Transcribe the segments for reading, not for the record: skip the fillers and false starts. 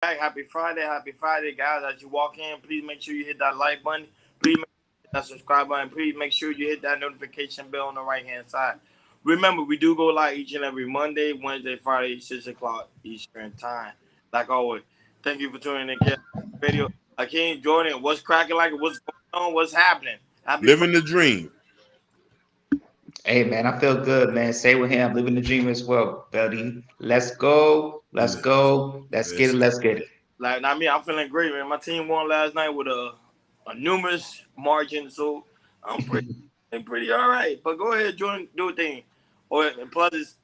Happy Friday, guys. As you walk in, please make sure you hit that like button. Please make sure you hit that subscribe button. Please make sure you hit that notification bell on the right hand side. Remember, we do go live each and every Monday, Wednesday, Friday, 6 o'clock Eastern time. Like always, thank you for tuning in to Radio. Akeem, Jordan, what's cracking like? What's going on? What's happening? Happy Living the dream. Hey man, I feel good, man. Stay with him, living the dream as well, buddy. Let's go, let's Yes. go, let's get it, let's get it. Like, I mean, I'm feeling great, man. My team won last night with a numerous margin, so I'm pretty all right. But go ahead, Jordan, do a thing. Or and plus it's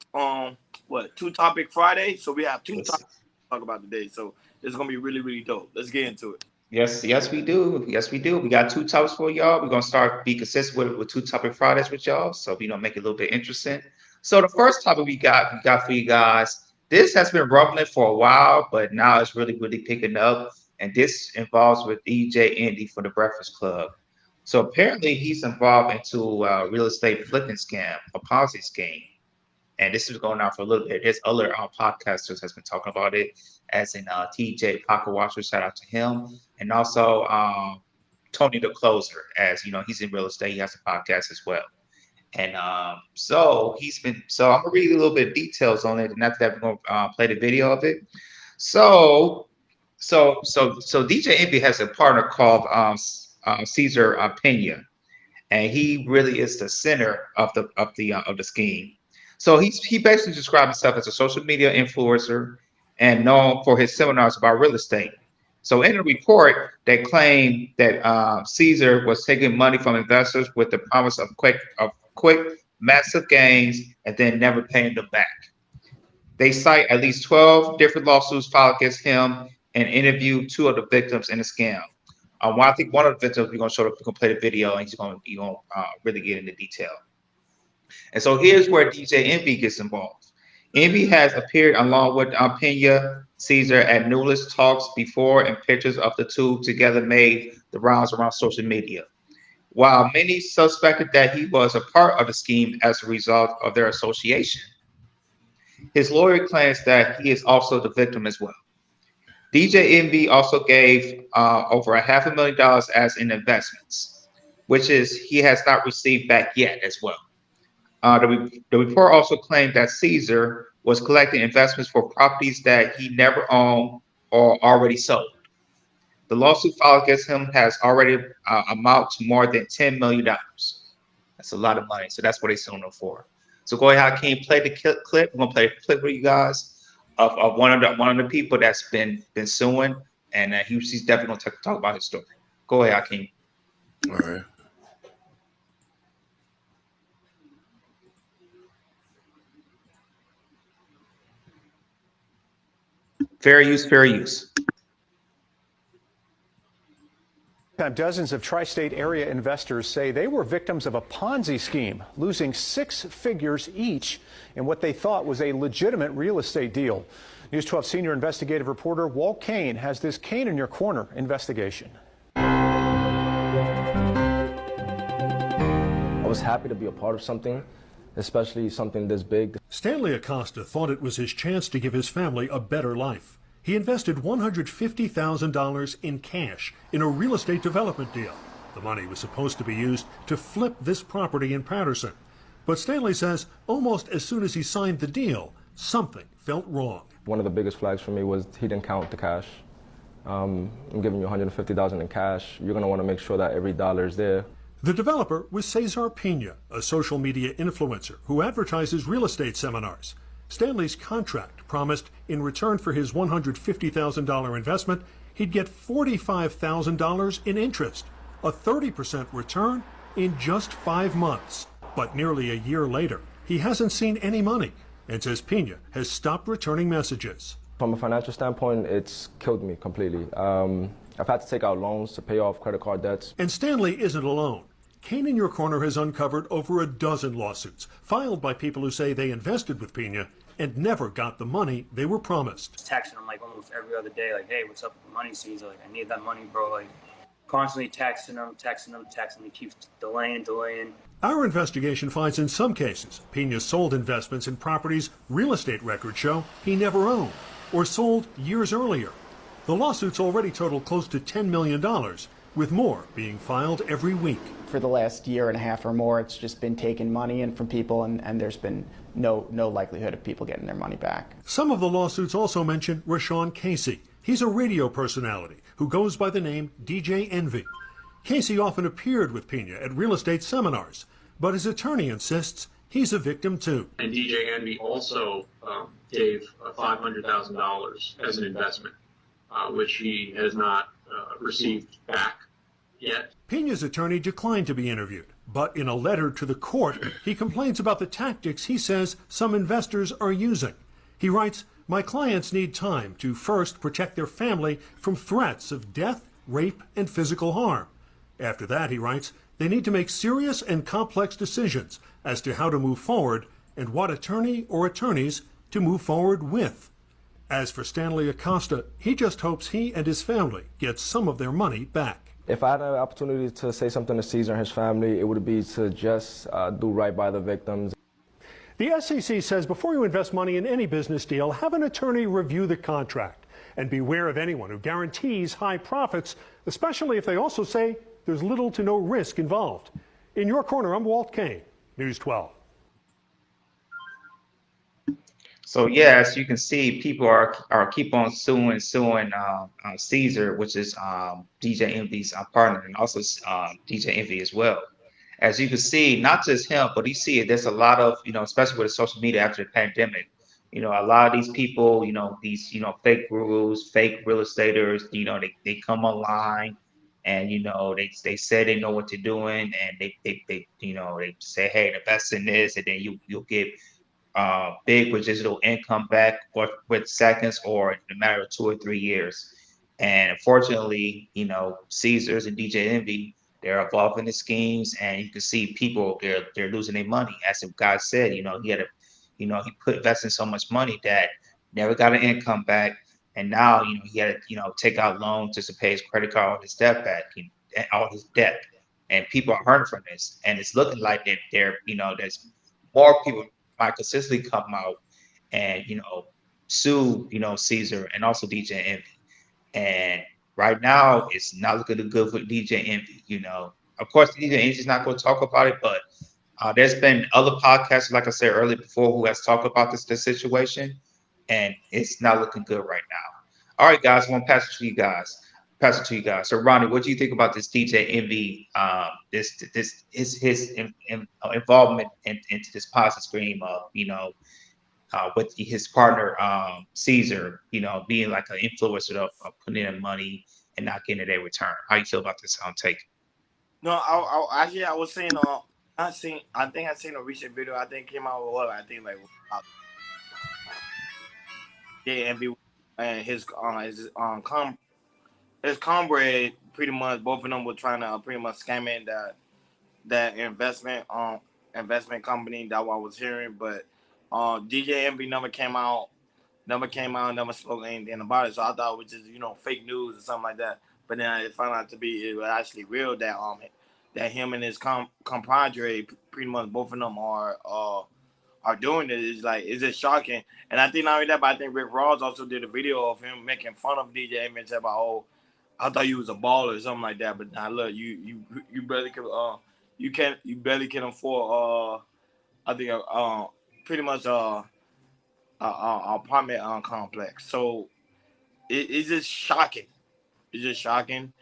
what 2 Topic Friday, so we have two Yes, topics to talk about today. So it's gonna be really really dope. Let's get into it. yes, we do. Yes, we do. We got two topics for y'all. We're gonna start be consistent with two topic Fridays with y'all. So make it a little bit interesting. So the first topic we got for you guys. This has been rumbling for a while, but now it's really picking up. And this involves with DJ Indy for the Breakfast Club. So apparently he's involved into a real estate flipping scam, a Ponzi scheme. And this is going on for a little bit. There's other podcasters has been talking about it, as in TJ Pocket Watcher, shout out to him, and also Tony the Closer, as you know, he's in real estate. He has a podcast as well. And so he's been. So I'm gonna read a little bit of details on it, and after that, we're gonna play the video of it. So, so DJ Envy has a partner called Caesar Pena, and he really is the center of the scheme. So he basically described himself as a social media influencer and known for his seminars about real estate. So in a report, they claimed that Caesar was taking money from investors with the promise of quick, massive gains, and then never paying them back. They cite at least 12 different lawsuits filed against him and interviewed two of the victims in the scam. I think one of the victims we're gonna play the video, and he's gonna really get into detail. And so here's where DJ Envy gets involved. Envy has appeared along with Pena Caesar at numerous talks before, and pictures of the two together made the rounds around social media. While many suspected that he was a part of the scheme as a result of their association, his lawyer claims that he is also the victim as well. DJ Envy also gave over $500,000 as in investments, which is he has not received back yet as well. The report also claimed that Caesar was collecting investments for properties that he never owned or already sold. The lawsuit filed against him has already amount to more than $10 million. That's a lot of money. So that's what they're suing him for. So go ahead, Hakeem, play the clip. I'm gonna play a clip for you guys of one of the people that's been suing, and he's definitely gonna talk about his story. Go ahead, Hakeem. All right. Fair use, fair use. Dozens of tri-state area investors say they were victims of a Ponzi scheme, losing 6 figures each in what they thought was a legitimate real estate deal. News 12 senior investigative reporter Walt Kane has this Kane in Your Corner investigation. I was happy to be a part of something, especially something this big. Stanley Acosta thought it was his chance to give his family a better life. He invested $150,000 in cash in a real estate development deal. The money was supposed to be used to flip this property in Patterson. But Stanley says almost as soon as he signed the deal, something felt wrong. One of the biggest flags for me was he didn't count the cash. I'm giving you $150,000 in cash. You're going to want to make sure that every dollar is there. The developer was Cesar Pena, a social media influencer who advertises real estate seminars. Stanley's contract promised in return for his $150,000 investment, he'd get $45,000 in interest, a 30% return in just 5 months. But nearly a year later, he hasn't seen any money and says Pena has stopped returning messages. From a financial standpoint, it's killed me completely. I've had to take out loans to pay off credit card debts. And Stanley isn't alone. Kane in Your Corner has uncovered over a dozen lawsuits filed by people who say they invested with Pena and never got the money they were promised. Texting him like almost every other day, like, hey, what's up with the money, Caesar? Like, I need that money, bro. Like, constantly texting him. He keeps delaying. Our investigation finds in some cases Pena sold investments in properties real estate records show he never owned or sold years earlier. The lawsuits already total close to $10 million, with more being filed every week. For the last year and a half or more, it's just been taking money in from people, and there's been no likelihood of people getting their money back. Some of the lawsuits also mention Rashawn Casey. He's a radio personality who goes by the name DJ Envy. Casey often appeared with Pena at real estate seminars, but his attorney insists he's a victim too. And DJ Envy also gave $500,000 as an investment, which he has not received back yet. Pena's attorney declined to be interviewed, but in a letter to the court, he complains about the tactics he says some investors are using. He writes, "My clients need time to first protect their family from threats of death, rape, and physical harm. After that," he writes, "they need to make serious and complex decisions as to how to move forward and what attorney or attorneys to move forward with." As for Stanley Acosta, he just hopes he and his family get some of their money back. If I had an opportunity to say something to Caesar and his family, it would be to just do right by the victims. The SEC says before you invest money in any business deal, have an attorney review the contract and beware of anyone who guarantees high profits, especially if they also say there's little to no risk involved. In your corner, I'm Walt Kane, News 12. So yeah, as you can see, people are keep on suing Caesar, which is DJ Envy's partner, and also DJ Envy as well. As you can see, not just him, but you see there's a lot of, especially with the social media after the pandemic, a lot of these people, these fake gurus, fake real estaters, they come online and they say they know what they're doing, and they say, hey, invest in this, and then you'll get big residual income back with seconds or in a matter of 2 or 3 years. And unfortunately, Caesars and DJ Envy, they're involved in the schemes, and you can see people they're losing their money. As the guy said, he he invested so much money that never got an income back, and now he had to take out loans just to pay his credit card, all his debt back, and all his debt. And people are hurting from this, and it's looking like that there's more people might consistently come out and sue Caesar and also DJ Envy. And right now it's not looking good for DJ Envy. Of course DJ Envy's not going to talk about it, but there's been other podcasts, like I said earlier before, who has talked about this situation, and it's not looking good right now. All right, guys, I want to pass it to you guys. So Ronnie, what do you think about this DJ Envy? His involvement into this Ponzi scheme of with his partner Caesar, being like an influencer of putting in money and not getting a return. How you feel about this take? No, I was saying I think I seen a recent video. I think came out with what I think like Envy and his comrade, pretty much both of them were trying to pretty much scam in that investment company. That what I was hearing, but DJ Envy never came out, never spoke anything about it. So I thought it was just fake news or something like that. But then I found out it was actually real that him and his compadre, pretty much both of them are doing it. It's just shocking. And I think not only that, but I think Rick Ross also did a video of him making fun of DJ Envy and said about, I thought you was a baller or something like that. But now look, you barely can afford I think pretty much a apartment complex. So it's just shocking. It's just shocking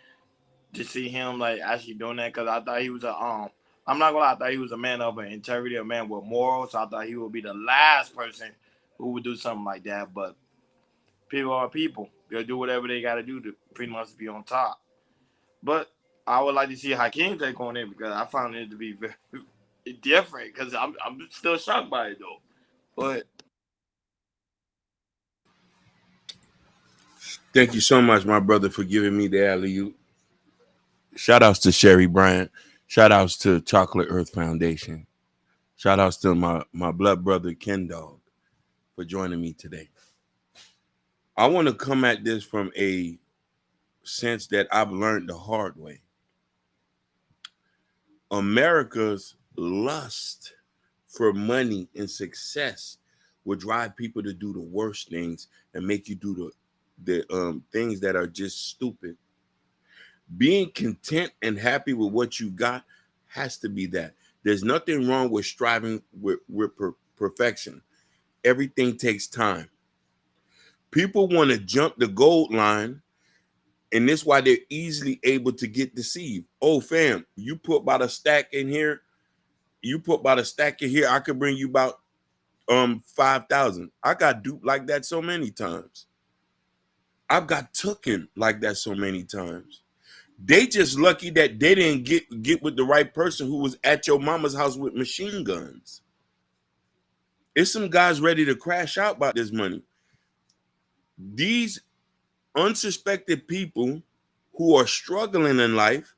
to see him actually doing that, because I thought he was I'm not gonna lie, I thought he was a man of integrity, a man with morals. So I thought he would be the last person who would do something like that. But people are people. They'll do whatever they got to do to pretty much be on top. But I would like to see Hakeem take on it, because I found it to be very different, because I'm still shocked by it though. But thank you so much, my brother, for giving me the alley-oop. Shout outs to Sherry Bryant. Shout outs to Chocolate Earth Foundation. Shout outs to my blood brother Ken Dog for joining me today. I want to come at this from a sense that I've learned the hard way. America's lust for money and success will drive people to do the worst things and make you do the things that are just stupid. Being content and happy with what you got has to be that. There's nothing wrong with striving with perfection. Everything takes time. People want to jump the gold line, and this is why they're easily able to get deceived. Oh, fam, you put about a stack in here. You put about a stack in here. I could bring you about 5,000. I got duped like that so many times. I've got tooken like that so many times. They just lucky that they didn't get with the right person who was at your mama's house with machine guns. It's some guys ready to crash out about this money. These unsuspected people who are struggling in life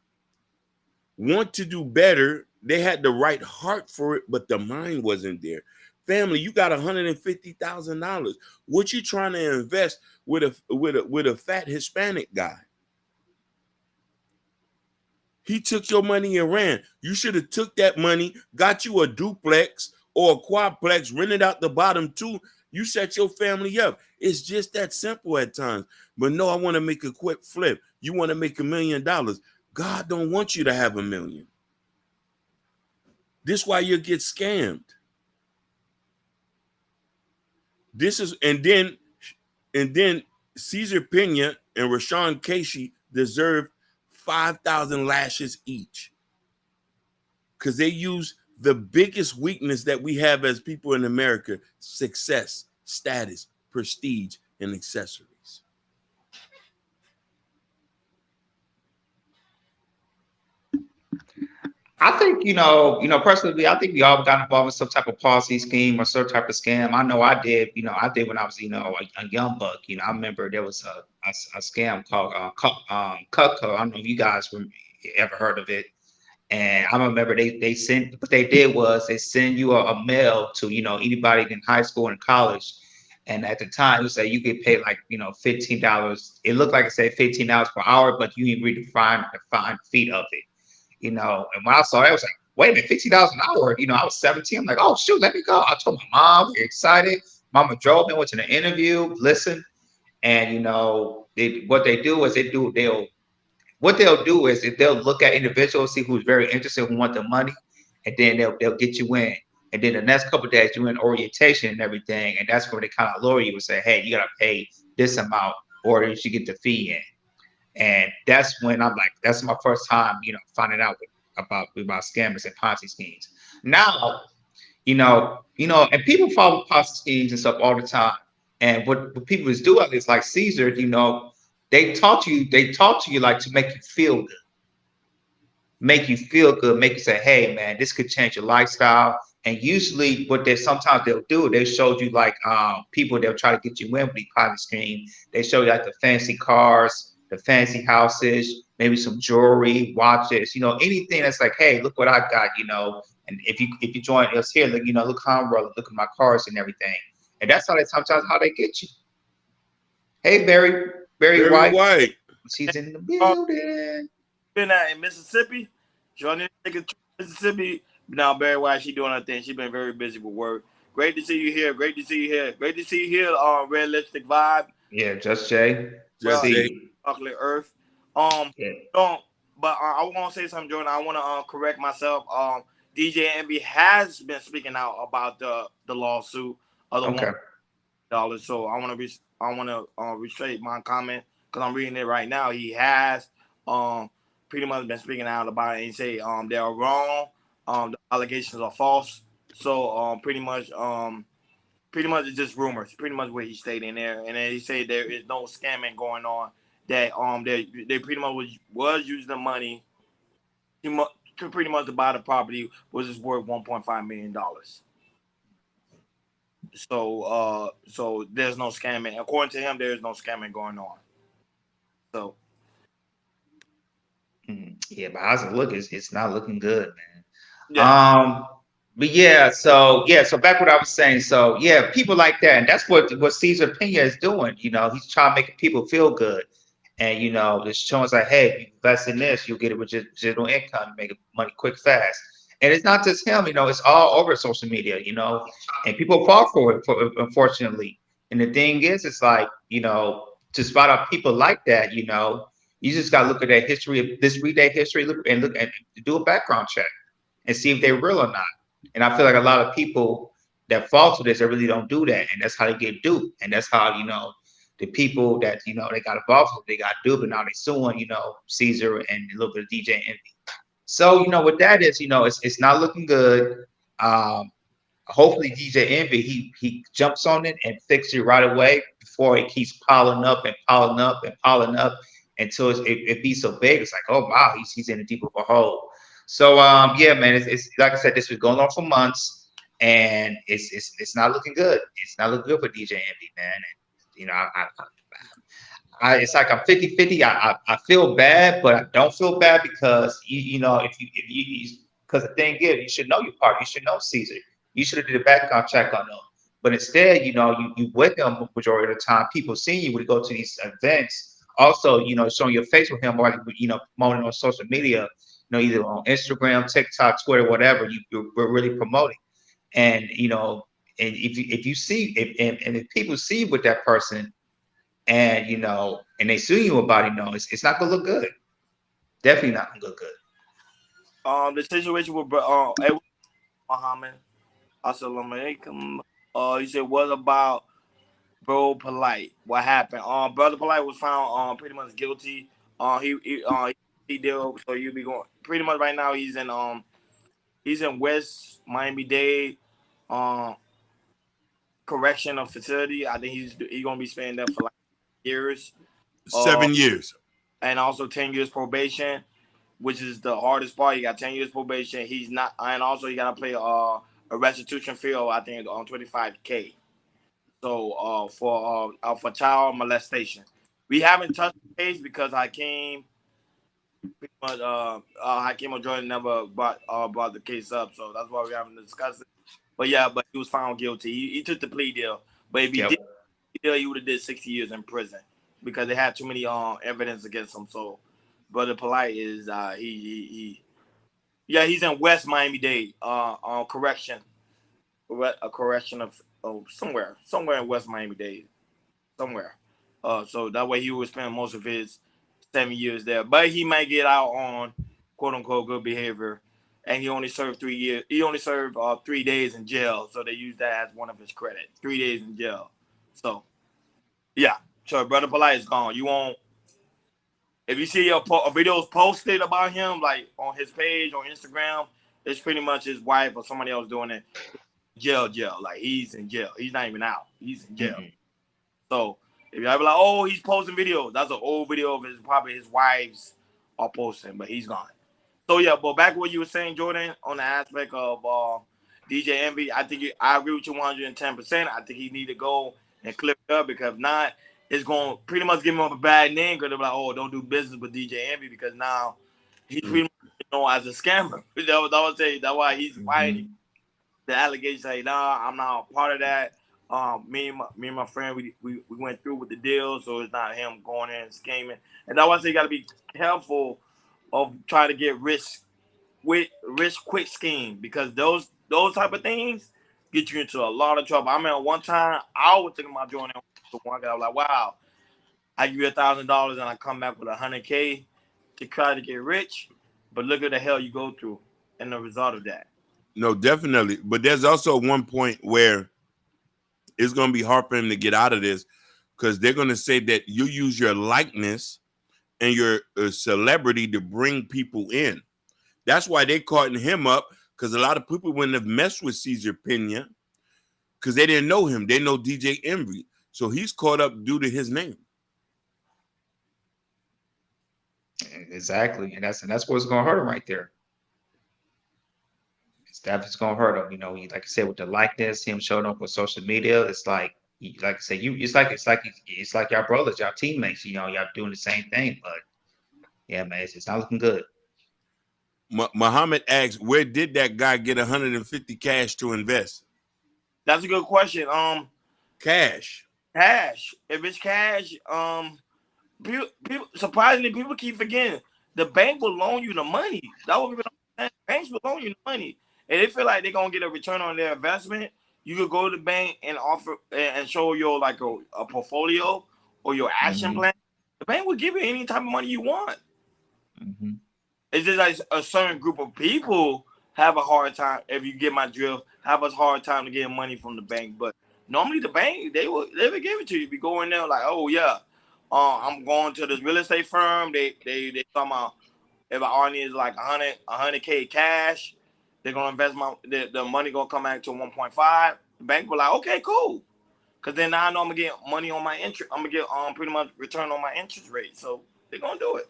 want to do better. They had the right heart for it, but the mind wasn't there. Family, you got $150,000. What you trying to invest with a fat Hispanic guy? He took your money and ran. You should have took that money, got you a duplex or a quadplex, rented out the bottom two. You set your family up. It's just that simple at times. But no, I want to make a quick flip. You want to make $1 million. God don't want you to have $1 million. This is why you'll get scammed. This is and then Cesar Pena and Rashawn Casey deserve 5,000 lashes each, because they use the biggest weakness that we have as people in America: success, status, prestige, and accessories. I think, personally, I think we all got involved in some type of policy scheme or some type of scam. I know I did. I did when I was, a young buck. I remember there was a scam called Cutco. I don't know if you guys ever heard of it. And I remember they sent, what they did was they send you a mail to, anybody in high school and college. And at the time, you say you get paid like, $15. It looked like it said $15 per hour, but you didn't read the fine feet of it. And when I saw it, I was like, wait a minute, $15 an hour. I was 17. I'm like, oh shoot, let me go. I told my mom, we're excited. Mama drove me, went to the interview, listened, and what they'll do is they'll look at individuals, see who's very interested, who want the money, and then they'll get you in. And then the next couple of days, you're in orientation and everything, and that's where they kind of lure you and say, hey, you gotta pay this amount, or you should get the fee in. And that's when I'm like, that's my first time, finding out about scammers and Ponzi schemes. Now, and people follow Ponzi schemes and stuff all the time. And what people is doing is like Caesar, they talk to you like to make you feel good, make you say, hey man, this could change your lifestyle. And usually what sometimes they'll do, they show you like people, they'll try to get you in with the Ponzi scheme. They show you like the fancy cars, the fancy houses, maybe some jewelry, watches, anything that's like, hey, look what I got, and if you join us here, look, look how I'm rolling, look at my cars and everything. And that's sometimes how they get you. Hey, Barry White. She's in the building. Been out in Mississippi. Joining Mississippi. Now Barry White, she doing her thing. She's been very busy with work. Great to see you here. Great to see you here. Red Lipstick Vibe. Yeah, Just Jay. Chocolate Earth. Yeah. But I want to say something, Jordan. I want to correct myself. DJ Envy has been speaking out about the lawsuit of the $1 So I want to retrace my comment because I'm reading it right now. He has pretty much been speaking out about it and say they are wrong. The allegations are false. So pretty much it's just rumors. Pretty much what he stated in there, and then he said there is no scamming going on. That they pretty much was using the money to pretty much to buy the property, which is worth $1.5 million. So there's no scamming. According to him, there is no scamming going on. So yeah, but how's it look? It's not looking good, man. yeah. But so back what I was saying. So yeah, people like that, and that's what Cesar Pena is doing. He's trying to make people feel good. And just showing us like, hey, if you invest in this, you'll get it with residual income, make money quick, fast. And it's not just him, it's all over social media, and people fall for it, unfortunately. And the thing is, it's like, to spot out people like that, you know, you just got to look at their history, this 3-day history, look and do a background check and see if they're real or not. And I feel like a lot of people that fall to this, they really don't do that, and that's how they get duped, and that's how, you know, the people that, you know, they got involved with, they got duped, and now they suing, you know, Caesar and a little bit of DJ Envy. So, you know, what that is, you know, it's not looking good. Um, Hopefully DJ Envy he jumps on it and fixes it right away before it keeps piling up and piling up and piling up until it be so big. It's like, oh wow, he's in a deep of a hole. So yeah, man, it's like I said, this was going on for months, and it's not looking good. It's not looking good for DJ Envy, man. And, you know, it's like I'm 50-50. I feel bad, but I don't feel bad because you know, if you because the thing is, you should know your part. You should know Caesar. You should have did a background check on them. But instead, you know, you with him majority of the time. People see you when you go to these events. Also, you know, showing your face with him, or, you know, promoting on social media. You know, either on Instagram, TikTok, Twitter, whatever. We're really promoting. And you know, and if you see if people see you with that person, and you know, and they sue you about it, you know, it's not gonna look good. Definitely not gonna look good. The situation with Muhammad, assalamu alaikum. You said what about Bro Polite? What happened? Brother Polite was found pretty much guilty. He did, so you'll be going pretty much right now. He's in West Miami Dade correctional facility. I think he's gonna be spending there for like years. 7 years. And also 10 years probation, which is the hardest part. He got 10 years probation. He's not, and also you gotta pay a restitution fee of, I think, on $25K. So for child molestation, we haven't touched the case because Hakeem Jordan never brought the case up, so that's why we haven't discussed it. But yeah, but he was found guilty. He took the plea deal, but if he did the deal, he would have did 60 years in prison because they had too many evidence against him. So, Brother Polite is he's in West Miami Dade on correction, a correction of somewhere in West Miami Dade, somewhere. So that way he would spend most of his 7 years there, but he might get out on quote unquote good behavior, and he only served 3 years. He only served 3 days in jail, so they use that as one of his credit. 3 days in jail. So yeah, so Brother Polite is gone. You won't. If you see videos posted about him, like on his page on Instagram, it's pretty much his wife or somebody else doing it. Jail. Like he's in jail. He's not even out. He's in jail. Mm-hmm. So if you ever like, oh, he's posting videos, that's an old video of probably his wives are posting, but he's gone. So yeah, but back to what you were saying, Jordan, on the aspect of DJ Envy, I agree with you 110%. I think he need to go and clip it up because if not, it's going to pretty much give him a bad name because they're like, oh, don't do business with DJ Envy because now he's pretty much known as a scammer. That's why he's fighting the allegations. Like, nah, I'm not a part of that. Me and my friend, we went through with the deal, so it's not him going in and scheming. And that's why I say you got to be careful of trying to get rich quick scheme because those type of things get you into a lot of trouble. I mean, one time I was thinking about joining one guy. I was like, wow, I give you $1,000 and I come back with $100K to try to get rich, but look at the hell you go through and the result of that. No, definitely. But there's also one point where it's going to be hard for him to get out of this because they're going to say that you use your likeness and your celebrity to bring people in. That's why they caught him up because a lot of people wouldn't have messed with Caesar Pena because they didn't know him. They know DJ Envy. So he's caught up due to his name. Exactly. And that's what's going to hurt him right there. It's going to hurt him. You know, like I said, with the likeness, him showing up on social media, it's like I said, it's like y'all brothers, y'all teammates, you know, y'all doing the same thing. But yeah, man, it's not looking good. Muhammad asks, where did that guy get 150 cash to invest? That's a good question. Cash. If it's cash, people surprisingly people keep forgetting the bank will loan you the money. That what people don't understand. Banks will loan you the money, and they feel like they're gonna get a return on their investment. You could go to the bank and offer and show your like a portfolio or your action plan, the bank will give you any type of money you want. It's just like a certain group of people have a hard time, if you get my drift, have a hard time to get money from the bank. But normally the bank, they will give it to you. If you go in there like, oh yeah, I'm going to this real estate firm. They talking about if I only is like 100K cash, they're gonna invest the money gonna come back to 1.5. The bank will like, okay, cool. Cause then now I know I'm gonna get money on my interest. I'm gonna get pretty much return on my interest rate. So they're gonna do it.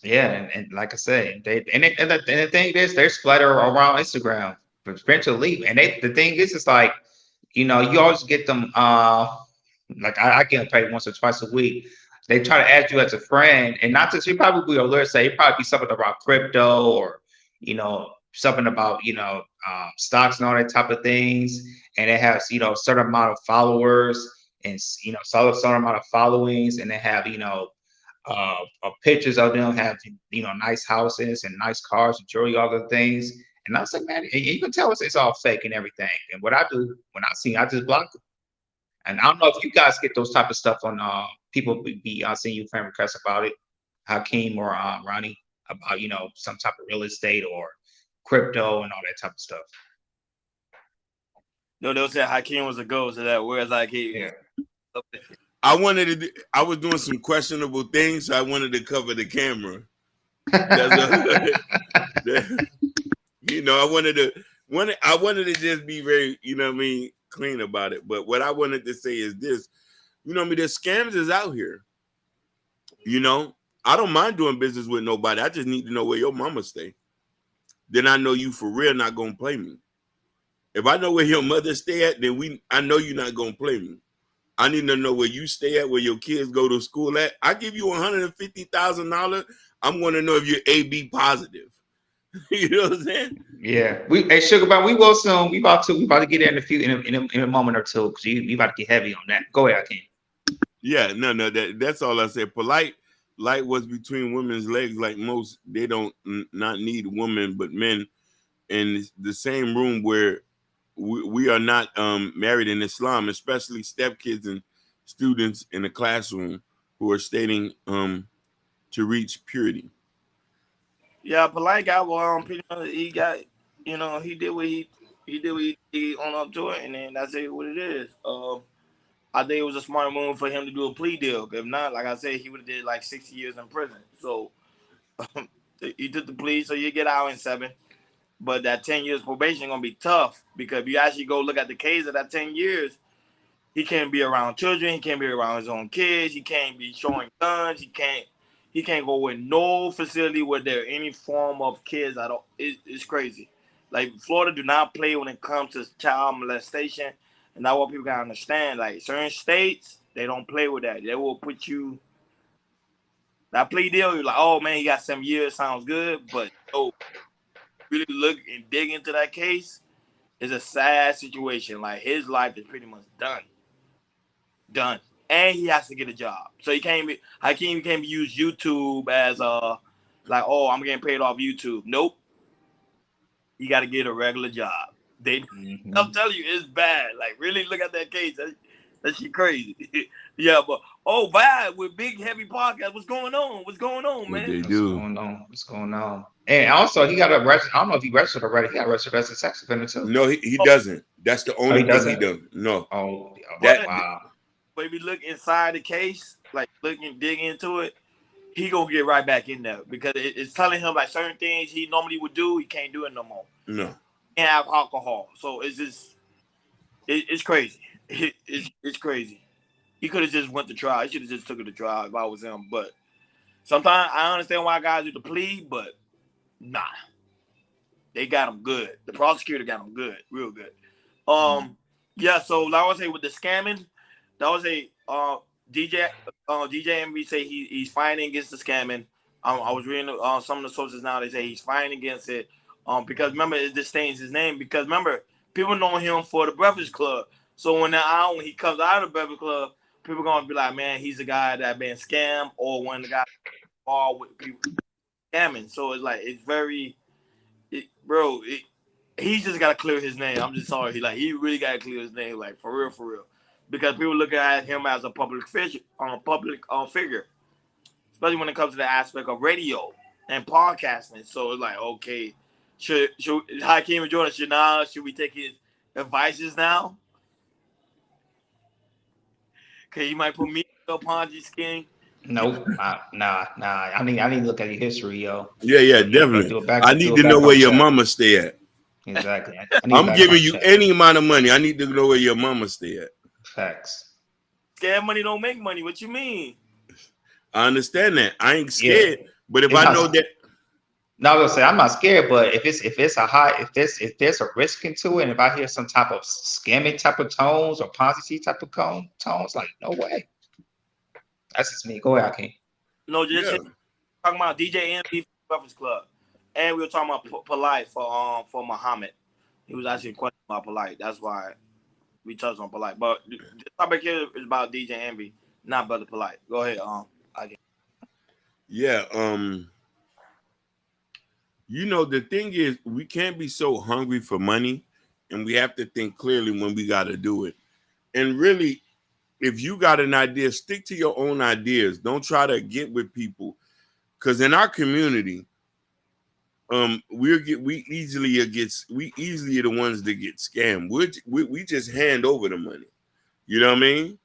Yeah, and like I said, and the thing is, they're splattered around Instagram for eventually, and the thing is, it's like, you always get them. Like I get paid once or twice a week. They try to add you as a friend, and not just you probably will alert say it probably be something about crypto or something about stocks and all that type of things, and it has certain amount of followers and certain amount of followings, and they have pictures of them having nice houses and nice cars and jewelry, all the things. And I was like, man, you can tell it's all fake and everything. And what I do when I see, I just block them. And I don't know if you guys get those type of stuff on people be seeing you friend requests about it, Hakeem or Ronnie, about some type of real estate or crypto and all that type of stuff. No, they'll say Hakeem was a ghost of that. Whereas Hakeem, Yeah. I was doing some questionable things, so I wanted to cover the camera. I wanted to just be very, clean about it. But what I wanted to say is this, there's scams is out here. I don't mind doing business with nobody. I just need to know where your mama stay. Then I know you for real not gonna play me. If I know where your mother stay at, then I know you're not gonna play me. I need to know where you stay at, where your kids go to school at. I give you $150,000. I'm going to know if you're AB positive. You know what I'm saying? Yeah. Hey, Sugar Bomb, we will soon. We about to get in in a moment or two because we about to get heavy on that. Go ahead, Hakeem. Yeah, no, that's all I said. Polite, light was between women's legs. Like most, they don't not need women but men in the same room where we are not married in Islam, especially stepkids and students in the classroom who are stating to reach purity. Yeah, polite guy. Well, pretty much he got, he did what he did what he did on up to it, and then that's it. What it is. I think it was a smart move for him to do a plea deal. If not, like I said, he would have did like 60 years in prison. So he took the plea, so you get out in 7. But that 10 years probation gonna be tough because if you actually go look at the case of that 10 years, he can't be around children, he can't be around his own kids, he can't be showing guns, he can't go with no facility where there any form of kids at all. It's crazy. Like Florida do not play when it comes to child molestation, and that's what people gotta understand. Like certain states, they don't play with that. They will put you that plea deal. You're like, oh man, he got 7 years, sounds good, but really look and dig into that case, it's a sad situation. Like his life is pretty much done, and he has to get a job. So he can't use YouTube as like, oh, I'm getting paid off YouTube. Nope, you got to get a regular job. I'm telling you, it's bad. Like really, look at that case. That shit crazy. Yeah, but Vibe with Big Heavy Podcast. What's going on? What's going on, man? What they do? What's going on? And also, he got arrested. I don't know if he registered already. He got arrested as a sex offender too. No, he doesn't. That's the only thing he does. No. Wow. But if you look inside the case, like look and dig into it, he gonna get right back in there because it's telling him like certain things he normally would do, he can't do it no more. No. He can't have alcohol, so it's just it's crazy. It's crazy. He could have just went to trial. He should have just took it to trial if I was him. But sometimes I understand why guys do the plea, but nah, they got him good. The prosecutor got him good, real good. Yeah. So like I was say with the scamming, that was a DJ MB say he's fighting against the scamming. I was reading some of the sources now. They say he's fighting against it. Because remember it just stains his name. Because remember people know him for the Breakfast Club. So when he comes out of the Breakfast Club, people gonna be like, man, he's a guy that been scammed, or when the guy all with people scamming. So it's like it's very, he just gotta clear his name. I'm just sorry. He really gotta clear his name, like for real. because people look at him as a public figure, especially when it comes to the aspect of radio and podcasting. So it's like, okay, should Hakeem and Jordan should we take his advices now? Cause he might put me in a Ponzi scheme. Nope. Nah. I need to look at your history, yo. Yeah, And definitely. do I do need a to know where background your check. mama stay at. Exactly. I need a I'm giving background you check. any amount of money. I need to know where your mama stay at. Facts. Scared money don't make money. What you mean? I understand that. I ain't scared, but if It's I not- know that, No, I was gonna say I'm not scared, but if there's a risk into it, and if I hear some type of scamming type of tones or Ponzi type of tones, like no way. That's just me. Go ahead, Hakeem. No, just yeah. talking about DJ MB Breakfast Club, and we were talking about Polite for Muhammad. He was asking questions about Polite. That's why we touched on Polite. But the topic here is about DJ Envy, not Brother Polite. Go ahead. Yeah. You know, the thing is, we can't be so hungry for money, and we have to think clearly when we got to do it. And really, if you got an idea, stick to your own ideas. Don't try to get with people, because in our community, we easily are the ones that get scammed. We just hand over the money. You know what I mean?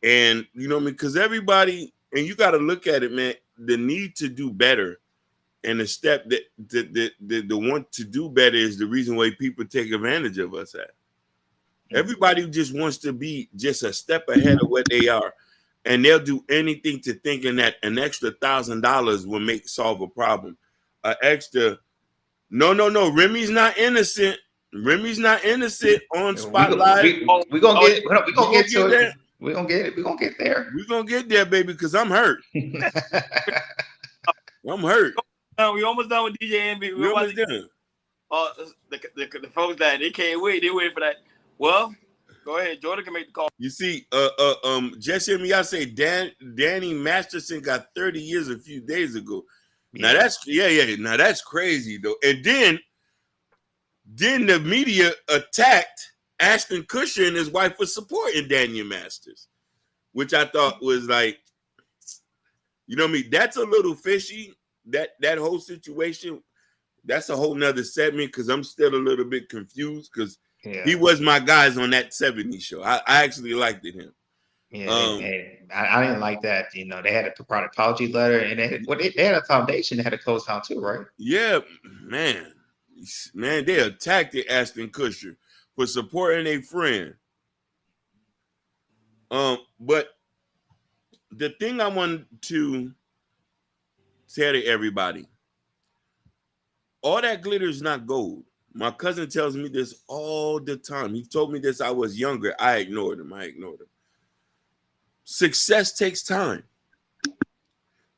And you know what I mean? Because everybody, and you got to look at it, man. The need to do better. And the step that the want to do better is the reason why people take advantage of us at. Everybody just wants to be just a step ahead of where they are. And they'll do anything to thinking that an extra $1,000 will solve a problem. An extra, no. Remy's not innocent. Remy's not innocent on Spotlight. We're gonna get to it. There. We're gonna get it. We're gonna get there. We're gonna get there, baby, because I'm hurt. I'm hurt. We almost done with DJ Envy. We're almost done. The folks that they can't wait. They wait for that. Well, go ahead. Jordan can make the call. You see, just hear me. I say Danny Masterson got 30 years a few days ago. Yeah. Now that's Now that's crazy though. And then the media attacked Ashton Kutcher and his wife for supporting Daniel Masters, which I thought was like, you know what I mean? That's a little fishy. That whole situation, that's a whole nother segment because I'm still a little bit confused because he was my guys on that 70s show. I actually liked him. Yeah, I didn't like that. You know, they had a provide apology letter, and they had a foundation that had to close down too, right? Yeah, man, they attacked Ashton Kutcher for supporting a friend. But the thing I want to tell to everybody, all that glitter is not gold. My cousin tells me this all the time. He told me this I was younger. I ignored him. Success takes time.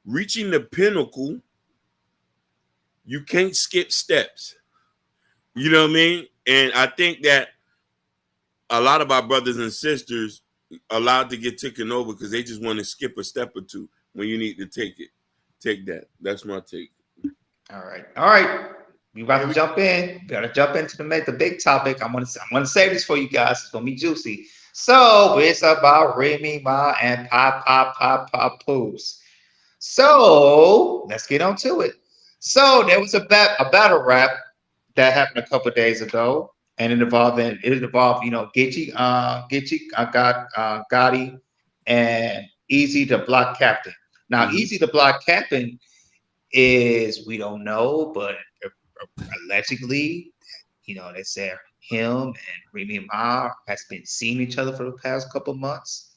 Reaching the pinnacle, you can't skip steps. You know what I mean? And I think that a lot of our brothers and sisters allowed to get taken over because they just want to skip a step or two when you need to take it. Take that. That's my take. All right. We about to jump in. We gotta jump into the big topic. I'm gonna save this for you guys. It's gonna be juicy. So it's about Remy Ma and Papoose. So let's get on to it. So there was a battle rap that happened a couple of days ago, and it involved Gitchy, Gotti, and Easy the Block Captain. Now, Easy the Block Captain is, we don't know, but allegedly, they said him and Remy Ma has been seeing each other for the past couple months,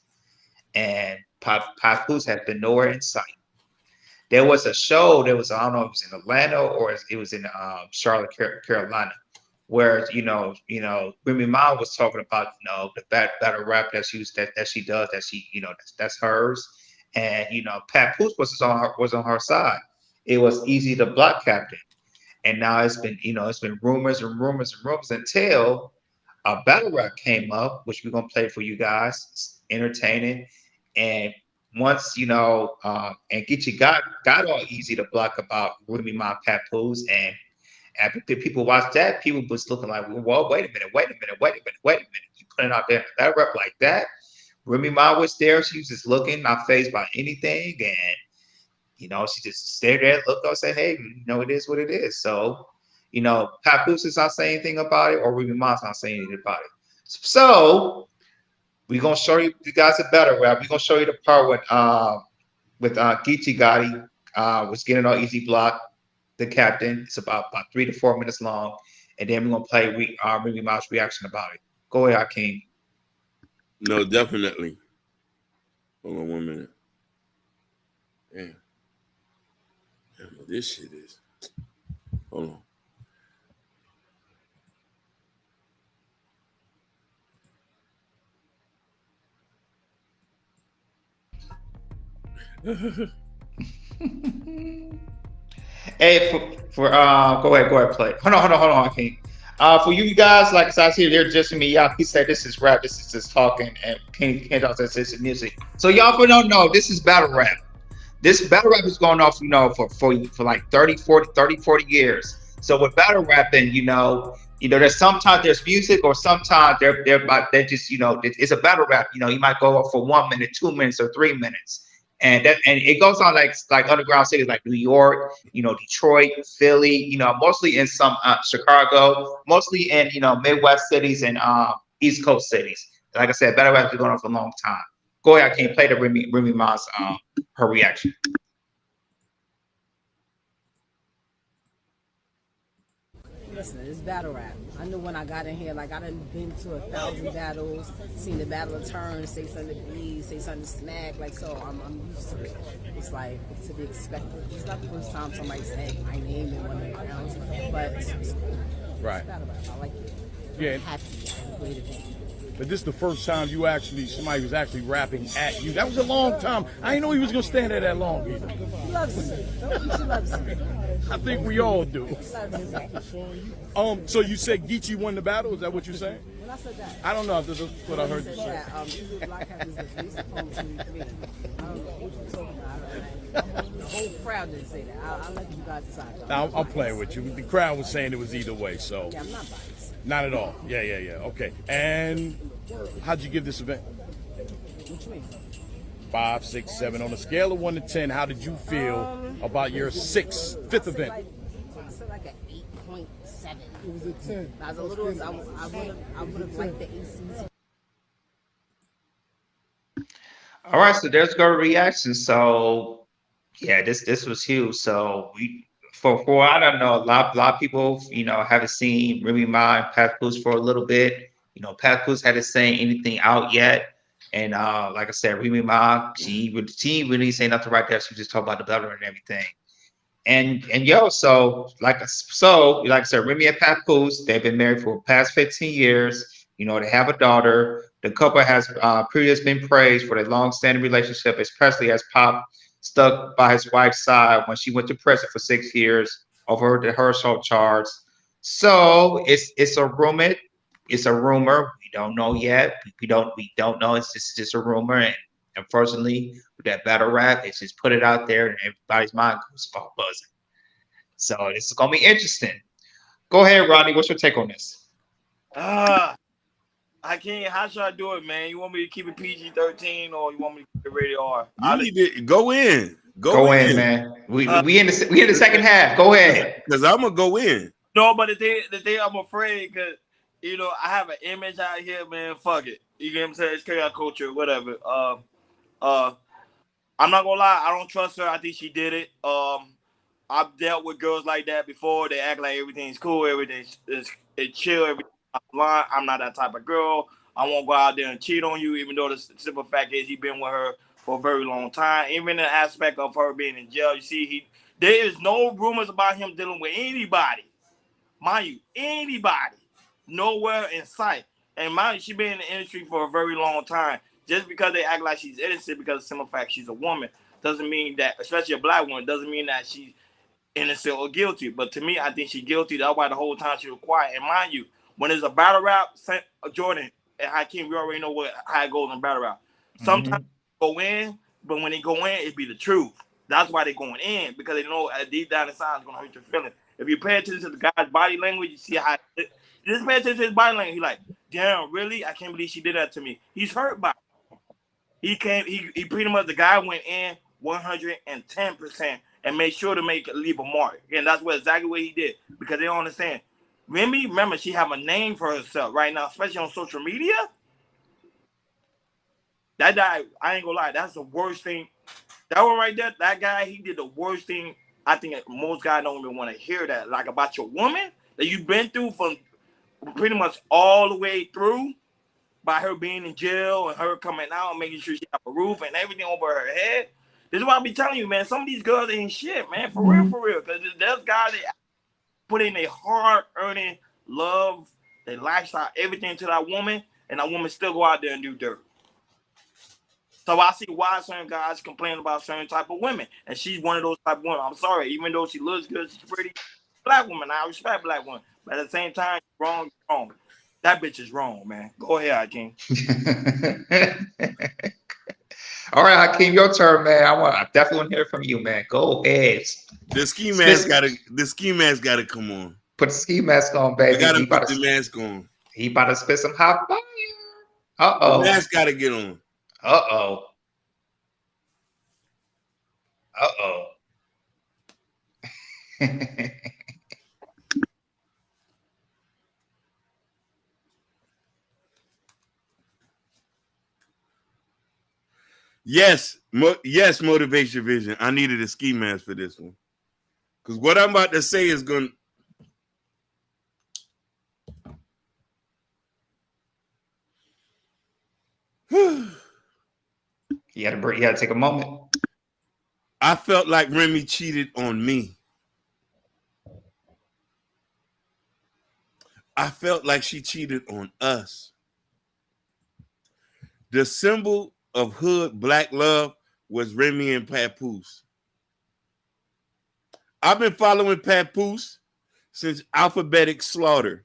and Papoose has been nowhere in sight. There was a show. I don't know if it was in Atlanta or it was in Charlotte, Carolina, where Remy Ma was talking about the battle rap that she does, that's hers, and Papoose was on her side. It was Easy the Block Captain, and now it's been rumors until a battle rap came up, which we're gonna play for you guys. It's entertaining, and once and Geechee got all Easy to Block about Remy Ma Papoose, and after people watched that, people was looking like, well, wait a minute. You put it out there that rap like that, Remy Ma was there. She was just looking, not fazed by anything, and she just stared there, looked up, said, "Hey, it is what it is." So, Papoose is not saying anything about it, or Remy Ma's not saying anything about it. So we're gonna show you guys a better rap. We're gonna show you the part with Geechee Gotti was getting on Easy Block, the captain. It's about 3 to 4 minutes long, and then we're gonna play Remy Ma's reaction about it. Go ahead, Hakeem. No, definitely. Hold on 1 minute. Damn. Damn, this shit is. Hold on. Hey, go ahead, play. Hold on, Hakeem. For you guys, like I see, they're just me. Y'all, he said this is rap, this is just talking, and King says this is music. So y'all don't know, this is battle rap. This battle rap is going off, for like 40 years. So with battle rapping, there's sometimes there's music, or sometimes they're just, it's a battle rap. You might go off for 1 minute, 2 minutes, or 3 minutes. And it goes on like underground cities like New York, Detroit, Philly, mostly in some Chicago, mostly in Midwest cities and East Coast cities. Like I said, battle rap has been going on for a long time. Go ahead, I can't play the Remy Ma's her reaction. Listen, it's battle rap. I knew when I got in here, like I done been to 1,000 battles, seen the battle turn, say something to bleed, say something to smack, like so I'm used to it. It's like to be expected. It's not the first time somebody said my name in one of the rounds, but it's right. Battle rap. I like it. Yeah. I'm happy. Great event. But this is the first time somebody was actually rapping at you. That was a long time. I didn't know he was gonna stand there that long either. He loves me. She loves me. I think we all do. So you said Geechee won the battle? Is that what you're saying? When I said that, I don't know if this is what I heard you say. The whole crowd didn't say that. I'll let you guys decide. I'm playing with you. The crowd was saying it was either way, so. Yeah, I'm not biased. Not at all. Yeah. Okay. And how'd you give this event? What you mean? 5, 6, 7. On a scale of 1 to 10, how did you feel about your fifth event? I said like an 8.7. It was a 10. I was a little. I would have liked the ACC. All right, so there's our reaction. So yeah, this was huge. So for I don't know, a lot of people, haven't seen Remy Ma and Papoose for a little bit. Papoose hadn't seen anything out yet. And like I said, Remy Ma, she really say nothing right there. She just talked about the battle and everything. And so like I said, Remy and Papoose, they've been married for the past 15 years. They have a daughter. The couple has previously been praised for their long-standing relationship, especially as Pop stuck by his wife's side when she went to prison for 6 years over her assault charge. So it's a rumor. It's a rumor. We don't know yet. We don't know. It's just a rumor. And unfortunately, with that battle rap, it's just put it out there, and everybody's mind goes buzzing. So this is gonna be interesting. Go ahead, Rodney. What's your take on this? I can't. How should I do it, man? You want me to keep it PG-13, or you want me to keep it rated R? You need to go in. Go in, man. We in the second half. Go ahead. Because I'm gonna go in. No, but the thing I'm afraid, because I have an image out here, man. Fuck it. You get what I'm saying? It's chaos culture, whatever. I'm not gonna lie. I don't trust her. I think she did it. I've dealt with girls like that before. They act like everything's cool, everything's chill, everything's line. I'm not that type of girl. I won't go out there and cheat on you, even though the simple fact is he's been with her for a very long time. Even the aspect of her being in jail, you see, there is no rumors about him dealing with anybody. Mind you, anybody. Nowhere in sight. And mind you, she's been in the industry for a very long time. Just because they act like she's innocent because of the simple fact she's a woman doesn't mean that, especially a black woman, doesn't mean that she's innocent or guilty. But to me, I think she's guilty. That's why the whole time she was quiet. And mind you, when there's a battle rap, Jordan and Hakeem, we already know how it goes in battle rap. Sometimes they go in, but when they go in, it be the truth. That's why they're going in, because they know deep down inside it's going to hurt your feelings. If you pay attention to the guy's body language, you see how just pay attention to his body language. He's like, damn, really? I can't believe she did that to me. He's hurt by it. He came. He pretty much the guy went in 110% and made sure to leave a mark. And that's exactly what he did because they don't understand. Remy, remember, she have a name for herself right now, especially on social media. That guy, I ain't gonna lie, that's the worst thing. That one right there, that guy, he did the worst thing. I think most guys don't even want to hear that, like about your woman that you've been through from pretty much all the way through by her being in jail and her coming out and making sure she have a roof and everything over her head. This is why I be telling you, man, some of these girls ain't shit, man, for real. Because there's guys that put in their hard-earning love, their lifestyle, everything to that woman, and that woman still go out there and do dirt. So I see why certain guys complain about certain type of women, and she's one of those type of women. I'm sorry, even though she looks good, she's pretty. Black woman, I respect black women, but at the same time, wrong. That bitch is wrong, man. Go ahead, Hakeem. All right, Hakeem, your turn, man. I definitely want to hear from you, man. Go ahead. The ski mask gotta come on. Put the ski mask on, baby. I gotta put the mask on. He about to spit some hot fire. The mask gotta get on. Yes, motivation vision. I needed a ski mask for this one. Because what I'm about to say is going to... You had to take a moment. I felt like Remy cheated on me. I felt like she cheated on us. The symbol of hood black love was Remy and Papoose. I've been following Papoose since Alphabetic Slaughter.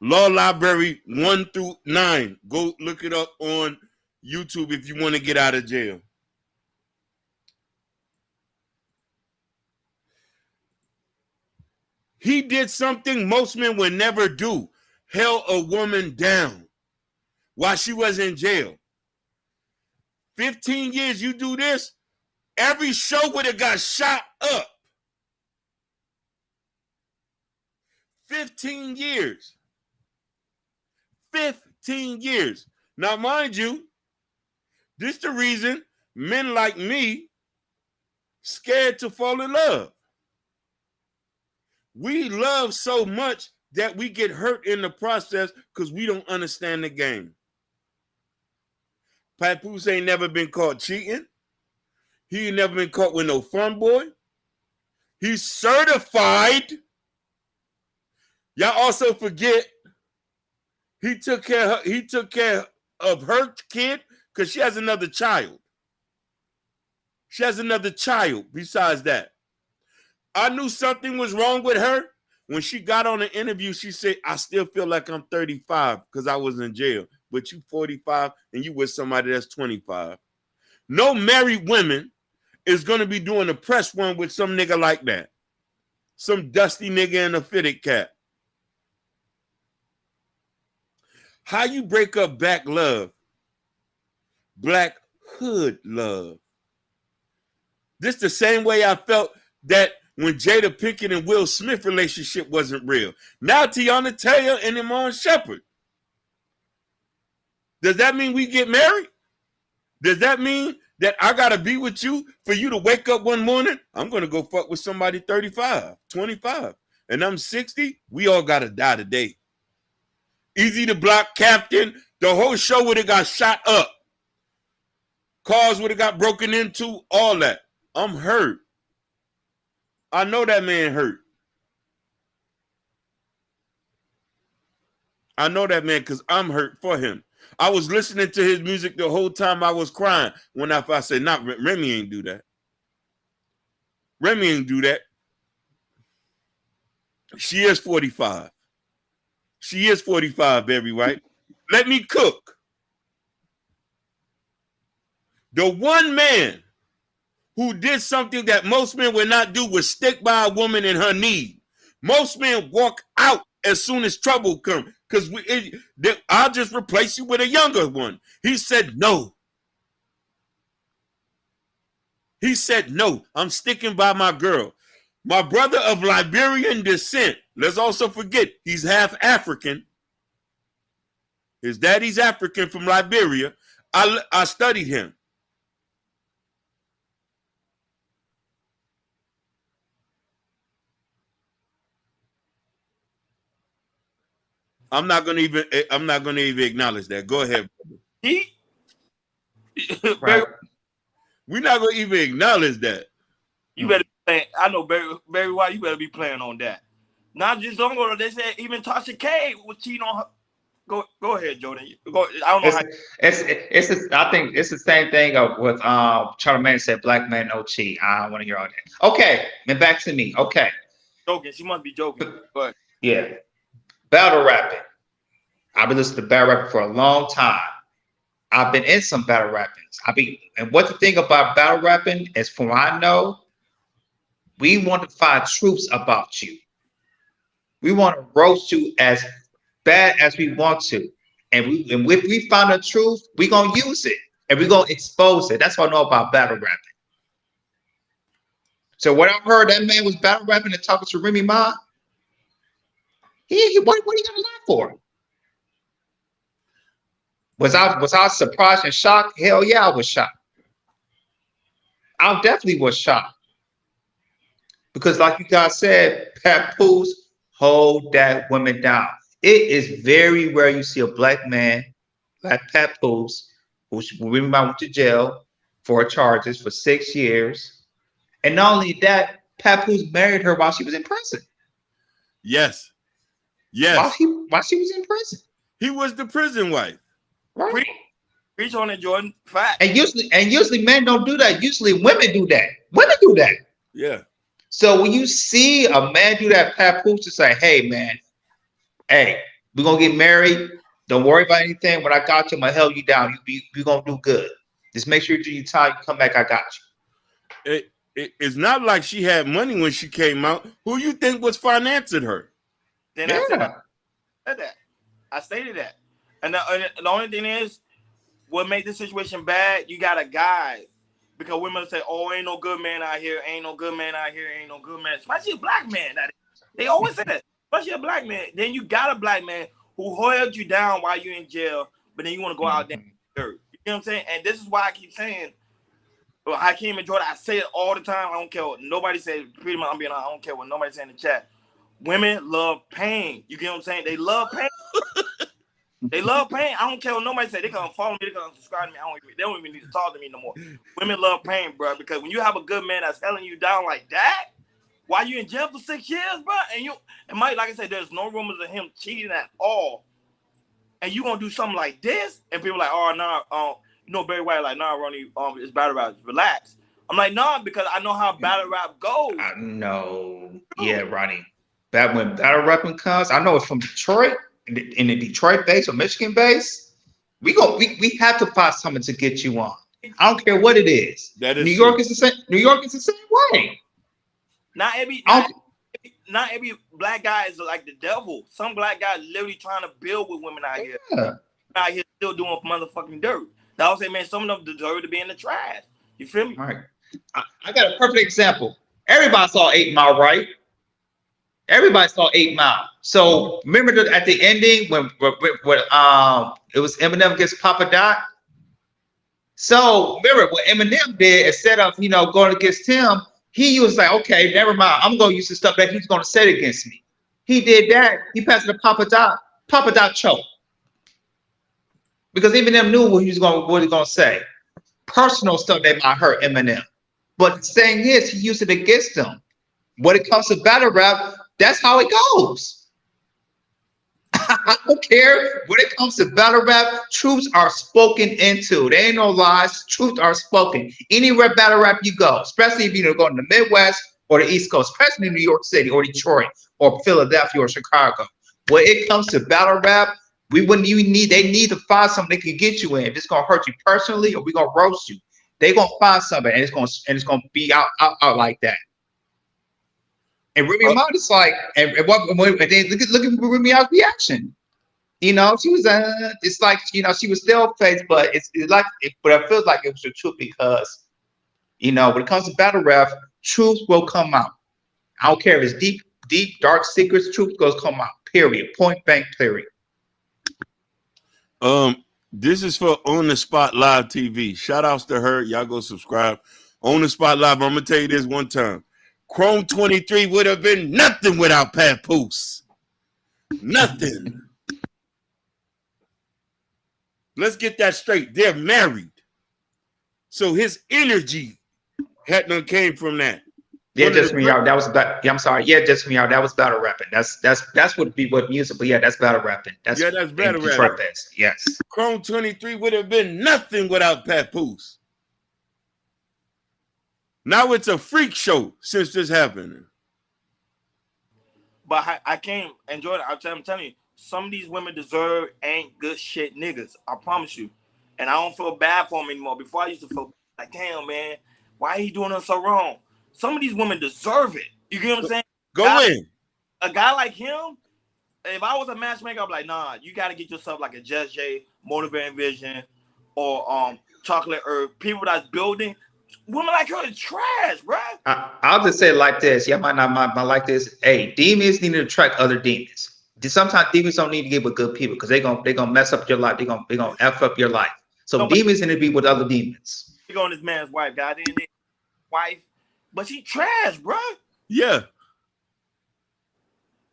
Law Library 1 through 9. Go look it up on YouTube if you want to get out of jail. He did something most men would never do. Held a woman down while she was in jail. 15 years you do this, every show would have got shot up. 15 years. 15 years. Now, mind you, this is the reason men like me scared to fall in love. We love so much that we get hurt in the process because we don't understand the game. Papoose ain't never been caught cheating. He ain't never been caught with no fun boy. He's certified. Y'all also forget he took care of her kid because she has another child. She has another child besides that. I knew something was wrong with her. When she got on the interview, she said, I still feel like I'm 35 because I was in jail. But you 45 and you with somebody that's 25. No married woman is going to be doing a press run with some nigga like that. Some dusty nigga in a fitted cap. How you break up black love? Black hood love. This the same way I felt that when Jada Pinkett and Will Smith relationship wasn't real. Now Tiana Taylor and Iman Shepherd. Does that mean we get married? Does that mean that I got to be with you for you to wake up one morning? I'm going to go fuck with somebody 35, 25, and I'm 60. We all got to die today. Easy to Block Captain. The whole show would have got shot up. Cars would have got broken into, all that. I'm hurt. I know that man hurt. I know that man because I'm hurt for him. I was listening to his music the whole time I was crying when I said, "Not Remy ain't do that. Remy ain't do that." She is 45. She is 45, baby, right? Let me cook. The one man who did something that most men would not do was stick by a woman in her need. Most men walk out as soon as trouble comes. because I'll just replace you with a younger one. He said no. He said no. I'm sticking by my girl. My brother of Liberian descent. Let's also forget he's half African. His daddy's African from Liberia. I studied him. I'm not gonna even acknowledge that. Go ahead. Right. We're not gonna even acknowledge that. You better be playing. I know Barry White. You better be playing on that. Not just long ago. They said even Tasha K was cheating on her. Go ahead, Jordan. Go. I don't know I think it's the same thing with Charlamagne said, "Black man no cheat." I don't want to hear all that. Okay, then back to me. Okay. Joking. She must be joking. But yeah, battle rapping. I've been listening to battle rapping for a long time. I've been in some battle rappings. And what the thing about battle rapping is, from what I know, we want to find truths about you. We want to roast you as bad as we want to. And if we find the truth, we're going to use it. And we're going to expose it. That's what I know about battle rapping. So when I heard that man was battle rapping and talking to Remy Ma, what are you going to lie for? Was I surprised and shocked? Hell yeah, I was shocked. I definitely was shocked. Because like you guys said, Papoose, hold that woman down. It is very rare you see a black man like Papoose, who Remy Ma went to jail for charges for 6 years. And not only that, Papoose married her while she was in prison. Yes. Yes. While she was in prison. He was the prison wife. Right. Preach on it, Jordan. Fact. And usually men don't do that. Usually women do that. Women do that. Yeah. So when you see a man do that, Papoose to say, hey man, hey, we're gonna get married. Don't worry about anything. When I got you, I'm gonna help you down. You're gonna do good. Just make sure you do your time, you come back, I got you. It's not like she had money when she came out. Who you think was financing her? Then I said that. I stated that. And the only thing is, what made this situation bad, you got a guy. Because women say, oh, ain't no good man out here, ain't no good man out here, ain't no good man. Especially a black man. They always say that. Especially a black man. Then you got a black man who held you down while you're in jail, but then you want to go out there and dirt. You know what I'm saying? And this is why I keep saying, Hakeem and Jordan, I say it all the time. I don't care what nobody says. Pretty much, I don't care what nobody say in the chat. Women love pain. You get what I'm saying? They love pain. They love pain. I don't care what nobody say. They gonna follow me. They gonna subscribe to me. They don't even need to talk to me no more. Women love pain, bro. Because when you have a good man that's selling you down like that, while you in jail for 6 years, bro, and Mike, like I said, there's no rumors of him cheating at all. And you gonna do something like this, and people like, oh no, Barry White like, nah, Ronnie, it's battle rap. Relax. I'm like, nah, because I know how battle rap goes. I know. Yeah, Ronnie. When battle rapping comes, I know it's from Detroit. In the Detroit base or Michigan base, we have to find something to get you on. I don't care what it is. That is New York is the same. New York is the same way. Not every black guy is like the devil. Some black guys literally trying to build with women out here. Yeah. Out here still doing motherfucking dirt. That would say, man, some of them deserve to be in the trash. You feel me? All right. I got a perfect example. Everybody saw 8 Mile, right? Everybody saw 8 Mile. So remember at the ending when it was Eminem against Papa Doc. So remember what Eminem did, instead of going against him, he was like, okay, never mind. I'm gonna use the stuff that he's gonna say against me. He did that. He passed it to Papa Doc. Papa Doc choked because Eminem knew what he was gonna say. Personal stuff that might hurt Eminem, but the thing is, he used it against him. When it comes to battle rap, that's how it goes. I don't care. When it comes to battle rap, truths are spoken into. There ain't no lies. Truths are spoken. Any rap battle rap you go, especially if you're going to the Midwest or the East Coast, especially New York City or Detroit or Philadelphia or Chicago. When it comes to battle rap, they need to find something they can get you in. If it's gonna hurt you personally or we're gonna roast you, they're gonna find something and it's gonna be out like that. And Remy Ma is like, and then look at Remy Ma's reaction. You know, she was it's like, you know, she was still faced, but but it feels like it was the truth because, you know, when it comes to battle rap, truth will come out. I don't care if it's deep, dark secrets, truth goes come out. Period. Point blank, period. This is for On the Spot Live TV. Shout outs to her. Y'all go subscribe. On the Spot Live, I'm gonna tell you this one time. Chrome 23 would have been nothing without Papoose. Nothing. Let's get that straight. They're married. So his energy hadn't came from that. Yeah, just me out. That was about. Yeah, I'm sorry. Yeah, just me out. That was battle rapping. That's what be what music. But yeah, that's battle rapping. That's battle Detroit rapping. best. Yes. Chrome 23 would have been nothing without Papoose. Now it's a freak show since this happened. But I can't enjoy it. I'm telling you, some of these women deserve ain't good shit niggas. I promise you. And I don't feel bad for them anymore. Before I used to feel like, damn, man, why he doing us so wrong? Some of these women deserve it. You get what I'm saying? Go in. A guy like him, if I was a matchmaker, I'd be like, nah, you got to get yourself like a Just J, Motivating Vision, or Chocolate Earth. People that's building. Women like her is trash, bro. I'll just say it like this. Yeah, might like this. Hey, demons need to attract other demons. Sometimes demons don't need to get with good people because they're gonna mess up your life. They're gonna F up your life. So demons need to be with other demons. He on this man's wife, God, wife, but she trash, bro. Yeah.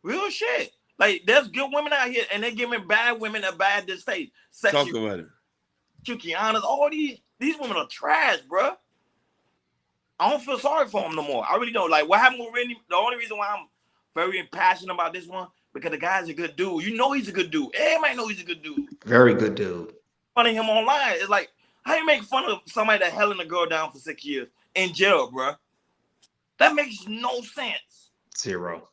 Real shit. Like there's good women out here, and they giving bad women a bad state. Talk about it. Chukianas, all these women are trash, bro. I don't feel sorry for them no more. I really don't. Like what happened with Remy? The only reason why I'm very passionate about this one because the guy's a good dude. You know he's a good dude. Everybody know he's a good dude. Very good dude. Funny him online. It's like how you make fun of somebody that held a girl down for 6 years in jail, bro? That makes no sense. Zero.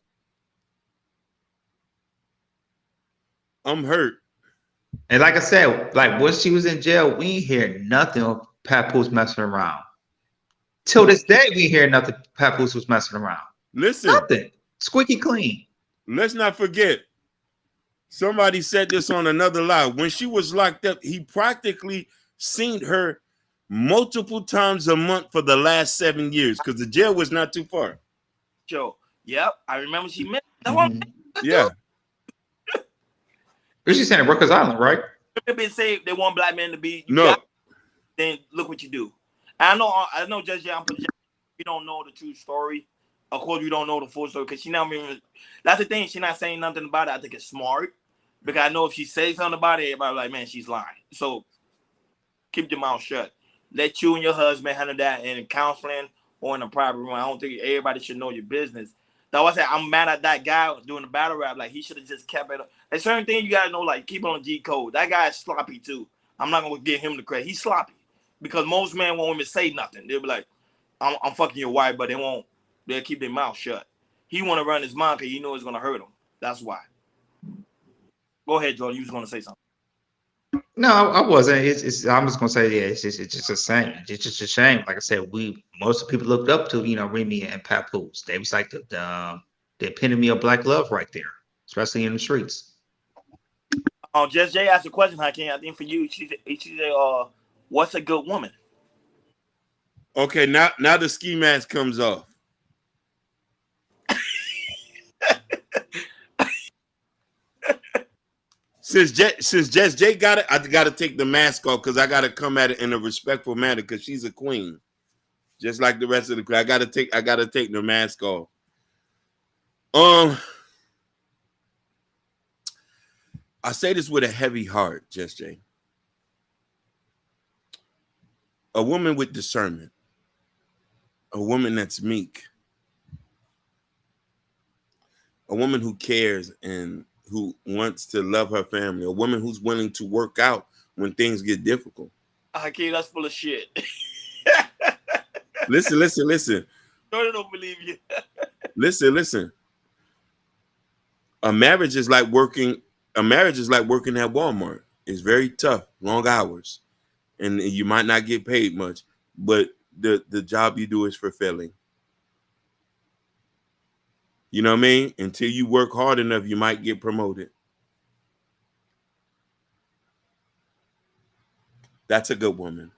I'm hurt. And like I said, like when she was in jail, we ain't hear nothing of Papoose messing around. Till this day, we hear nothing. Papoose was messing around. Listen, nothing. Squeaky clean. Let's not forget. Somebody said this on another live. When she was locked up, he practically seen her multiple times a month for the last 7 years because the jail was not too far. Joe, yep, I remember she met. Yeah. Where's she saying? At Rikers Island, right? They've been saved. They want black men to be. No. Then look what you do. I know, Judge Young, we don't know the true story. Of course, we don't know the full story because she not even. That's the thing. She's not saying nothing about it. I think it's smart because I know if she says something about it, everybody like, man, she's lying. So keep your mouth shut. Let you and your husband handle that in counseling or in a private room. I don't think everybody should know your business. That's why I said I'm mad at that guy doing the battle rap. Like he should have just kept it. There's certain things you gotta know. Like keep it on G code. That guy is sloppy too. I'm not gonna give him the credit. He's sloppy because most men won't even say nothing. They'll be like, "I'm fucking your wife," but they won't. They'll keep their mouth shut. He want to run his mouth because he know it's gonna hurt him. That's why. Go ahead, Jordan. You was gonna say something. No, I wasn't. I'm just gonna say, yeah, it's just a shame. It's just a shame. Like I said, most of the people looked up to, Remy and Papoose. They was like the epitome of black love right there, especially in the streets. Just Jay asked a question, Hakeem. I think for you, she said, what's a good woman? Okay, now the ski mask comes off. Since Jess J got it, I got to take the mask off because I got to come at it in a respectful manner because she's a queen, just like the rest of the crew. I got to take the mask off. I say this with a heavy heart, Jess J. A woman with discernment, a woman that's meek, a woman who cares and who wants to love her family, a woman who's willing to work out when things get difficult. Okay, that's full of shit. Listen. I don't believe you. Listen. A marriage is like working at Walmart. It's very tough, long hours, and you might not get paid much, but the job you do is fulfilling. You know what I mean? Until you work hard enough, you might get promoted. That's a good woman.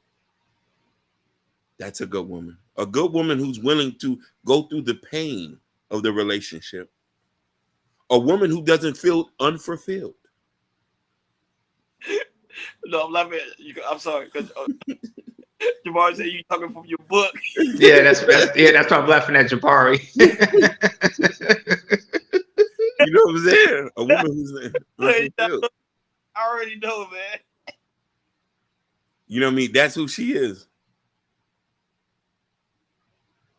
That's a good woman. A good woman who's willing to go through the pain of the relationship. A woman who doesn't feel unfulfilled. No, I'm laughing. I'm sorry, because Jabari said you talking from your book. Yeah, that's why I'm laughing at Jabari. You know what I'm saying? A woman who's unfulfilled. I already know, man. You know what I mean? That's who she is.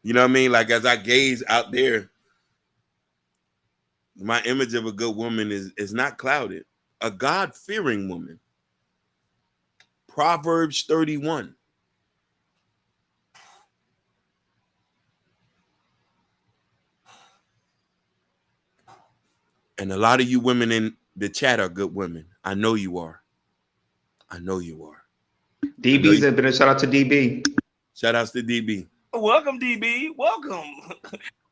You know what I mean? Like, as I gaze out there, my image of a good woman is not clouded. A God-fearing woman. Proverbs 31. And a lot of you women in the chat are good women. I know you are. I know you are. DB's been a shout out to DB. Shout outs to DB. Welcome, DB. Welcome.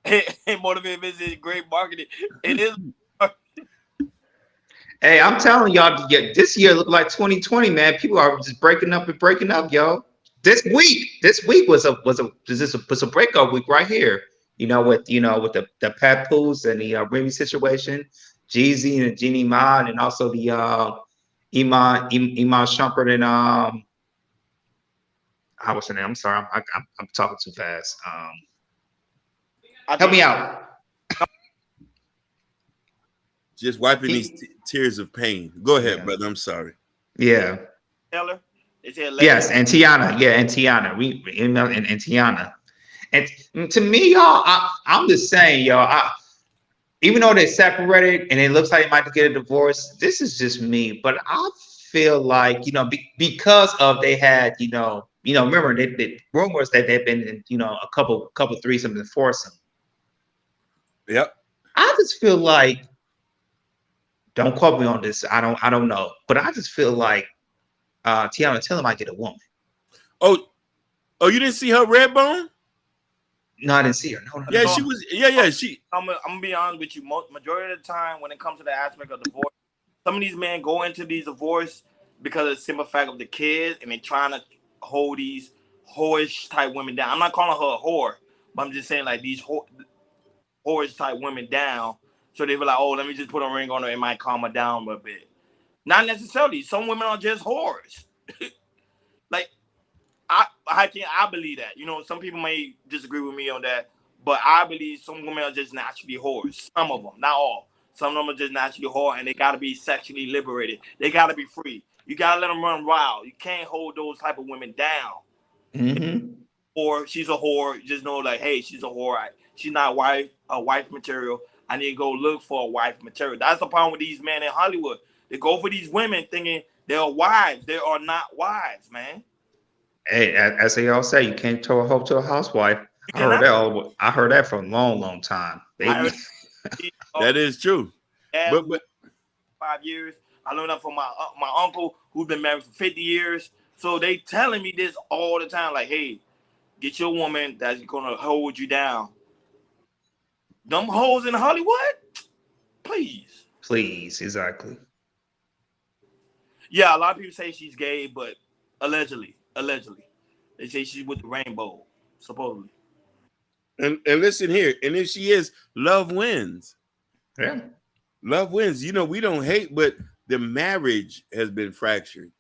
Hey, Motivate Business, great marketing. It is. Hey, I'm telling y'all, this year looked like 2020, man. People are just breaking up, yo. This week was a breakup week right here. With the Papoose and the Remy situation, Jeezy and Jeannie Mod, and also the Iman Shumpert and what's her name? I'm sorry, I'm talking too fast. Help me out. Just wiping these tears of pain. Go ahead, brother. I'm sorry. Yeah. Taylor. Yes, and Tiana. Yeah, and Tiana. We email and Tiana. And to me, y'all, I'm just saying, y'all. Even though they separated and it looks like they might get a divorce, this is just me. But I feel like because of they had remember they rumors that they've been in a couple threesomes and foursome. Yep. I just feel like, don't quote me on this. I don't know, but I just feel like Tiana Taylor might get a woman. Oh, you didn't see her red bone? No, I didn't see her. No. Yeah, she was. Yeah. I'm gonna be honest with you. Majority of the time, when it comes to the aspect of divorce, some of these men go into these divorce because of the simple fact of the kids, and they're trying to hold these whorish type women down. I'm not calling her a whore, but I'm just saying like these whorish type women down. So they were like, oh, let me just put a ring on her. It might calm her down a bit. Not necessarily. Some women are just whores. Like, I believe that. Some people may disagree with me on that, but I believe some women are just naturally whores. Some of them, not all. Some of them are just naturally whore, and they got to be sexually liberated. They got to be free. You got to let them run wild. You can't hold those type of women down. Mm-hmm. Or she's a whore. Just know, like, hey, she's a whore. She's not a wife material. I need to go look for a wife material. That's the problem with these men in Hollywood. They go for these women thinking they're wives. They are not wives, man. Hey, as they all say, you can't throw a hoe to a housewife. I heard that for a long, long time. Baby. That is true. But 5 years. I learned that from my uncle who's been married for 50 years. So they telling me this all the time, like, hey, get your woman that's gonna hold you down. Them hoes in Hollywood? Please, exactly. Yeah, a lot of people say she's gay, but allegedly, they say she's with the rainbow, supposedly. And listen here, and if she is, love wins. Yeah, love wins. We don't hate, but the marriage has been fractured.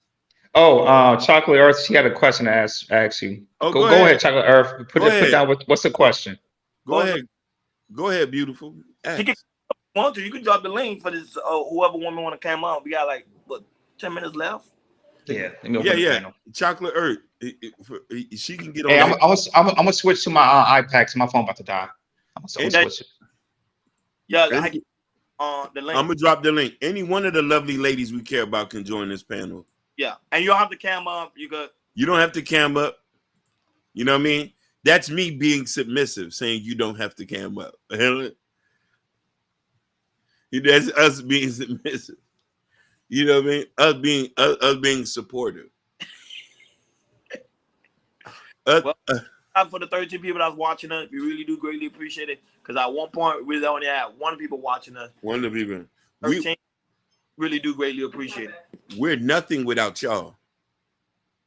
Oh, Chocolate Earth, she had a question to ask you. Oh, go ahead, Chocolate Earth. Put down what's the question? Go ahead, beautiful. You can drop the link for this. Whoever woman want to come up. We got like 10 minutes left. Yeah. Chocolate Earth. She can get on. Hey, I'm gonna switch to my iPad. So my phone about to die. I'm gonna switch it. Yeah, the link. I'm gonna drop the link. Any one of the lovely ladies we care about can join this panel. Yeah, and you don't have to cam up. You don't have to cam up. You know what I mean? That's me being submissive, saying you don't have to cam up. That's us being submissive. You know what I mean? Us being supportive. For the 13 people that's watching us, we really do greatly appreciate it. Because at one point, we only had one people watching us. One of the people. 13 really do greatly appreciate it. We're nothing without y'all.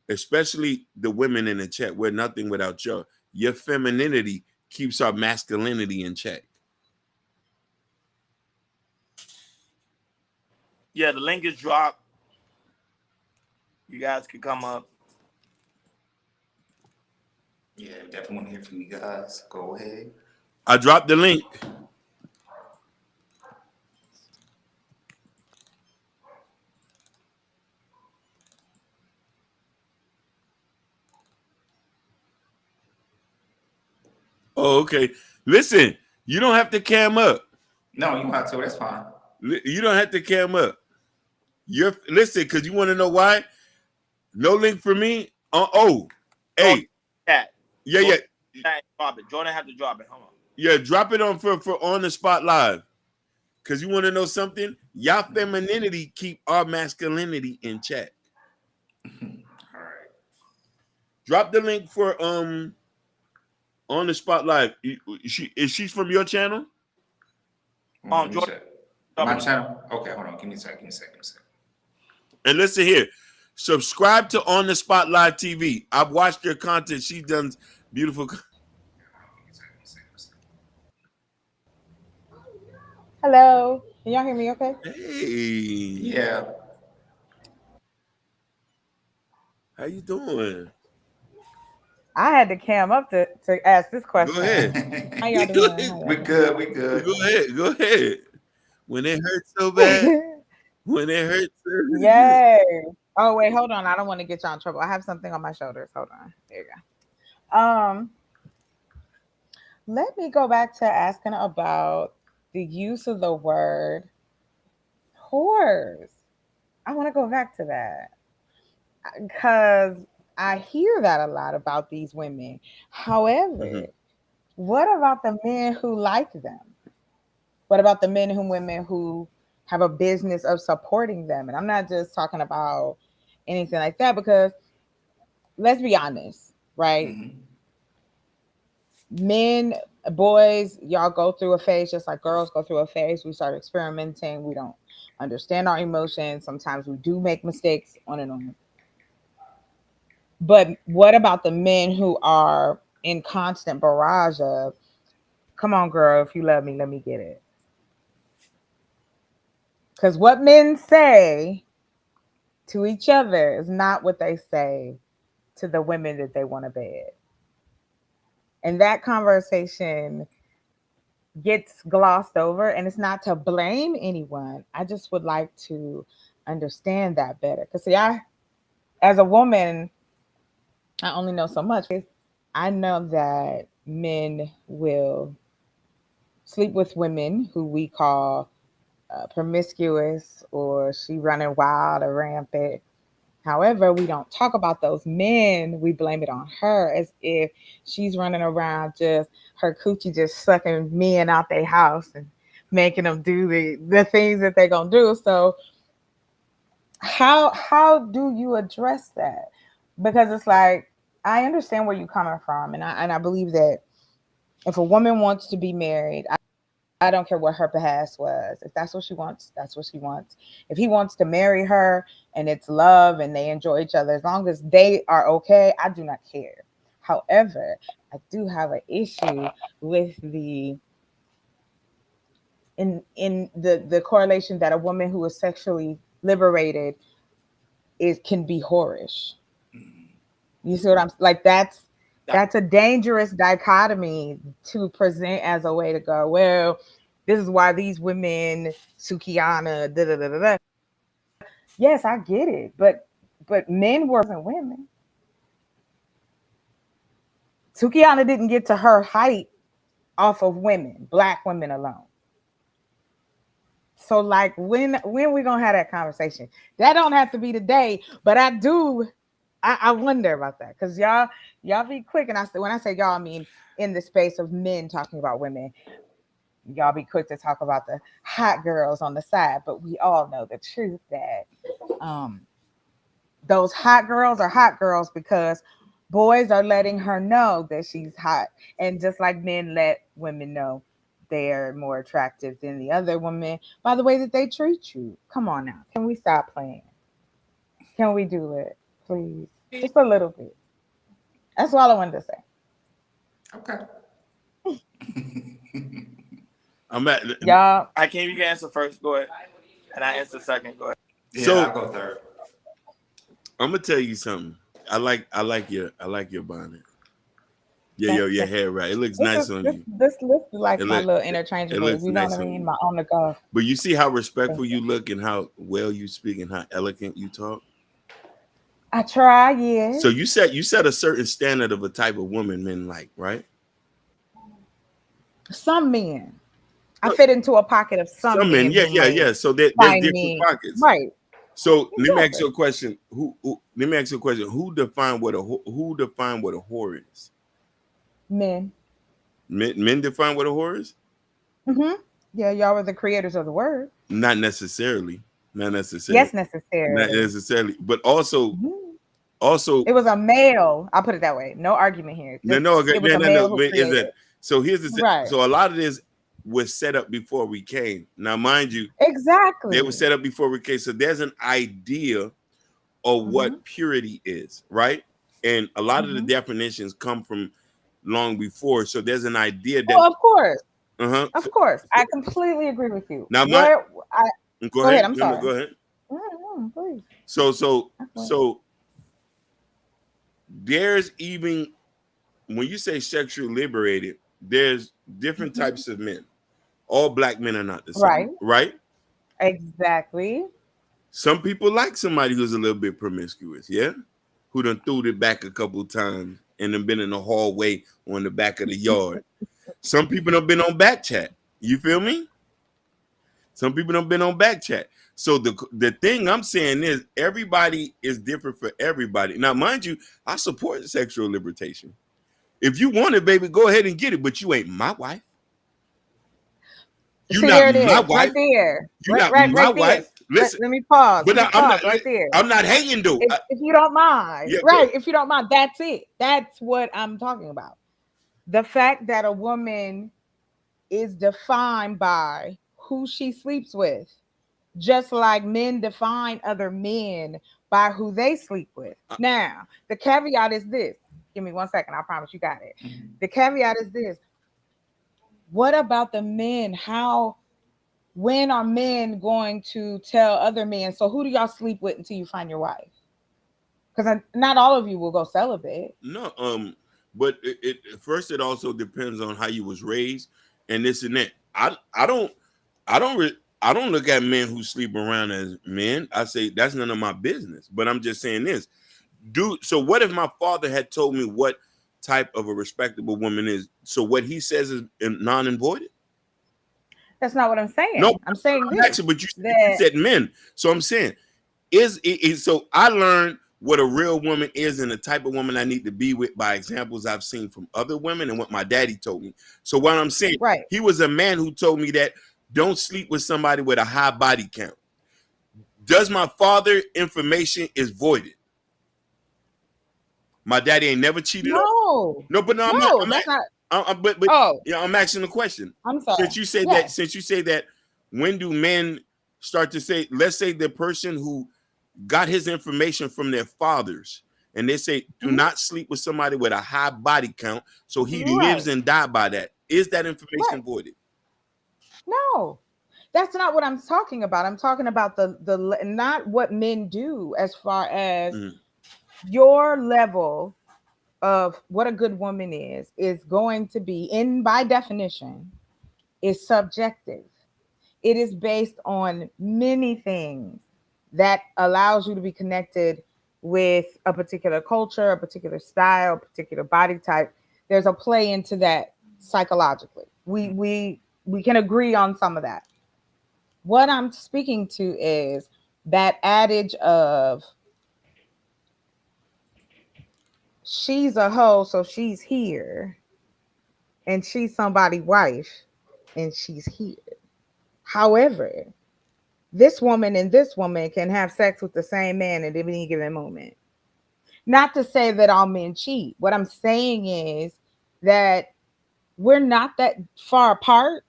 especially the women in the chat. We're nothing without your femininity keeps our masculinity in check. Yeah, the link is dropped. You guys can come up. Yeah, definitely want to hear from you guys. Go ahead. I dropped the link. Oh, okay. Listen, you don't have to cam up. No, you don't have to. That's fine. You don't have to cam up. Listen, because you want to know why? No link for me. Hey. Chat. Yeah. Drop it. Jordan have to drop it. Hold on. Yeah, drop it on for on the spot live. Because you want to know something? Y'all femininity keep our masculinity in check. All right. Drop the link for on the spot live. Is she from your channel? Jordan. My channel? Okay, hold on. Give me a second. And listen here. Subscribe to On the Spot Live TV. I've watched your content. She done beautiful. Hello. Can y'all hear me okay? Hey. Yeah. How you doing? I had to cam up to ask this question. Go ahead. How y'all doing? We good. Go ahead. When it hurts so bad. When it hurts so Yay. Oh, wait, hold on. I don't want to get y'all in trouble. I have something on my shoulders. Hold on. There you go. Let me go back to asking about the use of the word whores. I want to go back to that because I hear that a lot about these women. However, what about the men who like them? What about the men and women who have a business of supporting them? And I'm not just talking about anything like that because let's be honest, right? Men, boys, y'all go through a phase just like girls go through a phase. We start experimenting. We don't understand our emotions. Sometimes we do make mistakes, on and on. But what about the men who are in constant barrage of, come on, girl, if you love me, let me get it. Because what men say to each other is not what they say to the women that they want to bed. And that conversation gets glossed over, and it's not to blame anyone. I just would like to understand that better. Because see, as a woman, I only know so much. I know that men will sleep with women who we call promiscuous or she running wild or rampant. However, we don't talk about those men. We blame it on her as if she's running around just her coochie just sucking men out their house and making them do the things that they're gonna do. So how do you address that? Because it's like I understand where you're coming from, and I believe that if a woman wants to be married, I don't care what her past was. If that's what she wants, that's what she wants. If he wants to marry her and it's love and they enjoy each other, as long as they are okay, I do not care. However, I do have an issue with the correlation that a woman who is sexually liberated can be whorish. You see what I'm like? That's a dangerous dichotomy to present as a way to go, well, this is why these women, Sukiana, da da da da da. Yes, I get it, but men weren't women. Sukiana didn't get to her height off of women, black women alone. So, like, when we gonna have that conversation? That don't have to be today, but I do. I wonder about that because y'all be quick, and when I say y'all, I mean in the space of men talking about women. Y'all be quick to talk about the hot girls on the side, but we all know the truth that those hot girls are hot girls because boys are letting her know that she's hot, and just like men let women know they're more attractive than the other woman by the way that they treat you. Come on now, can we stop playing? Can we do it, please? Just a little bit. That's all I wanted to say. Okay. I'm at. Y'all. I can't. You can answer first. Go ahead, and I answer second. Go ahead. Yeah, So I'll go third. I'm gonna tell you something. I like your bonnet. Yeah, Thank your you. hair right. It looks This nice is on this you. this looks like It my look little it interchangeables. looks You know what nice I on mean? you. My on the go. But you see how Thank respectful you. you look and how well you speak and how elegant you talk. I try, yes. So you set a certain standard of a type of woman men like, right? Some men. I fit into a pocket of some Some men, men yeah, who yeah, may yeah. So there's find different me pockets. right. So let me ask Exactly. you a question. Let me ask you a question. Who define what a whore is? Men. Men define what a whore is? Hmm. Yeah, y'all were the creators of the word. Not necessarily. Not necessarily. Yes, Not necessarily. necessarily. But also, Mhm. also, It was a male. I'll put it that way. No argument here. no, Just no, okay, it was no, a no, no. male who Is created that it. so? Here's the thing. Right. So a lot of this was set up before we came. Now, mind you, they were Exactly. set up before we came. So there's an idea of Hmm. what purity is, right? And a lot of the Hmm. definitions come from long before. So there's an idea that Well, of course. uh-huh. Of course. I completely agree with you. Now my Where I go go ahead, ahead. I'm No, no, sorry. go ahead. Please. So so That's what- so there's even when you say sexually liberated, there's different Mhm. types of men. All black men are not the Right. same, right? Exactly. Some people like somebody who's a little bit promiscuous, yeah? Who done threw it back a couple times and then been in the hallway on the back of the yard. Some people have been on back chat. You feel me? Some people have been on back chat. So the thing I'm saying is everybody is different for everybody. Now, mind you, I support sexual liberation. If you want it, baby, go ahead and get it, but you ain't my wife. You're See, not there it my is, right wife. there, You're not right my there. wife. Listen, Let me pause. but Let me I'm pause not. right there. I'm not hating though. If you don't mind, Yeah, right? If you don't mind, that's it. That's what I'm talking about. The fact that a woman is defined by who she sleeps with, just like men define other men by who they sleep with. Now, the caveat is this. Give me 1 second. I promise you got it. The caveat is this. What about the men? When are men going to tell other men? So who do y'all sleep with until you find your wife? Because not all of you will go celibate. No, but first it also depends on how you was raised and this and that. I don't look at men who sleep around as men. I say that's none of my business. But I'm just saying this, dude. So what if my father had told me what type of a respectable woman is? So what he says is non and voided. That's not what I'm No, saying. I'm saying I'm this. actually, but you That said men. So I'm saying is so I learned what a real woman is and the type of woman I need to be with by examples I've seen from other women and what my daddy told me. So what I'm saying, right. he was a man who told me that don't sleep with somebody with a high body count. Does my father information is voided? My daddy ain't never cheated on. No. No, but no, No, that's not. but Oh, yeah, I'm asking the question. I'm sorry. Since you say that, when do men start to say? Let's say the person who got his information from their fathers, and they say, "Do not sleep with somebody with a high body count," so he lives Right. and die by that. Is that information Right. voided? No. That's not what I'm talking about. I'm talking about the not what men do as far as your level of what a good woman is going to be in by definition is subjective. It is based on many things that allows you to be connected with a particular culture, a particular style, a particular body type. There's a play into that psychologically. We can agree on some of that. What I'm speaking to is that adage of she's a hoe, so she's here, and she's somebody's wife, and she's here. However, this woman and this woman can have sex with the same man at any given moment. Not to say that all men cheat. What I'm saying is that we're not that far apart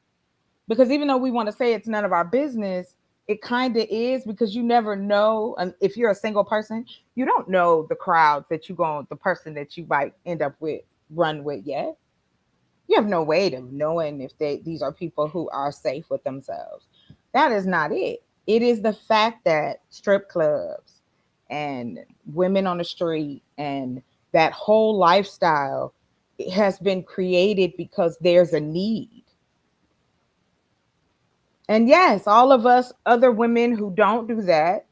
because even though we want to say it's none of our business, it kind of is, because you never know. And if you're a single person, you don't know the crowd that the person that you might end up with, run with yet. You have no way of knowing if these are people who are safe with themselves. That is not it. It is the fact that strip clubs and women on the street and that whole lifestyle has been created because there's a need. And yes, all of us other women who don't do that,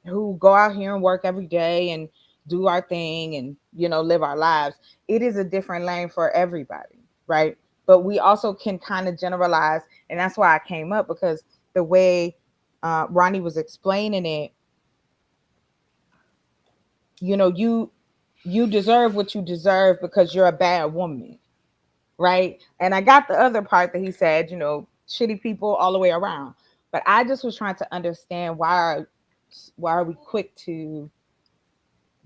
who go out here and work every day and do our thing and, live our lives, it is a different lane for everybody, right? But we also can kind of generalize, and that's why I came up, because the way Ronnie was explaining it, you deserve what you deserve because you're a bad woman, right? And I got the other part that he said, shitty people all the way around. But I just was trying to understand why are we quick to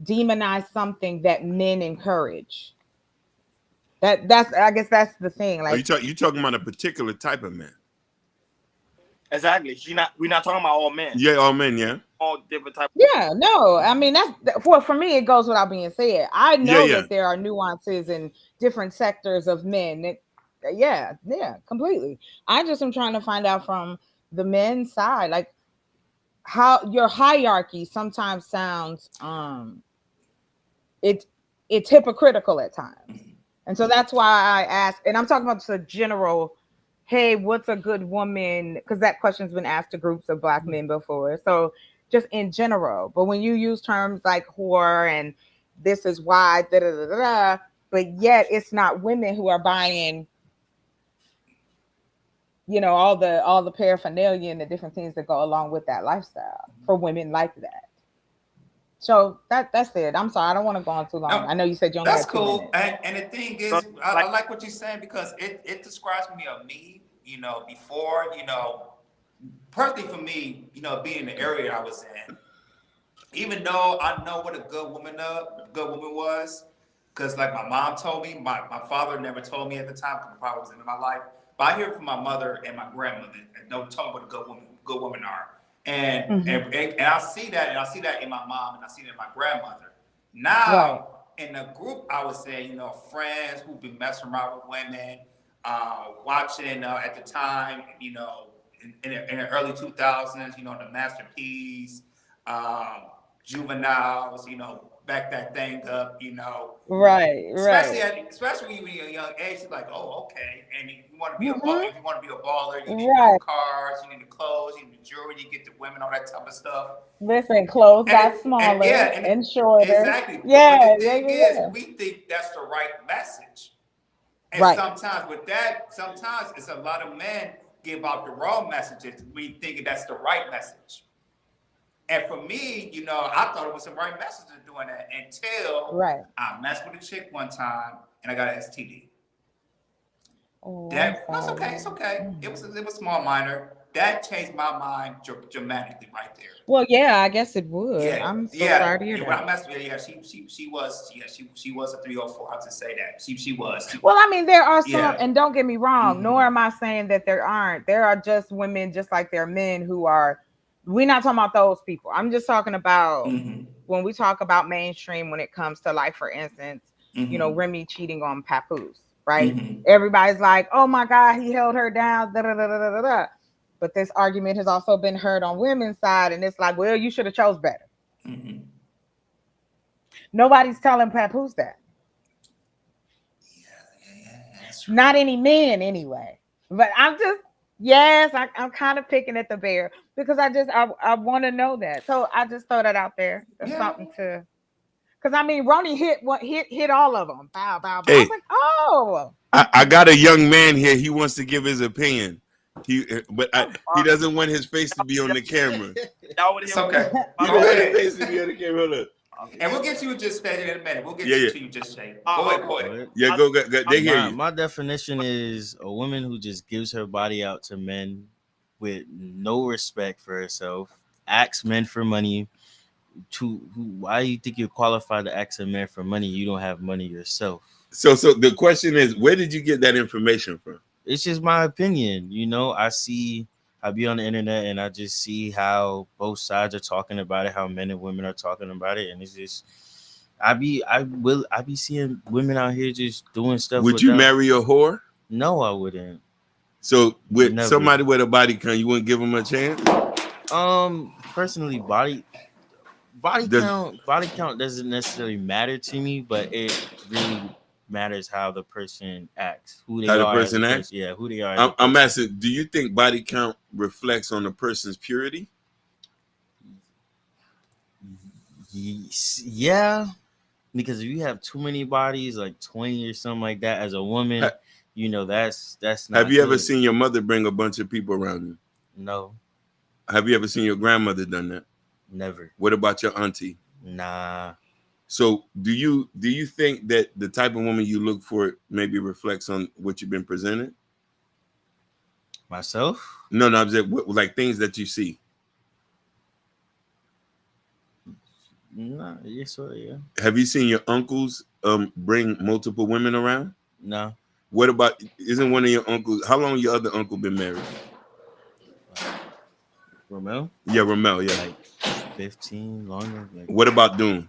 demonize something that men encourage? That's I guess that's the thing. Like, you talking about a particular type of man? Exactly. We're not talking about all men. Yeah, all men. Yeah. All different types. Yeah, no, I mean that's for me. It goes without being said. I know that there are nuances in different sectors of men. Yeah, completely. I just am trying to find out from the men's side, like how your hierarchy sometimes sounds it's hypocritical at times, and so that's why I ask. And I'm talking about the general. Hey, what's a good woman? Because that question's been asked to groups of Black men before. So just in general. But when you use terms like whore and this is why, but yet it's not women who are buying, all the paraphernalia and the different things that go along with that lifestyle for women like that. So that's it. I'm sorry, I don't want to go on too long. I know you said you only that's had 2 cool. minutes. And the thing is, I like what you're saying, because it describes me of me, before, personally for me, being in the area I was in, even though I know what a good woman was, because like my mom told me, my father never told me at the time, because he probably wasn't in my life, but I hear it from my mother and my grandmother, and don't tell me what a good women are. And I see that, in my mom, and I see that in my grandmother. Now, in the group, I would say, friends who've been messing around with women, watching at the time, in the early 2000s, the Master P's, Juveniles, back that thing up, especially when you're a young age, it's like, oh, okay. And if you want to be a baller, you need the cars, you need the clothes, you need the jewelry, you get the women, all that type of stuff. Listen, clothes got smaller and shorter. Exactly. Yeah, but the thing is, we think that's the right message. And sometimes with that, sometimes it's a lot of men give out the wrong messages. We thinking that's the right message. And for me, I thought it was the right message of doing that until I messed with a chick one time and I got an STD. That's okay. It's okay. It was small, minor. That changed my mind dramatically right there. Well, yeah, I guess it would. Yeah, I'm so sorry to hear that. When I messed with her, she was a 304. I have to say that she was. Well, I mean, there are some, and don't get me wrong. Nor am I saying that there aren't. There are just women, just like there are men who are. We're not talking about those people. I'm just talking about when we talk about mainstream. When it comes to, like, for instance, Remy cheating on Papoose, right? Everybody's like, "Oh my God, he held her down." But this argument has also been heard on women's side, and it's like, well, you should have chose better. Nobody's telling Papoose that. Not any men, anyway. But I'm kind of picking at the bear because I want to know that. So I just throw that out there. There's something to, because I mean, Ronnie hit all of them. Bow, bow, bow. Hey, I was like, oh. I got a young man here. He wants to give his opinion. He doesn't want his face to be on the camera. It's okay. You don't want his face to be on the camera. Look. And we'll get you just straight in a minute. We'll get you to you just straight. Go ahead. Yeah, go. They hear you. My definition is a woman who just gives her body out to men with no respect for herself, asks men for money. Why do you think you're qualified to ask a man for money? You don't have money yourself. So the question is, where did you get that information from? It's just my opinion. I I be on the internet and I just see how both sides are talking about it, how men and women are talking about it, and it's just I be seeing women out here just doing stuff Would you without. marry a whore? No, I wouldn't. So with Never. somebody with a body count, you wouldn't give them a chance? Personally, Does body count doesn't necessarily matter to me, but it really matters how the person acts, who they how the are as a person act? person. Yeah, who they are as a I'm person. asking, do you think body count reflects on a person's purity? Yeah, because if you have too many bodies, like 20 or something like that, as a woman, Ha- that's not Have you ever good. seen your mother bring a bunch of people around you? No, Have you ever seen your grandmother done that? never. What about your auntie? Nah, So do you think that the type of woman you look for maybe reflects on what you've been presented? myself. No, I'm saying like things that you see. Nah, yeah, sort of, yeah. Have you seen your uncles bring multiple women around? No, What about, isn't one of your uncles, how long your other uncle been married? Romel, Yeah, Ramel, yeah. like 15, longer, like What about Doom?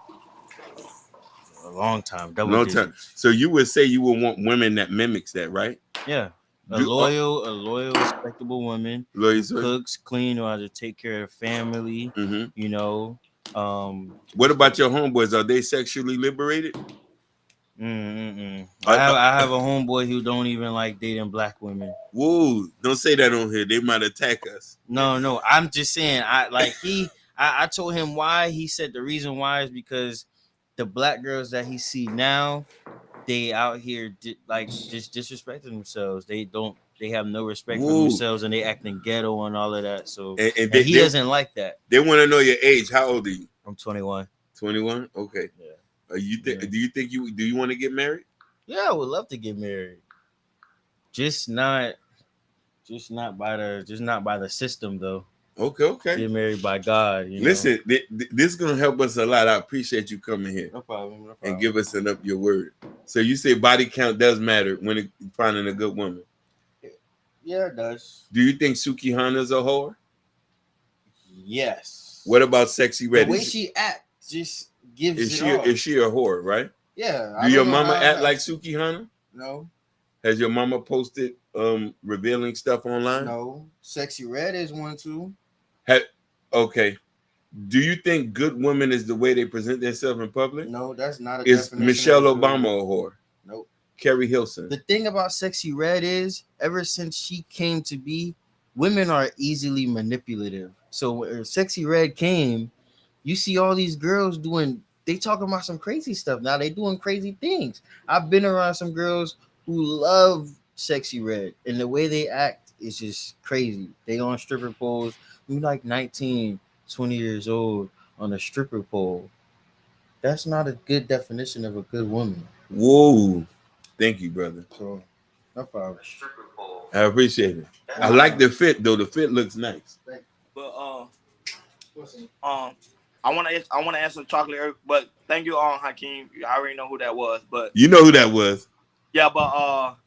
a long time, double No time. digits. So you would say you would want women that mimics that, right? Yeah, Do a loyal, respectable woman who lawyers? cooks, clean, or how to take care of family. Mm-hmm. You know, What about your homeboys? Are they sexually liberated? I have a homeboy who don't even like dating black women. Whoa! Don't say that on here. They might attack us. No, I'm just saying. I told him why. He said the reason why is because the black girls that he see now, they out here like just disrespecting themselves. They have no respect for Whoa! themselves and they acting ghetto and all of that. So And and he doesn't like that. They want to know your age. How old are you? I'm 21. 21. Okay. Yeah. Do you think you want to get married? Yeah, I would love to get married. Just not by the system though. Okay. Get married by God. Listen, this is gonna help us a lot. I appreciate you coming here. No problem. And give us your word. So you say body count does matter when finding a good woman. Yeah, it does. Do you think Suki Hana's a whore? Yes. What about Sexy Red? The way she acts just gives is it off. Is she a whore, right? Yeah. Do your mama act like Suki Hana? No. Has your mama posted revealing stuff online? No. Sexy Red is one too. Okay. Do you think good women is the way they present themselves in public? No, that's not a Is definition. Michelle Obama a whore? Nope. Carrie Hilson. The thing about Sexy Red is, ever since she came to be, women are easily manipulative. So when Sexy Red came, you see all these girls they talking about some crazy stuff. Now they doing crazy things. I've been around some girls who love Sexy Red, and the way they act is just crazy. They on stripper poles. You like 19, 20 years old on a stripper pole. That's not a good definition of a good woman. Whoa. Thank you, brother. So, no problem. I appreciate it. I like the fit, though. The fit looks nice. But I want to answer Chocolate Earth, but thank you, Hakeem. I already know who that was, but you know who that was. Yeah, but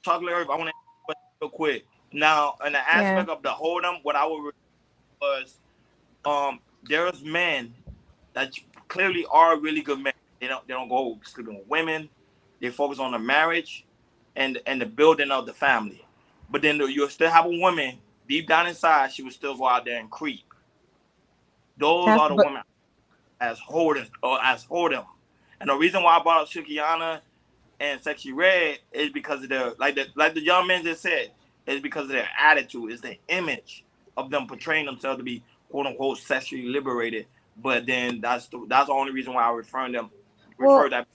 Chocolate Earth, I want to real quick. Now, in the aspect of the hold'em, what I would was there's men that clearly are really good men. They don't go sleeping with women. They focus on the marriage and the building of the family. But then you'll still have a woman deep down inside. She will still go out there and creep. Those are the women as holders or as hold'em. And the reason why I brought up Shukiana and Sexy Red is because of their like the young men just said, is because of their attitude, is the image of them portraying themselves to be quote unquote sexually liberated. But then that's the only reason why I refer that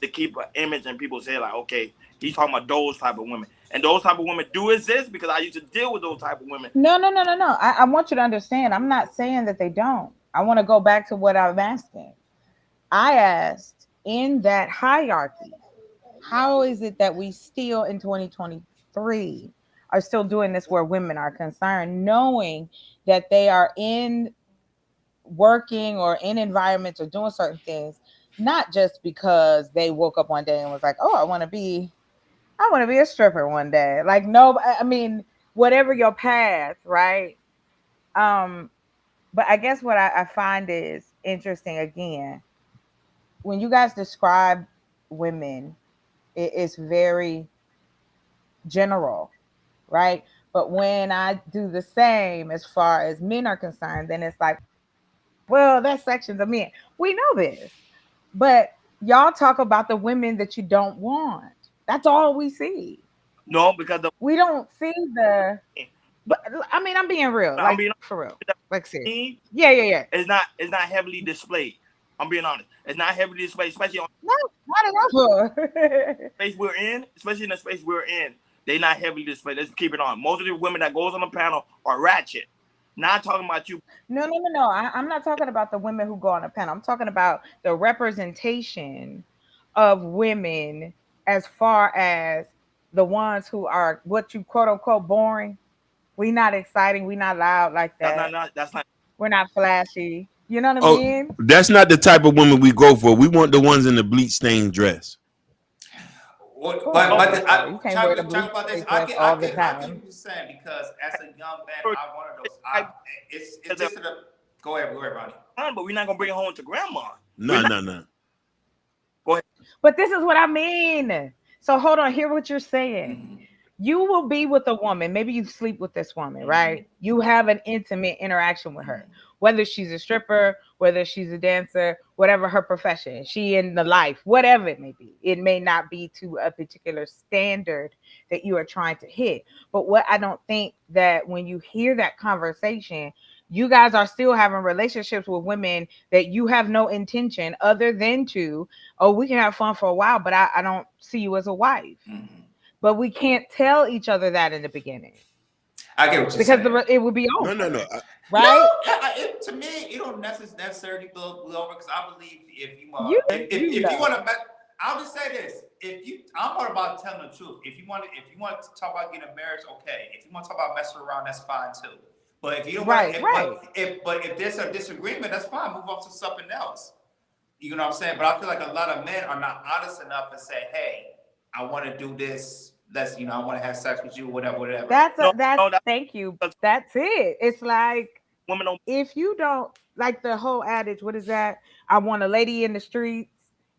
to keep an image and people say like, okay, he's talking about those type of women. And those type of women do exist because I used to deal with those type of women. No. I want you to understand. I'm not saying that they don't. I want to go back to what I'm asking. I asked, in that hierarchy, how is it that we still in 2023 are still doing this where women are concerned, knowing that they are in working or in environments or doing certain things, not just because they woke up one day and was like, oh, I want to be a stripper one day. Like, no, I mean, whatever your path, right? But I guess what I find is interesting again, when you guys describe women, it's very general, right? But when I do the same as far as men are concerned, then it's like, well, that's sections of men. We know this, but y'all talk about the women that you don't want. That's all we see. No, because We don't see the. But I mean, I'm being real, I'm like being for real, like serious. honest, Yeah, yeah, yeah. it's not heavily displayed. I'm being honest. It's not heavily displayed, especially on No, not at all. the space we're in, especially in the space we're in. They not heavily displayed. Let's keep it on. Most of the women that goes on the panel are ratchet. Not talking about you. No. I'm not talking about the women who go on a panel. I'm talking about the representation of women as far as the ones who are what you quote unquote boring. We not exciting. We not loud like that. That's not. We're not flashy. You know what I Oh, mean? that's not the type of women we go for. We want the ones in the bleach stained dress. What, Cool. You can't wear the talk blue about this. dress all the I get what time. you're saying because as a young man, I'm one of those. It's just a. Go ahead, Ronnie. But we're not gonna bring it home to grandma. No. Go ahead. But this is what I mean. So hold on, hear what you're saying. Mm-hmm. You will be with a woman. Maybe you sleep with this woman, right? You have an intimate interaction with her, whether she's a stripper, whether she's a dancer, whatever her profession, she in the life, whatever it may be. It may not be to a particular standard that you are trying to hit. But what I don't think that when you hear that conversation, you guys are still having relationships with women that you have no intention other than to, oh, we can have fun for a while, but I don't see you as a wife. But we can't tell each other that in the beginning. I get what you're saying. Because it would be over. No. Right? No, to me, it don't necessarily go over because I believe if you want to, I'll just say this: I'm all about telling the truth. If you want to talk about getting married, okay. If you want to talk about messing around, that's fine too. But if you don't, but if there's a disagreement, that's fine. Move on to something else. You know what I'm saying? But I feel like a lot of men are not honest enough to say, "Hey, I want to do this. I want to have sex with you, whatever." Thank you. That's it. It's like women don't. If you don't like the whole adage, what is that? I want a lady in the streets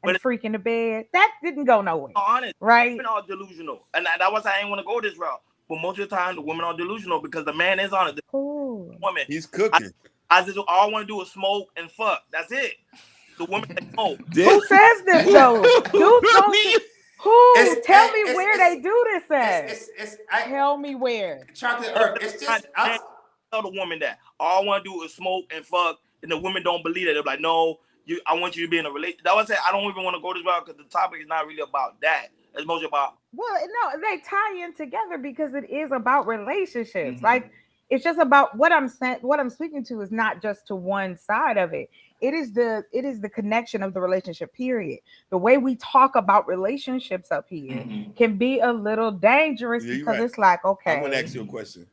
and freak in the bed. That didn't go nowhere. Honest, right? Women are delusional, and that was I ain't want to go this route. But most of the time, the women are delusional because the man is honest. Woman, he's cooking. I just all I want to do is smoke and fuck. That's it. The women that smoke. Who says this though? Tell me where they do this at. Tell me where. Chocolate Earth. It's just tell the woman that all I want to do is smoke and fuck, and the women don't believe that. They're like, no, I want you to be in a relationship. That was say I don't even want to go this route because the topic is not really about that. It's mostly about. Well, no, they tie in together because it is about relationships. Like it's just about what I'm saying. What I'm speaking to is not just to one side of it. It is the connection of the relationship. Period. The way we talk about relationships up here can be a little dangerous because it's like, okay, I'm gonna ask you a question.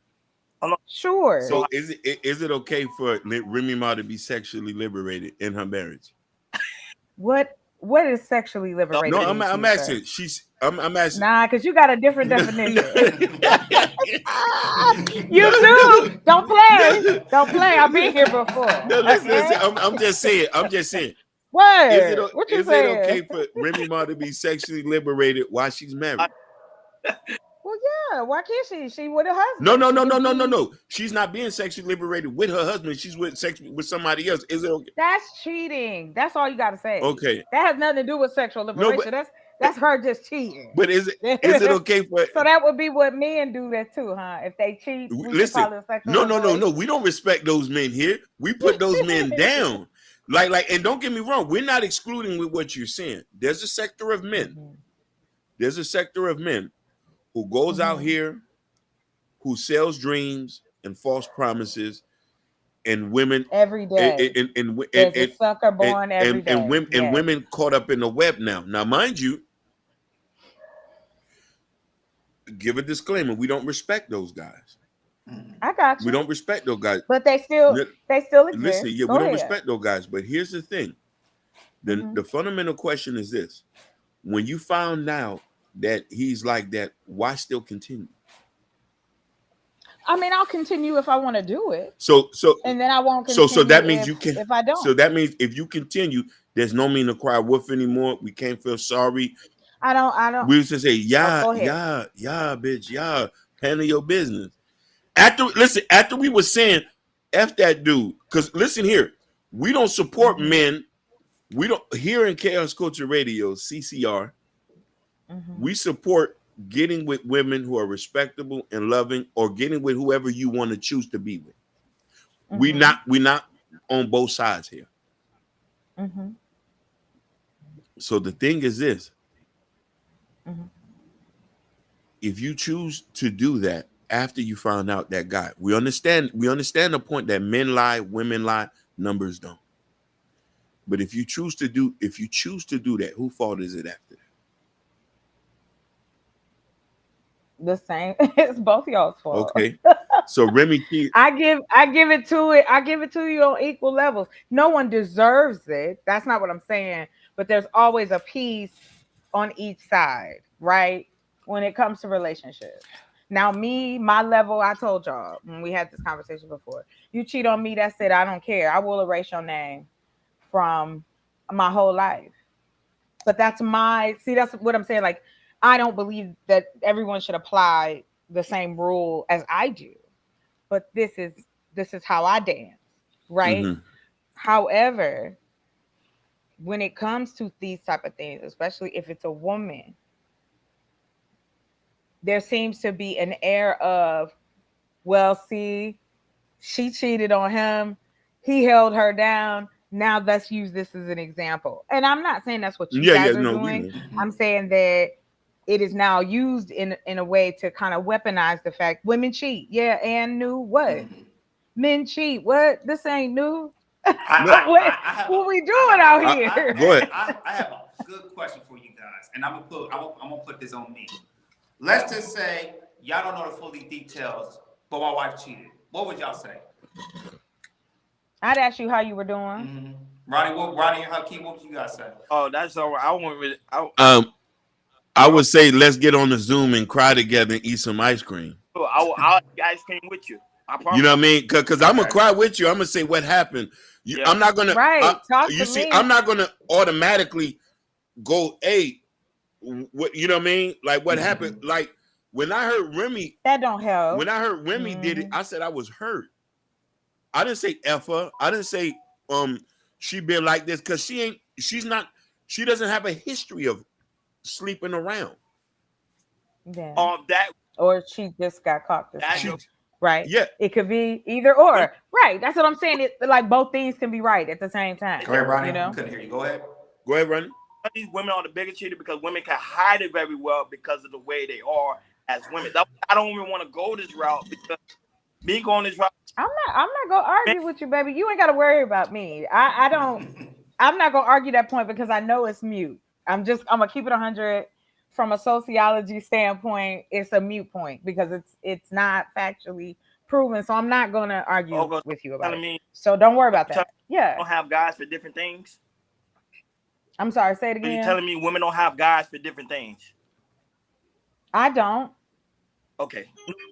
Sure. So is it okay for Remy Ma to be sexually liberated in her marriage? What is sexually liberated? No, I'm asking. I'm asking. Nah, because you got a different definition. You do. Don't play. I've been here before. No, listen. I'm just saying. What? Is it okay for Remy Ma to be sexually liberated while she's married? Well, yeah. Why can't she? She with her husband. No. She's not being sexually liberated with her husband. She's with somebody else. Is it okay? That's cheating. That's all you got to say. Okay. That has nothing to do with sexual liberation. That's her just cheating. But is it okay for? So that would be what men do that too, huh? If they cheat, listen. No. We don't respect those men here. We put those men down. Like, and don't get me wrong. We're not excluding with what you're saying. There's a sector of men. There's a sector of men who goes out here, who sells dreams and false promises, and women every day. And a sucker born every day. And women caught up in the web now. Now, mind you, give a disclaimer: we don't respect those guys. I got you. We don't respect those guys, but they still exist. Listen, we don't respect those guys. But here's the thing: the fundamental question is this: when you found out that he's like that, why still continue? I mean, I'll continue if I want to do it. So and then I won't continue so that means you can if I don't. So that means if you continue, there's no mean to cry wolf anymore. We can't feel sorry. I don't. We used to say, yeah, go ahead. bitch, handle your business. After we were saying F that dude, because listen here, we don't support men. We don't here in Chaos Culture Radio, CCR, we support getting with women who are respectable and loving, or getting with whoever you want to choose to be with. We not on both sides here. So the thing is this: if you choose to do that after you found out that guy, we understand the point that men lie, women lie, numbers don't. But if you choose to do that, whose fault is it after that? The same. It's both y'all's fault. Okay. So Remy, I give it to you on equal levels. No one deserves it. That's not what I'm saying. But there's always a piece on each side, right? When it comes to relationships. Now, my level, I told y'all when we had this conversation before. You cheat on me, that's it. I don't care. I will erase your name from my whole life. But that's what I'm saying. Like, I don't believe that everyone should apply the same rule as I do. But this is how I dance, right? However, when it comes to these type of things, especially if it's a woman, there seems to be an air of, well, see, she cheated on him, he held her down. Now let's use this as an example. And I'm not saying that's what you guys are doing. I'm saying that it is now used in a way to kind of weaponize the fact women cheat. Yeah, and new what? Men cheat. What? This ain't new. What we doing out here? Go ahead. I have a good question for you guys, and I'm gonna put this on me. Let's just say y'all don't know the fully details, but my wife cheated. What would y'all say? I'd ask you how you were doing. Ronnie and Hakeem, what would you guys say? Oh, that's all right. I won't really. I would say let's get on the Zoom and cry together and eat some ice cream. I'll eat ice cream with you. You know what I mean? Because I'm gonna cry with you. I'm gonna say what happened. I'm not gonna. I'm not gonna automatically go, hey, what, you know what I mean? Like what happened? Like when I heard Remy, that don't help. When I heard Remy did it, I said I was hurt. I didn't say F her. I didn't say she been like this, because she doesn't have a history of sleeping around. Yeah. That or she just got caught this time. Right. Yeah. It could be either or. Right. That's what I'm saying. It like both things can be right at the same time. Go ahead, Ronnie. You know? I couldn't hear you. Go ahead. Go ahead, Ronnie. These women are the biggest cheater because women can hide it very well because of the way they are as women. I don't even want to go this route because me going this route. I'm not gonna argue with you, baby. You ain't gotta worry about me. I'm not gonna argue that point because I know it's mute. I'm gonna keep it 100. From a sociology standpoint, it's a mute point because it's not factually proven. So I'm not gonna argue with you about it. So don't worry about that. Yeah. Don't have guys for different things. I'm sorry. Say it again. You're telling me women don't have guys for different things? I don't. Okay.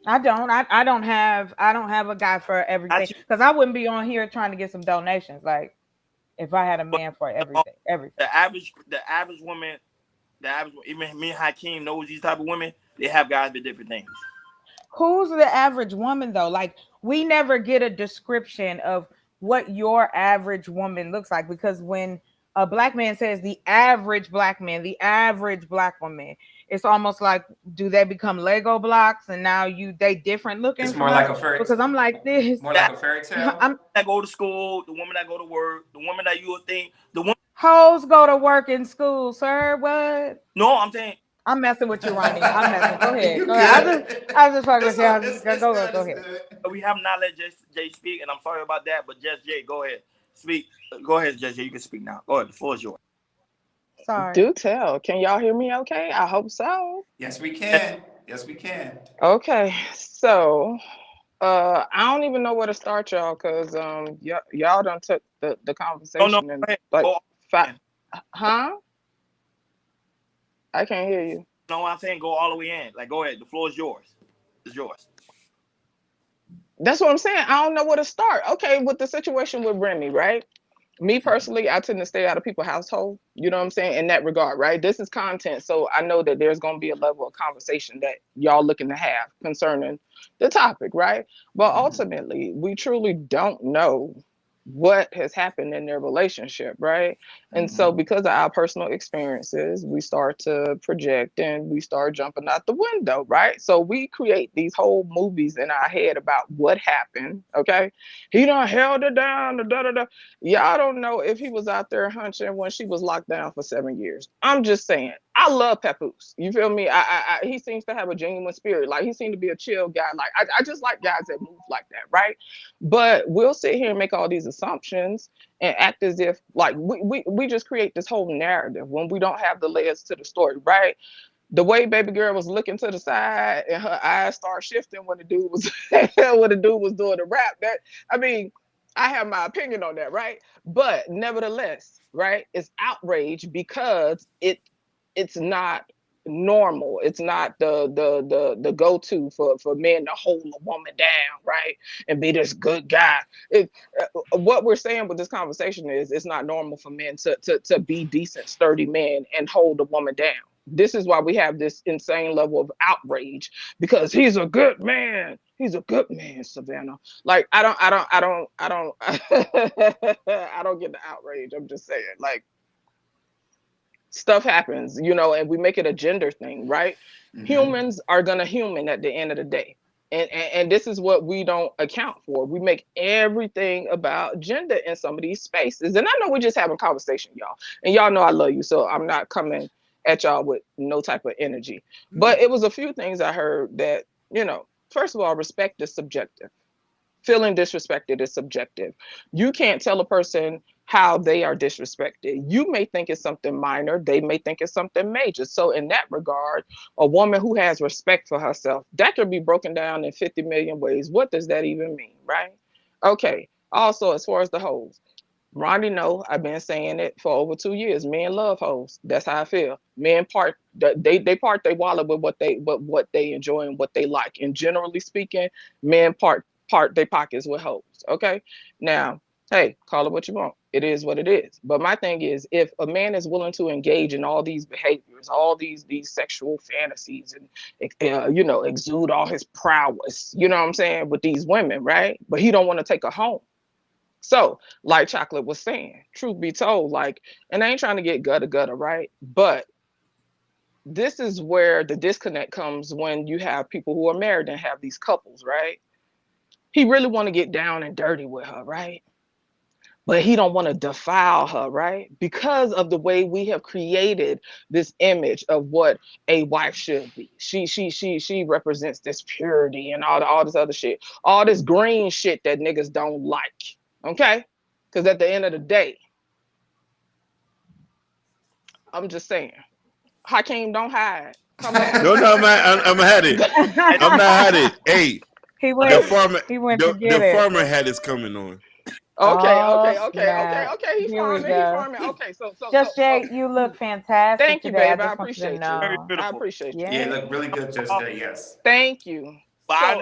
I don't. I don't have a guy for everything because I wouldn't be on here trying to get some donations. Like if I had a man for everything. The average woman. Even me and Hakeem knows these type of women, they have guys with different things. Who's the average woman though? Like we never get a description of what your average woman looks like, because when a black man says the average black man, the average black woman, it's almost like, do they become Lego blocks and now they different looking? It's more like a fairy tale. Because I'm like this. More like a fairy tale. That go to school, the woman that go to work, the woman that you would think, the woman. Hoes go to work in school, sir. What? No, I'm saying. I'm messing with you, Ronnie. I'm messing. Go ahead. Go ahead. I was just fucking with you. Go ahead. We have not let Jay speak, and I'm sorry about that, but just Jay, go ahead. Speak. Go ahead, Jay. You can speak now. Go ahead. The floor is yours. Sorry. Do tell. Can y'all hear me okay? I hope so. Yes, we can. Yes, we can. Okay. So I don't even know where to start, y'all, because y'all done took the conversation. No, and like huh? I can't hear you. No, I'm saying go all the way in. Like, go ahead. The floor is yours. It's yours. That's what I'm saying. I don't know where to start. Okay, with the situation with Remy, right? Me personally, I tend to stay out of people's household. You know what I'm saying? In that regard, right? This is content, so I know that there's going to be a level of conversation that y'all looking to have concerning the topic, right? But ultimately, we truly don't know what has happened in their relationship, right? And so, because of our personal experiences, we start to project and we start jumping out the window, right? So we create these whole movies in our head about what happened. Okay, he done held her down. Da da da. Y'all don't know if he was out there hunching when she was locked down for 7 years. I'm just saying. I love Papoose. You feel me? He seems to have a genuine spirit. Like he seemed to be a chill guy. Like I just like guys that move like that, right? But we'll sit here and make all these assumptions and act as if like we just create this whole narrative when we don't have the layers to the story, right? The way baby girl was looking to the side and her eyes start shifting when the dude was when the dude was doing the rap. That I mean, I have my opinion on that, right? But nevertheless, right, it's outrage because it's not normal. It's not the go-to for men to hold a woman down, right? And be this good guy. What we're saying with this conversation is it's not normal for men to be decent, sturdy men and hold a woman down. This is why we have this insane level of outrage because he's a good man. He's a good man, Savannah. Like I don't I don't get the outrage. I'm just saying, like stuff happens, you know, and we make it a gender thing, right? Humans are gonna human at the end of the day. And this is what we don't account for. We make everything about gender in some of these spaces. And I know we're just having a conversation, y'all. And y'all know I love you, so I'm not coming at y'all with no type of energy. But it was a few things I heard that, you know, first of all, respect is subjective. Feeling disrespected is subjective. You can't tell a person how they are disrespected. You may think it's something minor, they may think it's something major. So in that regard, a woman who has respect for herself, that could be broken down in 50 million ways. What does that even mean, right? Okay. Also, as far as the hoes, Ronnie know I've been saying it for over 2 years. Men love hoes. That's how I feel. Men part they wallet with what they enjoy and what they like. And generally speaking, men part their pockets with hoes. Okay. Now, hey, call it what you want. It is what it is. But my thing is, if a man is willing to engage in all these behaviors, all these sexual fantasies, and you know, exude all his prowess, you know what I'm saying, with these women, right? But he don't want to take her home. So, like Chocolate was saying, truth be told, like, and I ain't trying to get gutter, right? But this is where the disconnect comes when you have people who are married and have these couples, right? He really want to get down and dirty with her, right? But he don't want to defile her, right? Because of the way we have created this image of what a wife should be. She represents this purity and all this other shit, all this green shit that niggas don't like. Okay? Because at the end of the day, I'm just saying, Hakeem, don't hide. Come on. No, man, I'm had it. I'm not had it. Hey, He went to get the it. farmer hat is coming on. Okay. Oh, He's here we farming. go. Okay, so Just Jay, you look fantastic thank you, today. babe. I just want you to appreciate you. Very know. I beautiful. appreciate you. Yeah, you look really good just today. Yes. Thank you.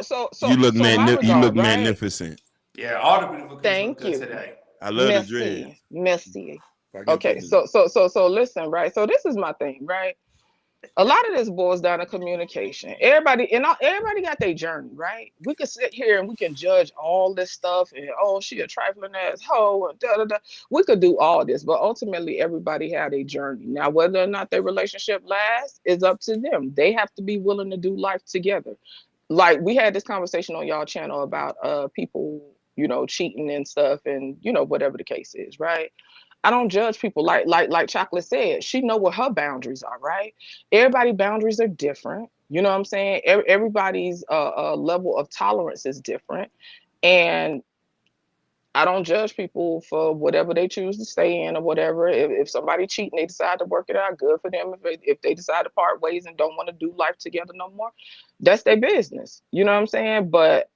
So You look my regard, right? magnificent. Yeah, all the beautiful kids look Thank good you. today. I love the dreads. Merci. If I can Okay, finish it. so listen, right? So this is my thing, right? A lot of this boils down to communication. Everybody got their journey, right? We could sit here and we can judge all this stuff and oh, she a trifling ass hoe and da da da. We could do all this, but ultimately everybody had a journey. Now, whether or not their relationship lasts is up to them. They have to be willing to do life together. Like we had this conversation on y'all channel about people, you know, cheating and stuff and you know, whatever the case is, right? I don't judge people like Chocolate said. She know what her boundaries are, right? Everybody's boundaries are different. You know what I'm saying? Everybody's level of tolerance is different, and I don't judge people for whatever they choose to stay in or whatever. If somebody cheating, they decide to work it out, good for them. If they decide to part ways and don't want to do life together no more, that's their business. You know what I'm saying? But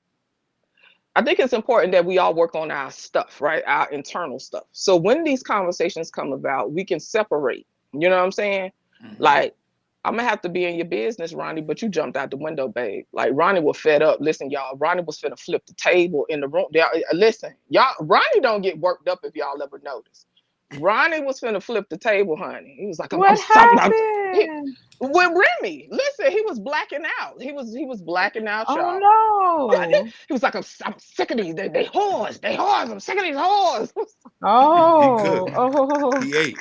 I think it's important that we all work on our stuff, right? Our internal stuff. So when these conversations come about, we can separate. You know what I'm saying? Like I'm gonna have to be in your business, Ronnie, but you jumped out the window, babe. Like Ronnie was fed up. Listen, y'all, Ronnie was finna flip the table in the room. Listen, y'all, Ronnie don't get worked up if y'all ever notice. Ronnie was finna flip the table, honey. He was like, I'm What something. happened? With Remy, listen, he was blacking out. He was blacking out, y'all. Oh no. He was like, I'm sick of these. They whores. They whores. I'm sick of these whores. Oh. Oh. He ate.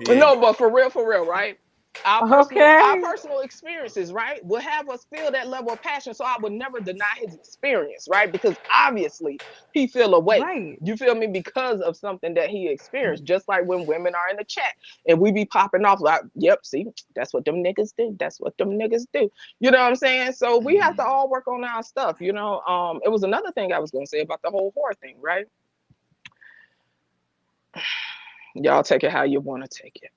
No, but for real, right? Our Okay. personal experiences, right, will have us feel that level of passion. So I would never deny his experience, right? Because obviously he feel away. Right. You feel me? Because of something that he experienced. Just like when women are in the chat and we be popping off like, yep, see, that's what them niggas do. That's what them niggas do. You know what I'm saying? So we have to all work on our stuff, you know. It was another thing I was gonna say about the whole whore thing, right? Y'all take it how you want to take it.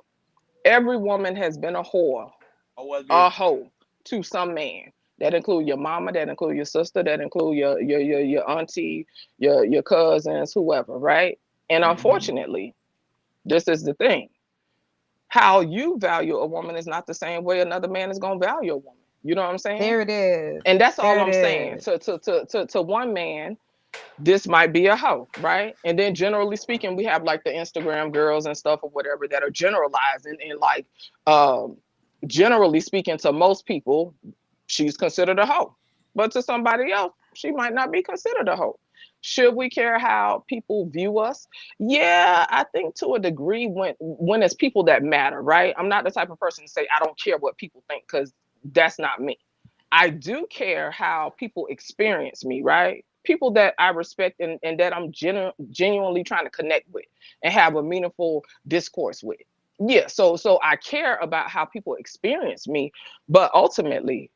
Every woman has been a whore, a hoe to some man. That include your mama, that include your sister, that include your auntie, your cousins, whoever, right? And unfortunately, this is the thing. How you value a woman is not the same way another man is gonna value a woman. You know what I'm saying? There it is. And that's all There I'm it saying. is. To one man, this might be a hoe, right? And then generally speaking, we have like the Instagram girls and stuff or whatever that are generalizing and like generally speaking, to most people, she's considered a hoe. But to somebody else, she might not be considered a hoe. Should we care how people view us? Yeah, I think to a degree when it's people that matter, right? I'm not the type of person to say I don't care what people think, because that's not me. I do care how people experience me, right? People that I respect and that I'm genuinely trying to connect with and have a meaningful discourse with. Yeah, so I care about how people experience me, but ultimately,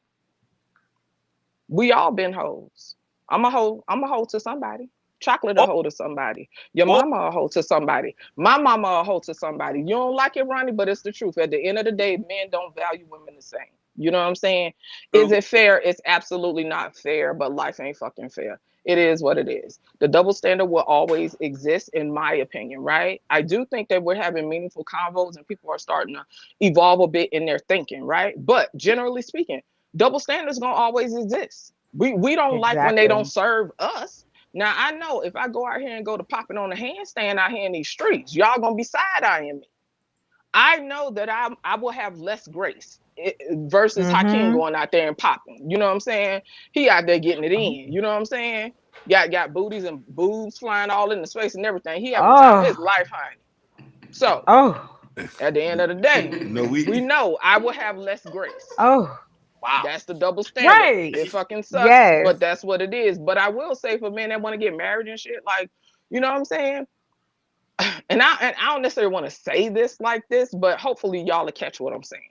we all been hoes. I'm a hoe to somebody. Chocolate a hoe to somebody. Your mama a hoe to somebody. My mama a hoe to somebody. You don't like it, Ronnie, but it's the truth. At the end of the day, men don't value women the same. You know what I'm saying? Is it fair? It's absolutely not fair, but life ain't fucking fair. It is what it is. The double standard will always exist, in my opinion, right? I do think that we're having meaningful convos and people are starting to evolve a bit in their thinking, right? But generally speaking, double standards gonna always exist. We don't like when they don't serve us. Now I know if I go out here and go to popping on a handstand out here in these streets, y'all gonna be side-eyeing me. I know that I will have less grace versus Hakeem going out there and popping. You know what I'm saying? He out there getting it in. You know what I'm saying? Got booties and boobs flying all in the space and everything. He having the time of his life, honey. So at the end of the day, we know I will have less grace. Wow. That's the double standard. Right. It fucking sucks, Yes. but that's what it is. But I will say for men that want to get married and shit, like, you know what I'm saying? And I don't necessarily want to say this like this, but hopefully y'all will catch what I'm saying.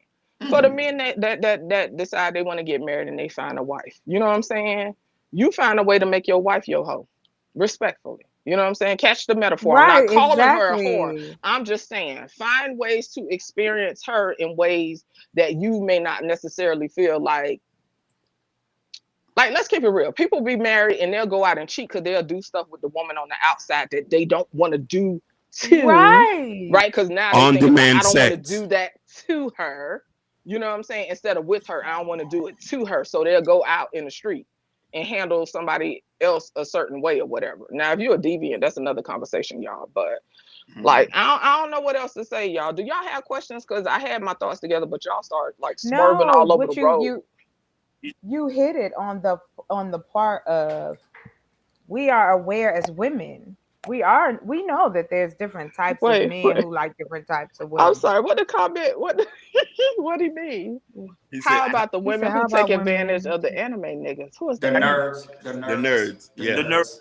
For the men that decide they want to get married and they find a wife, you know what I'm saying? You find a way to make your wife your hoe, respectfully. You know what I'm saying? Catch the metaphor. Right, I'm not calling her a exactly. whore. I'm just saying, find ways to experience her in ways that you may not necessarily feel like, let's keep it real. People be married and they'll go out and cheat because they'll do stuff with the woman on the outside that they don't want to do to. Right? Because now they think, I don't want to do that to her. You know what I'm saying? Instead of with her, I don't want to do it to her. So they'll go out in the street and handle somebody else a certain way or whatever. Now, if you're a deviant, that's another conversation, y'all. But like, I don't know what else to say, y'all. Do y'all have questions? Because I had my thoughts together, but y'all start like swerving all over the road. You hit it on the part of, we are aware as women. We know that there's different types of men who like different types of women. I'm sorry, what the comment? What do you mean? How about the women who take advantage of the anime niggas? Who is the that? nerds? The nerds. Yeah. The nerds.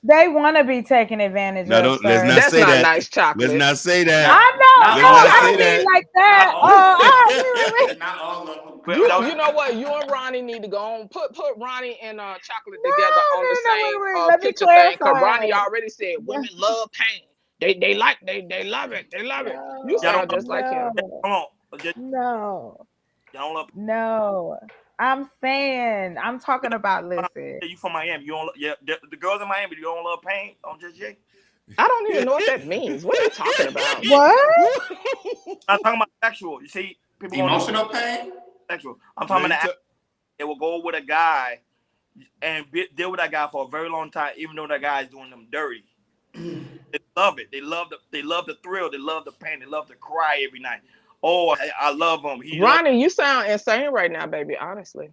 They want to be taken advantage of. Let's not That's say not that. nice, Chocolate. Let's not say that. I know. I don't mean like that. Not all of them. You know what? You and Ronnie need to go on. Put Ronnie and Chocolate together on the same Let me picture thing. Because clarify. Ronnie already said women love pain. They love it. They love it. You sound just like him. Come on. No. I'm saying, I'm talking about, listen. You from Miami. You don't, the girls in Miami, you don't love pain on just Jay? I don't even know what that means. What are you talking about? What? I'm talking about sexual. You see, people emotional pain. Sexual. I'm talking about they will go with a guy and deal with that guy for a very long time, even though that guy is doing them dirty. They love it. They love the thrill. They love the pain. They love to cry every night. Oh, I love him. Ronnie, you sound insane right now, baby. Honestly.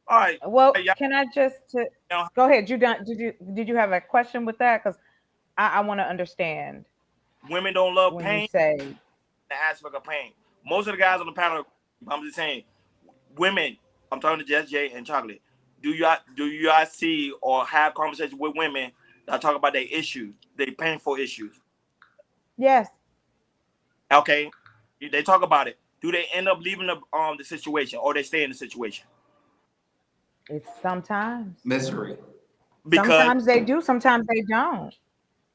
All right. Well, can I just go ahead? Did you have a question with that? Because I want to understand. Women don't love when pain. You say the aspect of pain. Most of the guys on the panel, I'm just saying, women. I'm talking to Jess J and Chocolate. Do you see or have conversations with women that talk about their issues, their painful issues? Yes. Okay. They talk about it. Do they end up leaving the situation, or they stay in the situation? It's sometimes misery. Because sometimes they do, sometimes they don't.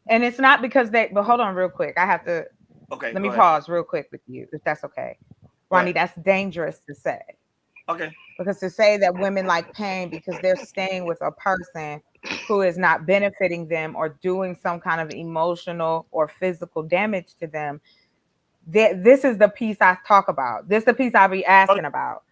And it's not because they, but hold on real quick. I have to, okay. Let me pause real quick with you, if that's okay. Ronnie, that's dangerous to say. Okay. Because to say that women like pain because they're staying with a person who is not benefiting them or doing some kind of emotional or physical damage to them, this is the piece I talk about. This is the piece I be asking about.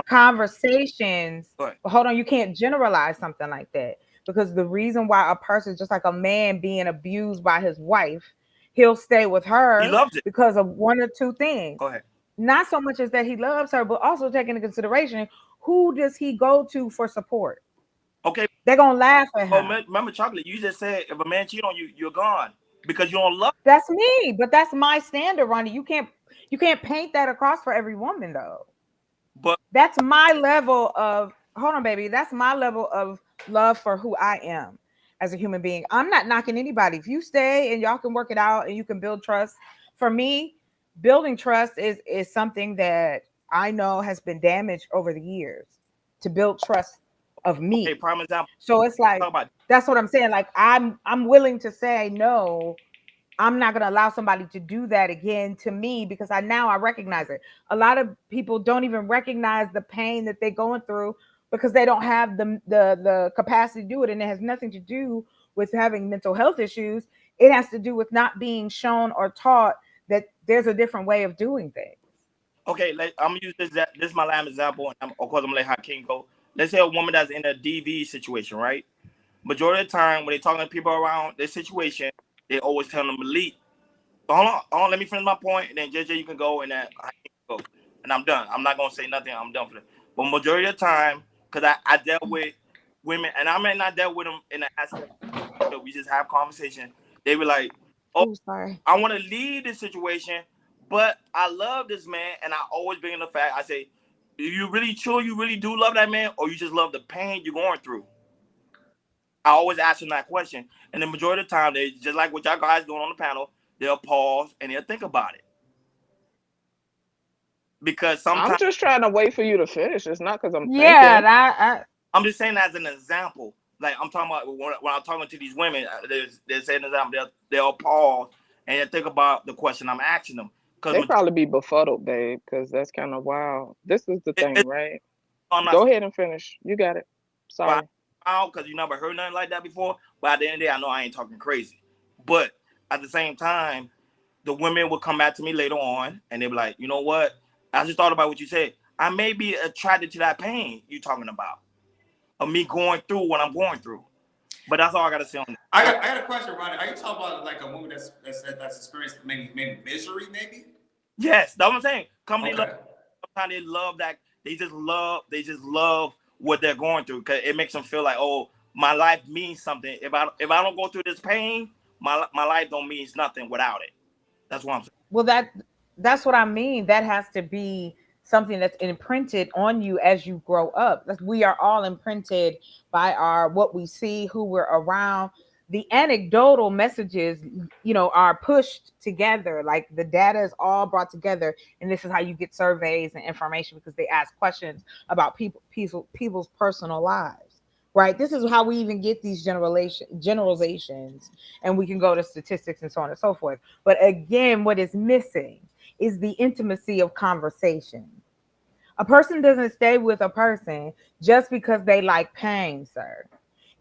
Conversations. Hold on, you can't generalize something like that. Because the reason why a person, just like a man being abused by his wife, he'll stay with her he loves it. because of one or two things. Go ahead. Not so much as that he loves her, but also take into consideration, who does he go to for support? Okay. They're going to laugh at him. Oh, remember, Chocolate, you just said if a man cheat on you, you're gone because you don't love. That's me, but that's my standard, Ronnie. You can't paint that across for every woman, though. But that's my level of, hold on, baby. That's my level of love for who I am as a human being. I'm not knocking anybody. If you stay and y'all can work it out and you can build trust, for me, building trust is something that I know has been damaged over the years. To build trust of me. Okay, prime example. So it's like, that's what I'm saying. Like I'm willing to say no. I'm not going to allow somebody to do that again to me because I recognize it. A lot of people don't even recognize the pain that they're going through because they don't have the capacity to do it. And it has nothing to do with having mental health issues. It has to do with not being shown or taught that there's a different way of doing things. Okay, I'm gonna use this. This is my last example, and of course I'm gonna let Hakeem go. Let's say a woman that's in a DV situation, right? Majority of the time when they're talking to people around this situation, they always tell them to leave. Hold on, let me finish my point, and then JJ, you can go, and then I can go, and I'm done. I'm not gonna say nothing. I'm done for that. But majority of the time, because I dealt with women, and I may not dealt with them in the aspect that we just have conversation. They were like, "Oh, sorry, I want to leave this situation, but I love this man," and I always bring in the fact. I say, "You really sure you really do love that man, or you just love the pain you're going through?" I always ask them that question, and the majority of the time, they just like what y'all guys doing on the panel. They'll pause and they'll think about it. Because sometimes I'm just trying to wait for you to finish. It's not because I'm thinking. I'm just saying as an example. Like I'm talking about when I'm talking to these women, they're saying an example. They'll pause and they'll think about the question I'm asking them. They probably be befuddled, babe, because that's kind of wild. This is the thing, right? Go ahead and finish. You got it. Sorry. Because you never heard nothing like that before. But at the end of the day, I know I ain't talking crazy. But at the same time, the women will come back to me later on and they'll be like, you know what? I just thought about what you said. I may be attracted to that pain you're talking about. Of me going through what I'm going through. But that's all I got to say on that. I got a question, Ronnie. Are you talking about like a woman that's experienced maybe misery, maybe? Yes, that's what I'm saying. Sometimes they love that. They just love what they're going through because it makes them feel like, oh, my life means something. If I don't go through this pain, my life don't mean nothing without it. That's what I'm saying. Well, that's what I mean. That has to be something that's imprinted on you as you grow up. We are all imprinted by what we see, who we're around. The anecdotal messages, are pushed together. Like the data is all brought together, and this is how you get surveys and information because they ask questions about people's personal lives. Right. This is how we even get these generalizations, and we can go to statistics and so on and so forth. But again, what is missing is the intimacy of conversation. A person doesn't stay with a person just because they like pain, sir.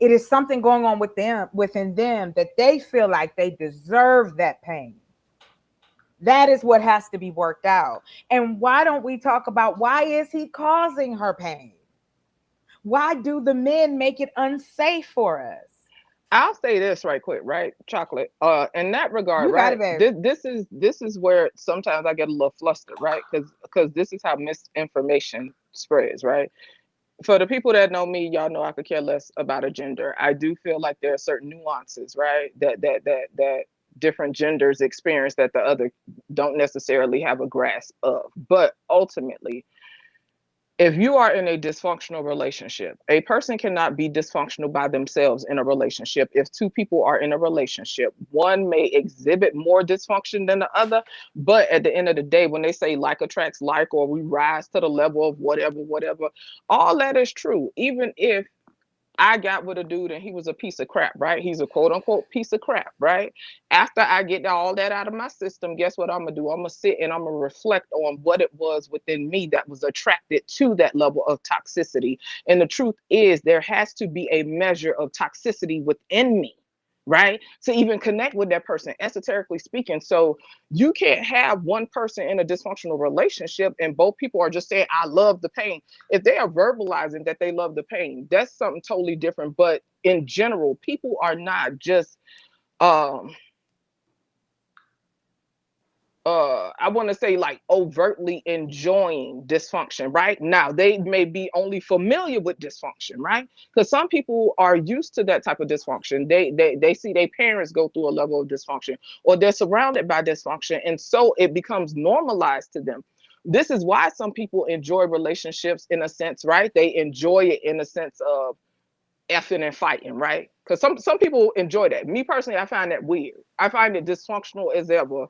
It is something going on within them that they feel like they deserve that pain. That is what has to be worked out. And why don't we talk about why is he causing her pain? Why do the men make it unsafe for us? I'll say this right quick, right? Chocolate. In that regard, You got right? it, babe. This is where sometimes I get a little flustered, right? Because this is how misinformation spreads, right? For the people that know me, y'all know I could care less about a gender. I do feel like there are certain nuances, right? That different genders experience that the other don't necessarily have a grasp of. But ultimately, if you are in a dysfunctional relationship, a person cannot be dysfunctional by themselves in a relationship. If two people are in a relationship, one may exhibit more dysfunction than the other, but at the end of the day, when they say like attracts like, or we rise to the level of whatever, all that is true. Even if I got with a dude and he was a piece of crap, right? He's a quote unquote piece of crap, right? After I get all that out of my system, guess what I'm gonna do? I'm gonna sit and I'm gonna reflect on what it was within me that was attracted to that level of toxicity. And the truth is, there has to be a measure of toxicity within me, right? To even connect with that person, esoterically speaking. So you can't have one person in a dysfunctional relationship and both people are just saying, I love the pain. If they are verbalizing that they love the pain, that's something totally different. But in general, people are not just I want to say like overtly enjoying dysfunction, right? Now they may be only familiar with dysfunction, right? Because some people are used to that type of dysfunction. They see their parents go through a level of dysfunction, or they're surrounded by dysfunction, and so it becomes normalized to them. This is why some people enjoy relationships in a sense, right? They enjoy it in a sense of effing and fighting, right? Because some people enjoy that. Me personally, I find that weird. I find it dysfunctional as ever.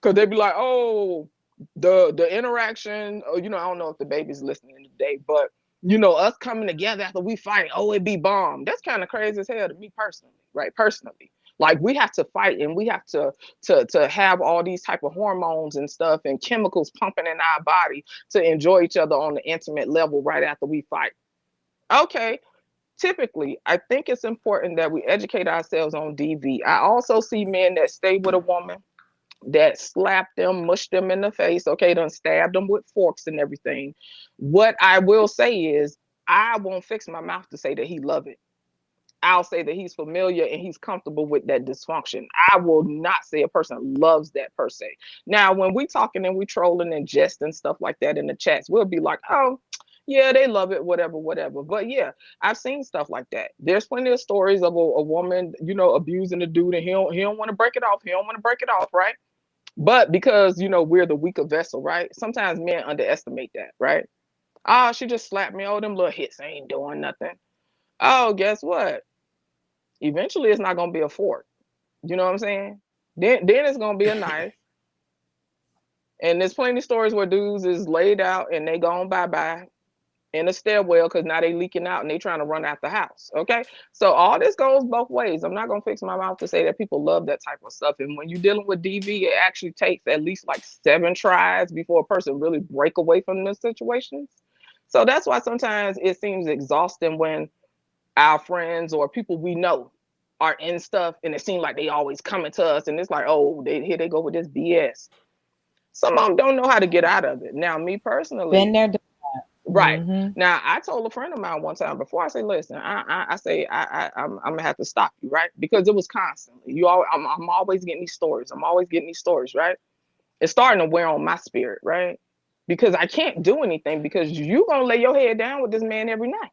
Cause they'd be like, oh, the interaction, oh, I don't know if the baby's listening today, but us coming together after we fight, oh, it be bomb. That's kind of crazy as hell to me personally, right? Personally. Like we have to fight and we have to have all these type of hormones and stuff and chemicals pumping in our body to enjoy each other on the intimate level right after we fight. Okay. Typically, I think it's important that we educate ourselves on DV. I also see men that stay with a woman that slap them, mush them in the face, okay, done stab them with forks and everything. What I will say is, I won't fix my mouth to say that he love it. I'll say that he's familiar and he's comfortable with that dysfunction. I will not say a person loves that per se. Now, when we talking and we trolling and jest and stuff like that in the chats, we'll be like, oh, yeah, they love it, whatever. But yeah, I've seen stuff like that. There's plenty of stories of a woman, abusing a dude and he don't want to break it off. He don't want to break it off, right? But because, we're the weaker vessel, right? Sometimes men underestimate that, right? Oh, she just slapped me. Oh, them little hits ain't doing nothing. Oh, guess what? Eventually, it's not going to be a fork. You know what I'm saying? Then it's going to be a knife. And there's plenty of stories where dudes is laid out and they gone bye-bye in a stairwell because now they leaking out and they trying to run out the house. Okay. So all this goes both ways. I'm not gonna fix my mouth to say that people love that type of stuff. And when you're dealing with DV, it actually takes at least like 7 tries before a person really break away from those situations. So that's why sometimes it seems exhausting when our friends or people we know are in stuff and it seems like they always coming to us and it's like, oh, here they go with this BS. Some of them don't know how to get out of it. Now, me personally, Been there, done that. right. Mm-hmm. Now, I told a friend of mine one time before I say, listen, I'm gonna have to stop you, right? Because it was constantly. I'm always getting these stories. I'm always getting these stories, right? It's starting to wear on my spirit, right? Because I can't do anything because you gonna lay your head down with this man every night.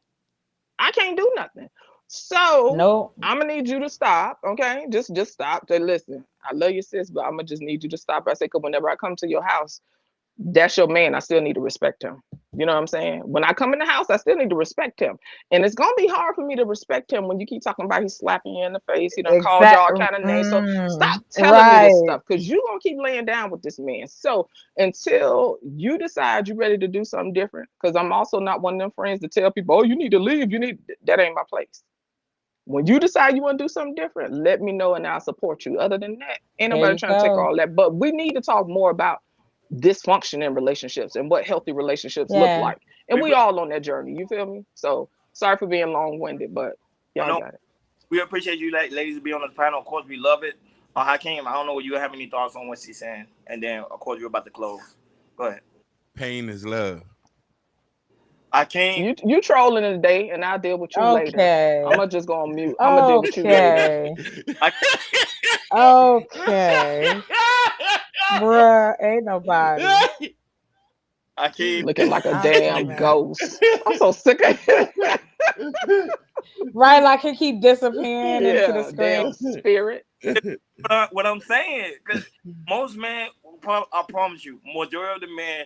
I can't do nothing. So Nope. I'm gonna need you to stop, okay? Just stop. Say, listen, I love you, sis, but I'm gonna just need you to stop. I say, cause whenever I come to your house, that's your man. I still need to respect him. You know what I'm saying? When I come in the house, I still need to respect him. And it's gonna be hard for me to respect him when you keep talking about he's slapping you in the face. He done called y'all kind of names. So stop telling me this stuff because you gonna keep laying down with this man. So until you decide you're ready to do something different, because I'm also not one of them friends to tell people, oh, you need to leave. That ain't my place. When you decide you want to do something different, let me know and I'll support you. Other than that, ain't nobody trying to take all that. But we need to talk more about dysfunction in relationships and what healthy relationships look like. And we all on that journey. You feel me? So sorry for being long-winded, but y'all got it. We appreciate you ladies to be on the panel. Of course, we love it. Hakeem, I don't know. You have any thoughts on what she's saying? And then, of course, you're about to close. Go ahead. Pain is love. Hakeem. You trolling today, and I'll deal with you later. Okay. I'm gonna just go on mute. I'm gonna deal with you later. Okay. Bruh, ain't nobody. Hakeem. Looking like a damn ghost. I'm so sick of it. Right, like he keep disappearing into the damn screen. spirit. What I'm saying, because most men, I promise you, majority of the men,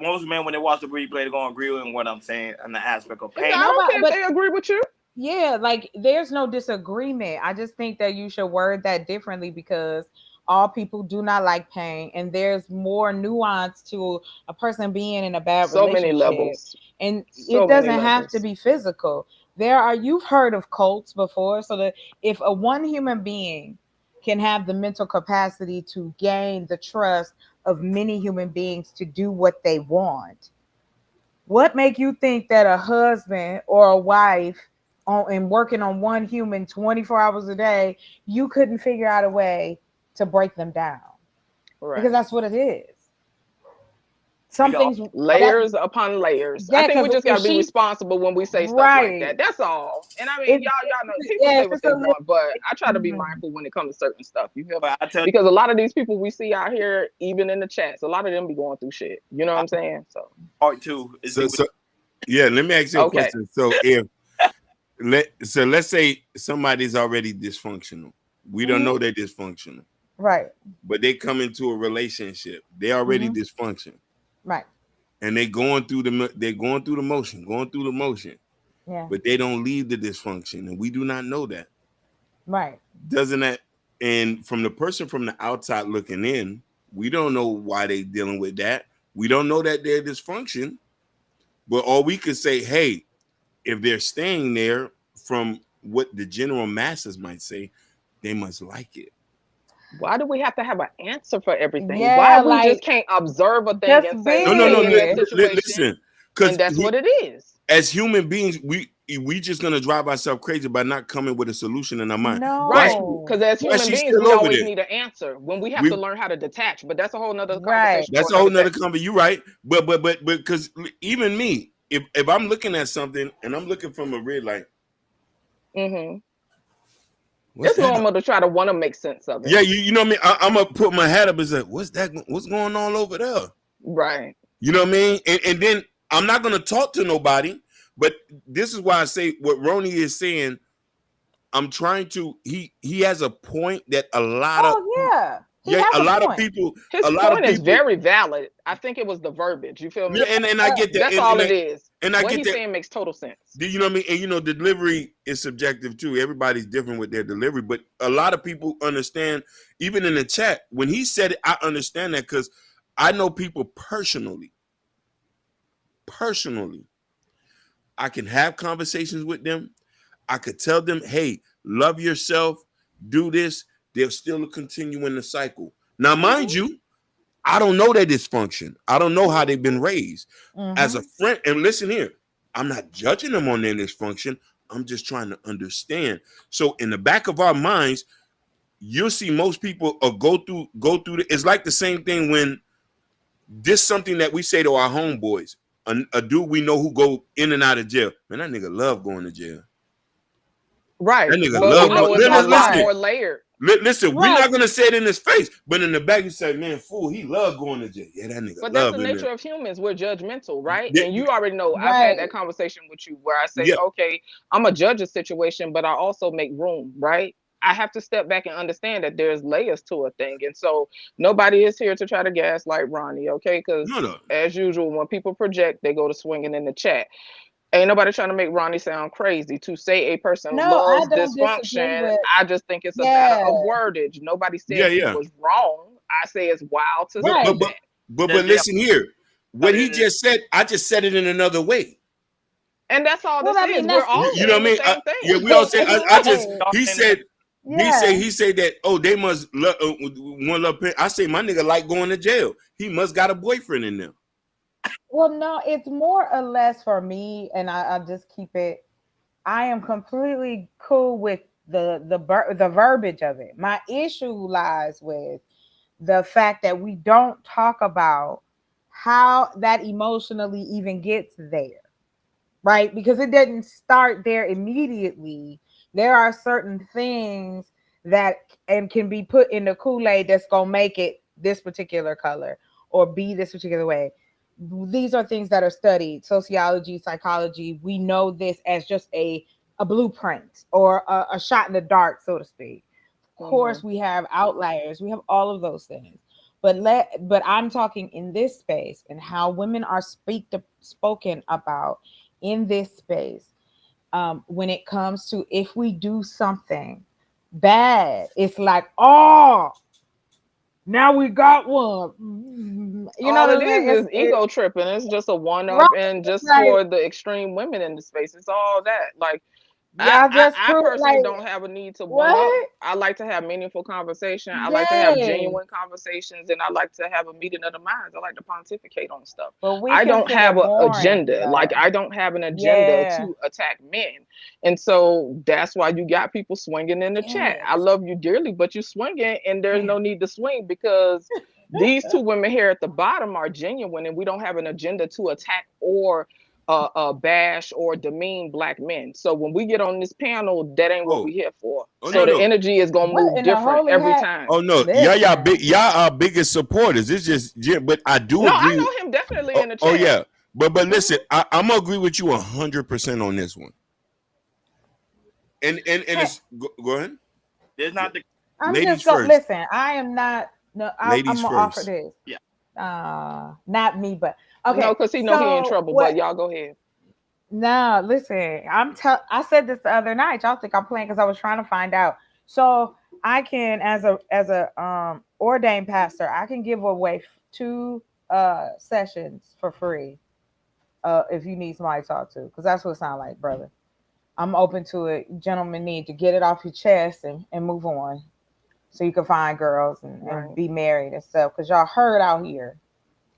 most men when they watch the replay, they're gonna agree with what I'm saying in the aspect of pain. I don't care if they agree with you. Yeah, like there's no disagreement. I just think that you should word that differently because all people do not like pain, and there's more nuance to a person being in a bad So relationship. many levels. And So it doesn't many have levels. to be physical. You've heard of cults before, so that if a one human being can have the mental capacity to gain the trust of many human beings to do what they want, what make you think that a husband or a wife and working on one human 24 hours a day, you couldn't figure out a way to break them down? Right. Because that's what it is. Some things layers upon layers. I think we just gotta be responsible when we say stuff like that. That's all. And I mean, y'all know people say what they want, but I try to be mindful when it comes to certain stuff. You feel me? Because a lot of these people we see out here, even in the chats, a lot of them be going through shit. You know what I'm saying? So part two. Yeah, let me ask you a question. So let's say somebody's already dysfunctional. We don't know they're dysfunctional. Right. But they come into a relationship. They already dysfunction. Right. And they're going through the motion. Yeah. But they don't leave the dysfunction. And we do not know that. Right. Doesn't that, and from the person from the outside looking in, we don't know why they're dealing with that. We don't know that they're dysfunction. But all we could say, hey, if they're staying there, from what the general masses might say, they must like it. Why do we have to have an answer for everything? Yeah, why we just can't observe a thing and say, no, listen, because that's what it is. As human beings, we just gonna drive ourselves crazy by not coming with a solution in our mind. No, right? Because as human beings, we always need an answer when we have to learn how to detach. But that's a whole nother conversation. That's a whole nother conversation. You're right, but because even me, if I'm looking at something and I'm looking from a red light. It's normal to try to want to make sense of it. Yeah, you know what I mean? I'm going to put my hat up and say, what's going on over there? Right. You know what I mean? And then I'm not going to talk to nobody, but this is why I say what Rony is saying. I'm trying to, he has a point that a lot of a lot of people. His point is very valid. I think it was the verbiage. You feel me? And I get that. That's all it is. And I what get he's that. saying makes total sense. You know what I mean? And you know, delivery is subjective too. Everybody's different with their delivery, but a lot of people understand. Even in the chat, when he said it, I understand that because I know people personally. I can have conversations with them. I could tell them, hey, love yourself, do this. They'll still continue in the cycle. Now, mind you, I don't know their dysfunction. I don't know how they've been raised. As a friend, and listen here, I'm not judging them on their dysfunction. I'm just trying to understand. So in the back of our minds, you'll see most people go through it's like the same thing when this something that we say to our homeboys, a dude we know who go in and out of jail. Man, that nigga love going to jail. Right. That nigga love going. It's a lot more layered. Listen, we're not gonna say it in his face, but in the back you say, "Man, fool, he love going to jail." Yeah, that nigga. But that's the nature of humans. We're judgmental, right? And you already know. I've had that conversation with you where I say, "Okay, I'm a judge a situation, but I also make room, right? I have to step back and understand that there's layers to a thing, and so nobody is here to try to gaslight Ronnie, okay? Because as usual, when people project, they go to swinging in the chat. Ain't nobody trying to make Ronnie sound crazy. To say a person loves dysfunction, I just think it's a matter of wordage. Nobody said he was wrong. I say it's wild to say that. But listen here. What he just said, I just said it in another way. And that's all this is. We're all you know what I mean? the same thing. Yeah, we all say he said that, oh, they must love one love. I say my nigga like going to jail. He must got a boyfriend in there. Well, no, it's more or less for me, and I'll just keep it. I am completely cool with the verbiage of it. My issue lies with the fact that we don't talk about how that emotionally even gets there, right? Because it didn't start there immediately. There are certain things that and can be put in the Kool-Aid that's gonna make it this particular color or be this particular way. These are things that are studied, sociology, psychology. We know this as just a blueprint or a shot in the dark, so to speak. Of course, we have outliers, we have all of those things. But I'm talking in this space and how women are spoken about in this space. When it comes to if we do something bad, it's like, oh, now we got one. You know All what it I'm saying? is ego tripping. It's just a one Right, up, and just like, for the extreme women in the space, it's all that. Like y'all just I prove personally like don't have a need to one up. what? I like to have meaningful conversation. I like to have Yes, genuine conversations, and I like to have a meeting of the minds. I like to pontificate on stuff. but we I don't consider have an boring agenda. Like though. I don't have an agenda Yeah, to attack men, and so that's why you got people swinging in the damn chat. it. I love you dearly, but you swinging, and there's Damn. no need to swing because these two women here at the bottom are genuine, and we don't have an agenda to attack or bash or demean black men. So when we get on this panel, that ain't what Oh, we here for. oh So no, the no. energy is gonna What move in the different holy every heck? time. Oh no, Listen, y'all are biggest supporters. It's just, yeah, but I do No, I agree. know him definitely Oh, in the oh chat. yeah, but listen, I'm gonna agree with you 100% on this one. And hey, it's go ahead. There's not the I'm Ladies just gonna first. listen. I am not. No, Ladies I'm gonna offer first. this. yeah. Not me, but No, okay. because he know he in So trouble. But what? y'all go ahead. No, listen. I said this the other night. Y'all think I'm playing because I was trying to find out. So I can, as a ordained pastor, I can give away 2 sessions for free. If you need somebody to talk to, because that's what it sounds like, brother. I'm open to it. Gentlemen need to get it off your chest and move on, so you can find girls and Right. be married and stuff. Because y'all hurt out here.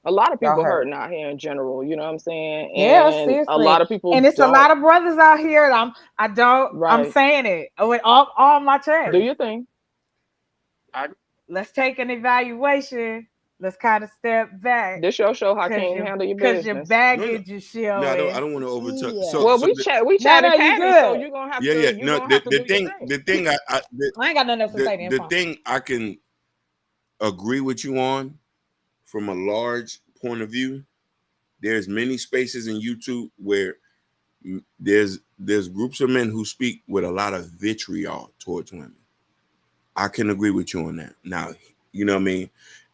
A lot of Y'all people hurt. hurting out here in general. You know what I'm saying? Yeah, And a lot seriously. of people And it's a don't. lot of brothers out here. I'm Right. saying it with all my Do chest. your thing. I Let's take an evaluation. Let's kind of step back This your show, because Hakeem. Handle your your business. No, baggage is no, I showing. don't want to overtalk. Yeah. Well, So we No, chatted no, you Patty, so good. you're gonna have yeah, to yeah. No, do your thing. the thing I ain't got nothing else to say to him. the thing I can agree with you on from a large point of view. There's many spaces in YouTube where there's groups of men who speak with a lot of vitriol towards women. I can agree with you on that. Now, you know what I mean?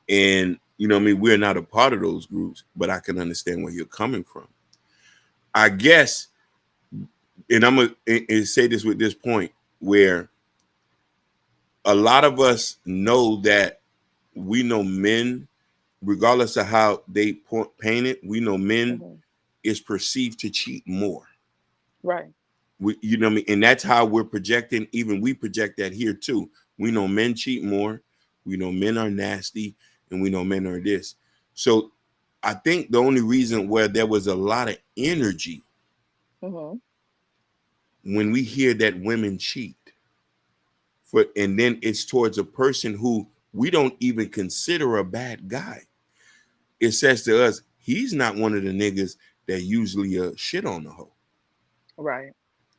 And you know what I mean, we're not a part of those groups, but I can understand where you're coming from. I guess, and I'm gonna say this with this point where a lot of us know that we know men, regardless of how they paint it, we know men Mhm. is perceived to cheat more. Right. You know what I mean? And that's how we're projecting. Even we project that here too. We know men cheat more. We know men are nasty, and we know men are this. So I think the only reason where there was a lot of energy Mhm. when we hear that women cheat, and then it's towards a person who we don't even consider a bad guy. It says to us, he's not one of the niggas that usually shit on the hoe. Right.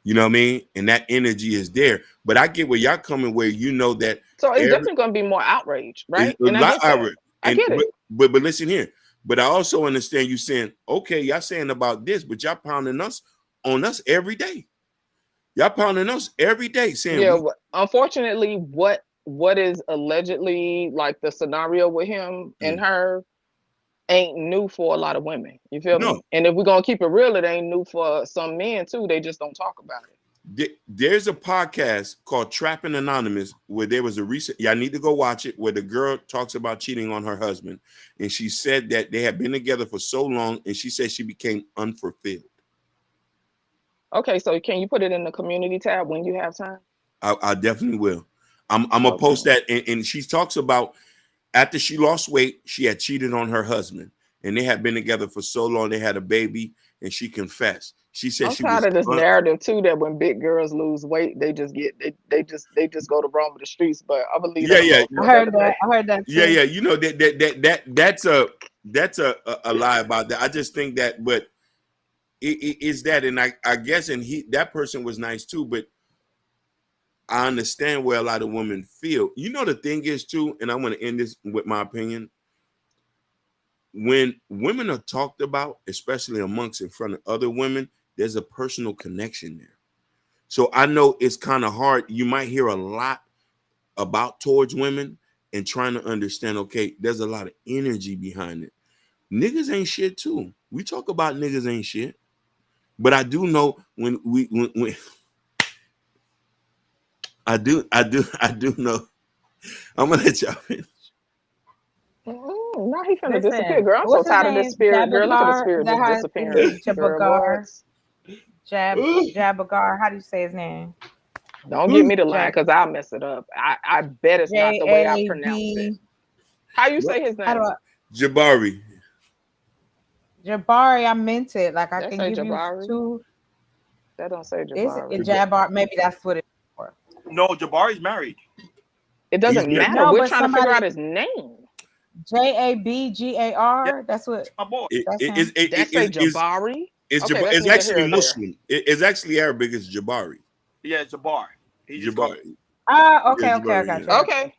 You know what I mean? And that energy is there. But I get where y'all coming, where you know that So it's every definitely gonna be more outrage, is right? a And I lot get that. I and get it. but listen here. But I also understand you saying, okay, y'all saying about this, but y'all pounding us on us every day. Y'all pounding us every day saying Yeah. we Unfortunately, what is allegedly like the scenario with him and her ain't new for a lot of women. You feel no. me? And if we're gonna keep it real, it ain't new for some men too. They just don't talk about it. There's a podcast called Trapping Anonymous where there was a recent, y'all need to go watch it, where the girl talks about cheating on her husband. And she said that they had been together for so long, and she said she became unfulfilled. Okay, so can you put it in the community tab when you have time? I definitely will. I'm gonna Okay. post that, and she talks about after she lost weight, she had cheated on her husband, and they had been together for so long. They had a baby, and she confessed. She said I'm she tired was of this narrative too that when big girls lose weight, they just go to roam the streets. But I believe yeah, that yeah, alone for I another heard day. that. I heard that yeah, too. yeah. You know that's a lie about that. I just think that, but it is that, and I guess, and that person was nice too, but I understand where a lot of women feel. You know, the thing is too, and I want to end this with my opinion. When women are talked about, especially amongst in front of other women, there's a personal connection there. So I know it's kind of hard. You might hear a lot about towards women and trying to understand, okay, there's a lot of energy behind it. Niggas ain't shit too. We talk about niggas ain't shit. But I do know when I do know. I'm gonna let y'all finish. Now he finna disappear, Listen, girl. I'm so what's his tired of this name? spirit, girl. Look at the Jabagar? Is spirit that just how disappearing, is it? girl. Jabagar? What? Jabagar. How do you say his name? Don't get me to line J because I'll mess it up. I bet it's not the way I pronounce it. J-A-B. How you What? say his How do name? I? Jabari. Jabari. I meant it. Like I That can say give you Jabari. two. That don't say Is it Jabari. Jabbar? Maybe that's what it's for. No, Jabari's married. It He's doesn't matter. No, We're but trying to figure somebody out his name. Yeah, Jabagar. That's what. my boy. That's him. That say Jabari. Okay, that's It's neither here actually or there. Muslim. It's actually Arabic. It's Jabari. Yeah, Jabbar. He just called. Jabari. Ah, Yeah, okay, okay, I Jabari. got Yeah. you. I got you. Okay,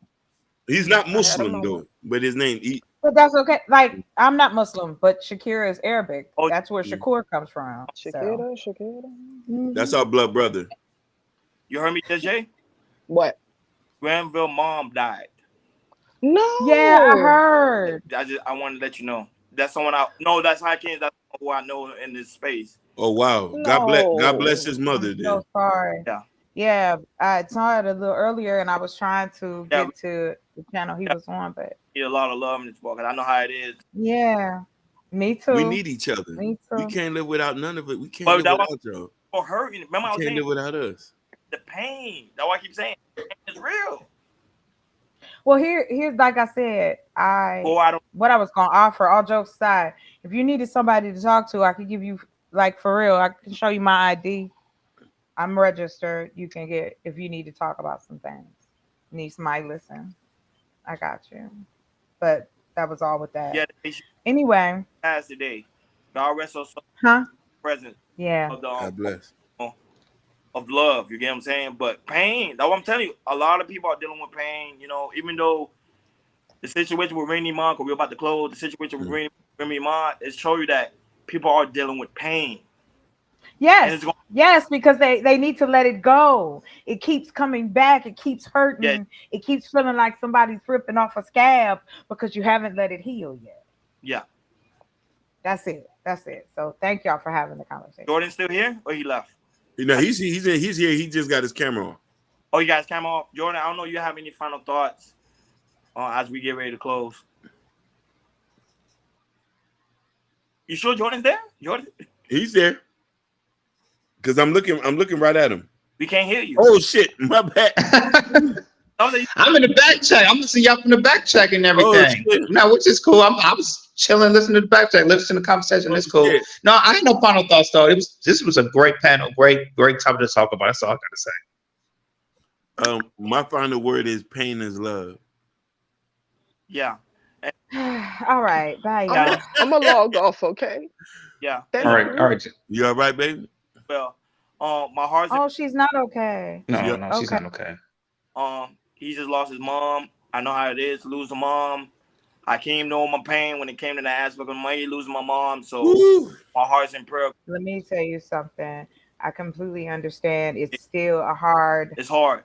He's not I had a Muslim moment. though, but his name. But that's okay. Like I'm not Muslim, but Shakira is Arabic. Oh, That's where Shakur comes from. So Shakira. That's mhm. our blood brother. you heard me, DJ? What? Granville mom died. Yeah, I No. heard. I want to let you know. That's someone I no. That's Hakeem. That's who I know in this space. Oh wow. God bless No. his I'm mother so then. sorry. Yeah, Yeah, I saw it a little earlier, and I was trying to yeah. get to the channel he Yeah. was on, but Need a lot of love in this book, 'cause I know how it is. yeah, me We too. need each other. Me We too. can't live without none of it. We can't But live that was without y'all. for hurting. Remember, You I was can't saying live without us. the pain. That's why I keep saying the pain is real. Well, here's like I said, Oh, I don't. what I was gonna offer. All jokes aside, if you needed somebody to talk to, I could give you like for real. I can show you my ID. I'm registered. You can get if you need to talk about some things. Need somebody listen. I got you. But that was all with that. Yeah, they Anyway, passed today. God rest her soul. huh? Present Yeah. of the God bless. of love. You get what I'm saying? But pain. That's what I'm telling you. A lot of people are dealing with pain. You know, even though the situation with Remy Ma, because we're about to close, the situation with Remy Ma, it show you that people are dealing with pain. And it's Yes. going. Yes, because they need to let it go. It keeps coming back. It keeps Yeah, hurting. It keeps feeling like somebody's ripping off a scab because you haven't let it heal yet. yeah. That's it. That's it. So thank y'all for having the conversation. Jordan still here or he left? You know, he's here. He just got his camera on. Oh, you guys came off. Jordan, I don't know if you have any final thoughts as we get ready to close. You sure Jordan's there? Jordan? He's there. Cause I'm looking right at him. We can't hear you. Oh shit, my bad. I'm in the back check. I'm listening to y'all from the back check and everything. Oh, shit. No, which is cool. I was chilling, listening to the back check, listening to the conversation. It's cool. Shit. No, I had no final thoughts though. This was a great panel, great topic to talk about. That's all I gotta say. My final word is pain is love. Yeah. All right. Bye, y'all. I'm gonna log off, okay? Yeah. Thank All you. right. You all right, baby? Well, my heart's Oh, she's not okay. No, she's Okay. not okay. he just lost his mom. I know how it is to lose a mom. I came know my pain when it came to the aspect of money, losing my mom. So my heart's in prayer. Let me tell you something. I completely understand. It's still a hard. It's hard.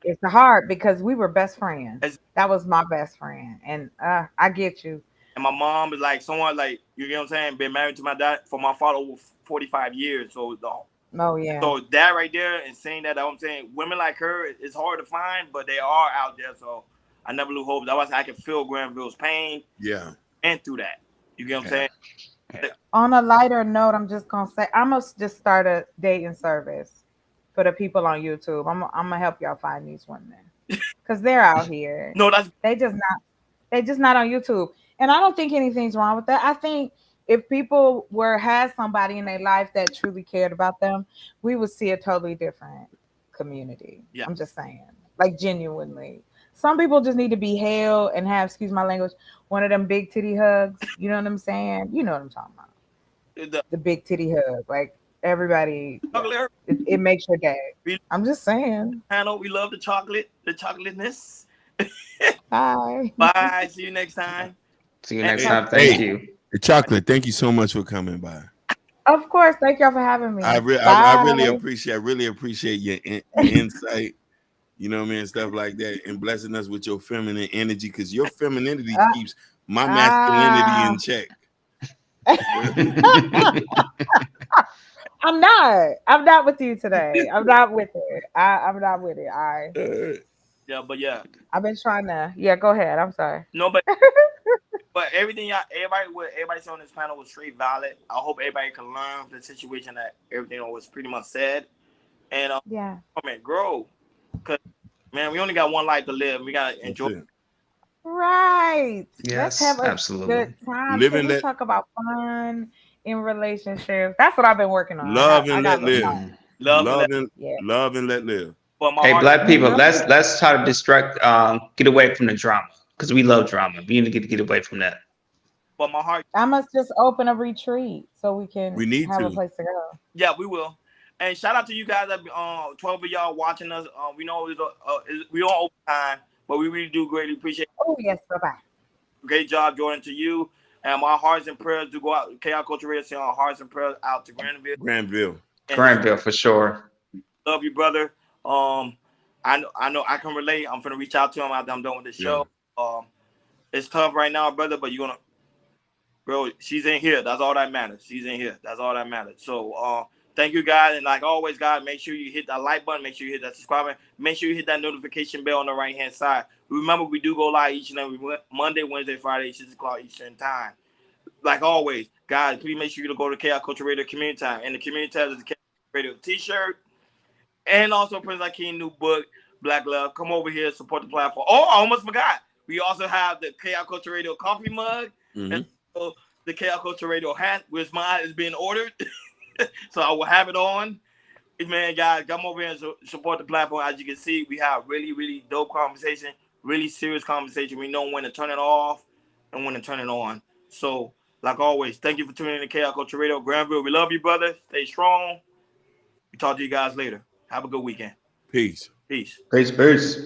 It's hard because we were best friends. It's- That was my best friend, and I get you. And my mom is like someone like, you get what I'm saying, been married to my dad for my father over 45 years. So Oh yeah. so that right there and saying that, I'm saying women like her, it's hard to find, but they are out there. So I never lose hope. That's why I can feel Granville's pain. Yeah. And through that. You get what I'm saying? On a lighter note, I'm just gonna say I must just start a dating service for the people on YouTube. I'm gonna help y'all find these women because they're out here. No, they just not on YouTube, and I don't think anything's wrong with that. I think if people had somebody in their life that truly cared about them, we would see a totally different community. Yeah. I'm just saying, like genuinely. Some people just need to be held and have, excuse my language, one of them big titty hugs. You know what I'm saying? You know what I'm talking about. The big titty hug. Like everybody, yeah, it makes your day. I'm just saying. Panel, we love the chocolateness. Bye. Bye. See you next time. See you next time. Thank you. The chocolate. Thank you so much for coming by. Of course. Thank y'all for having me. I really appreciate your insight. You know what I mean? Stuff like that, and blessing us with your feminine energy, because your femininity keeps my masculinity in check. I'm not with you today. I'm not with it. I'm not with it. Yeah, but yeah. I've been trying to. Yeah, go ahead. I'm sorry. No, but everything everybody on this panel was straight valid. I hope everybody can learn from the situation that everything was pretty much said, and yeah, grow, because man, we only got one life to live. We gotta enjoy. Right. Yes, let's have a absolutely. good time. Living we talk about fun in relationships. That's what I've been working on. Love and let live. Love and let live. Hey, black people, let's try to distract, get away from the drama, because we love drama. We need to get away from that. But my heart, I must just open a retreat so we can have a place to go. Yeah, we will. And shout out to you guys that 12 of y'all watching us. We know we don't open time, but we really do greatly appreciate it. Oh yes, bye-bye. Great job, Jordan, to you. And my hearts and prayers do go out. Chaos Culture Radio, send our hearts and prayers out to Granville. Granville for sure. Love you, brother. I know I can relate. I'm gonna reach out to him after I'm done with the show. It's tough right now, brother, but you're gonna, bro. She's in here. That's all that matters. She's in here. That's all that matters. So, thank you, guys. And like always, guys, make sure you hit that like button. Make sure you hit that subscribe button. Make sure you hit that notification bell on the right hand side. Remember, we do go live each and every Monday, Wednesday, Friday, 6 o'clock Eastern time. Like always, guys, please make sure you go to Chaos Culture Radio Community Time. And the Community Tab is the Chaos Radio T-shirt. And also Prince Akeem new book, Black Love. Come over here, support the platform. Oh, I almost forgot. We also have the Chaos Culture Radio coffee mug. And also the Chaos Culture Radio hat, which mine is being ordered. So I will have it on. Man, guys, come over here and support the platform. As you can see, we have really, really dope conversation, really serious conversation. We know when to turn it off and when to turn it on. So, like always, thank you for tuning in to Chaos Culture Radio. Granville, we love you, brother. Stay strong. We talk to you guys later. Have a good weekend. Peace. Peace. Peace.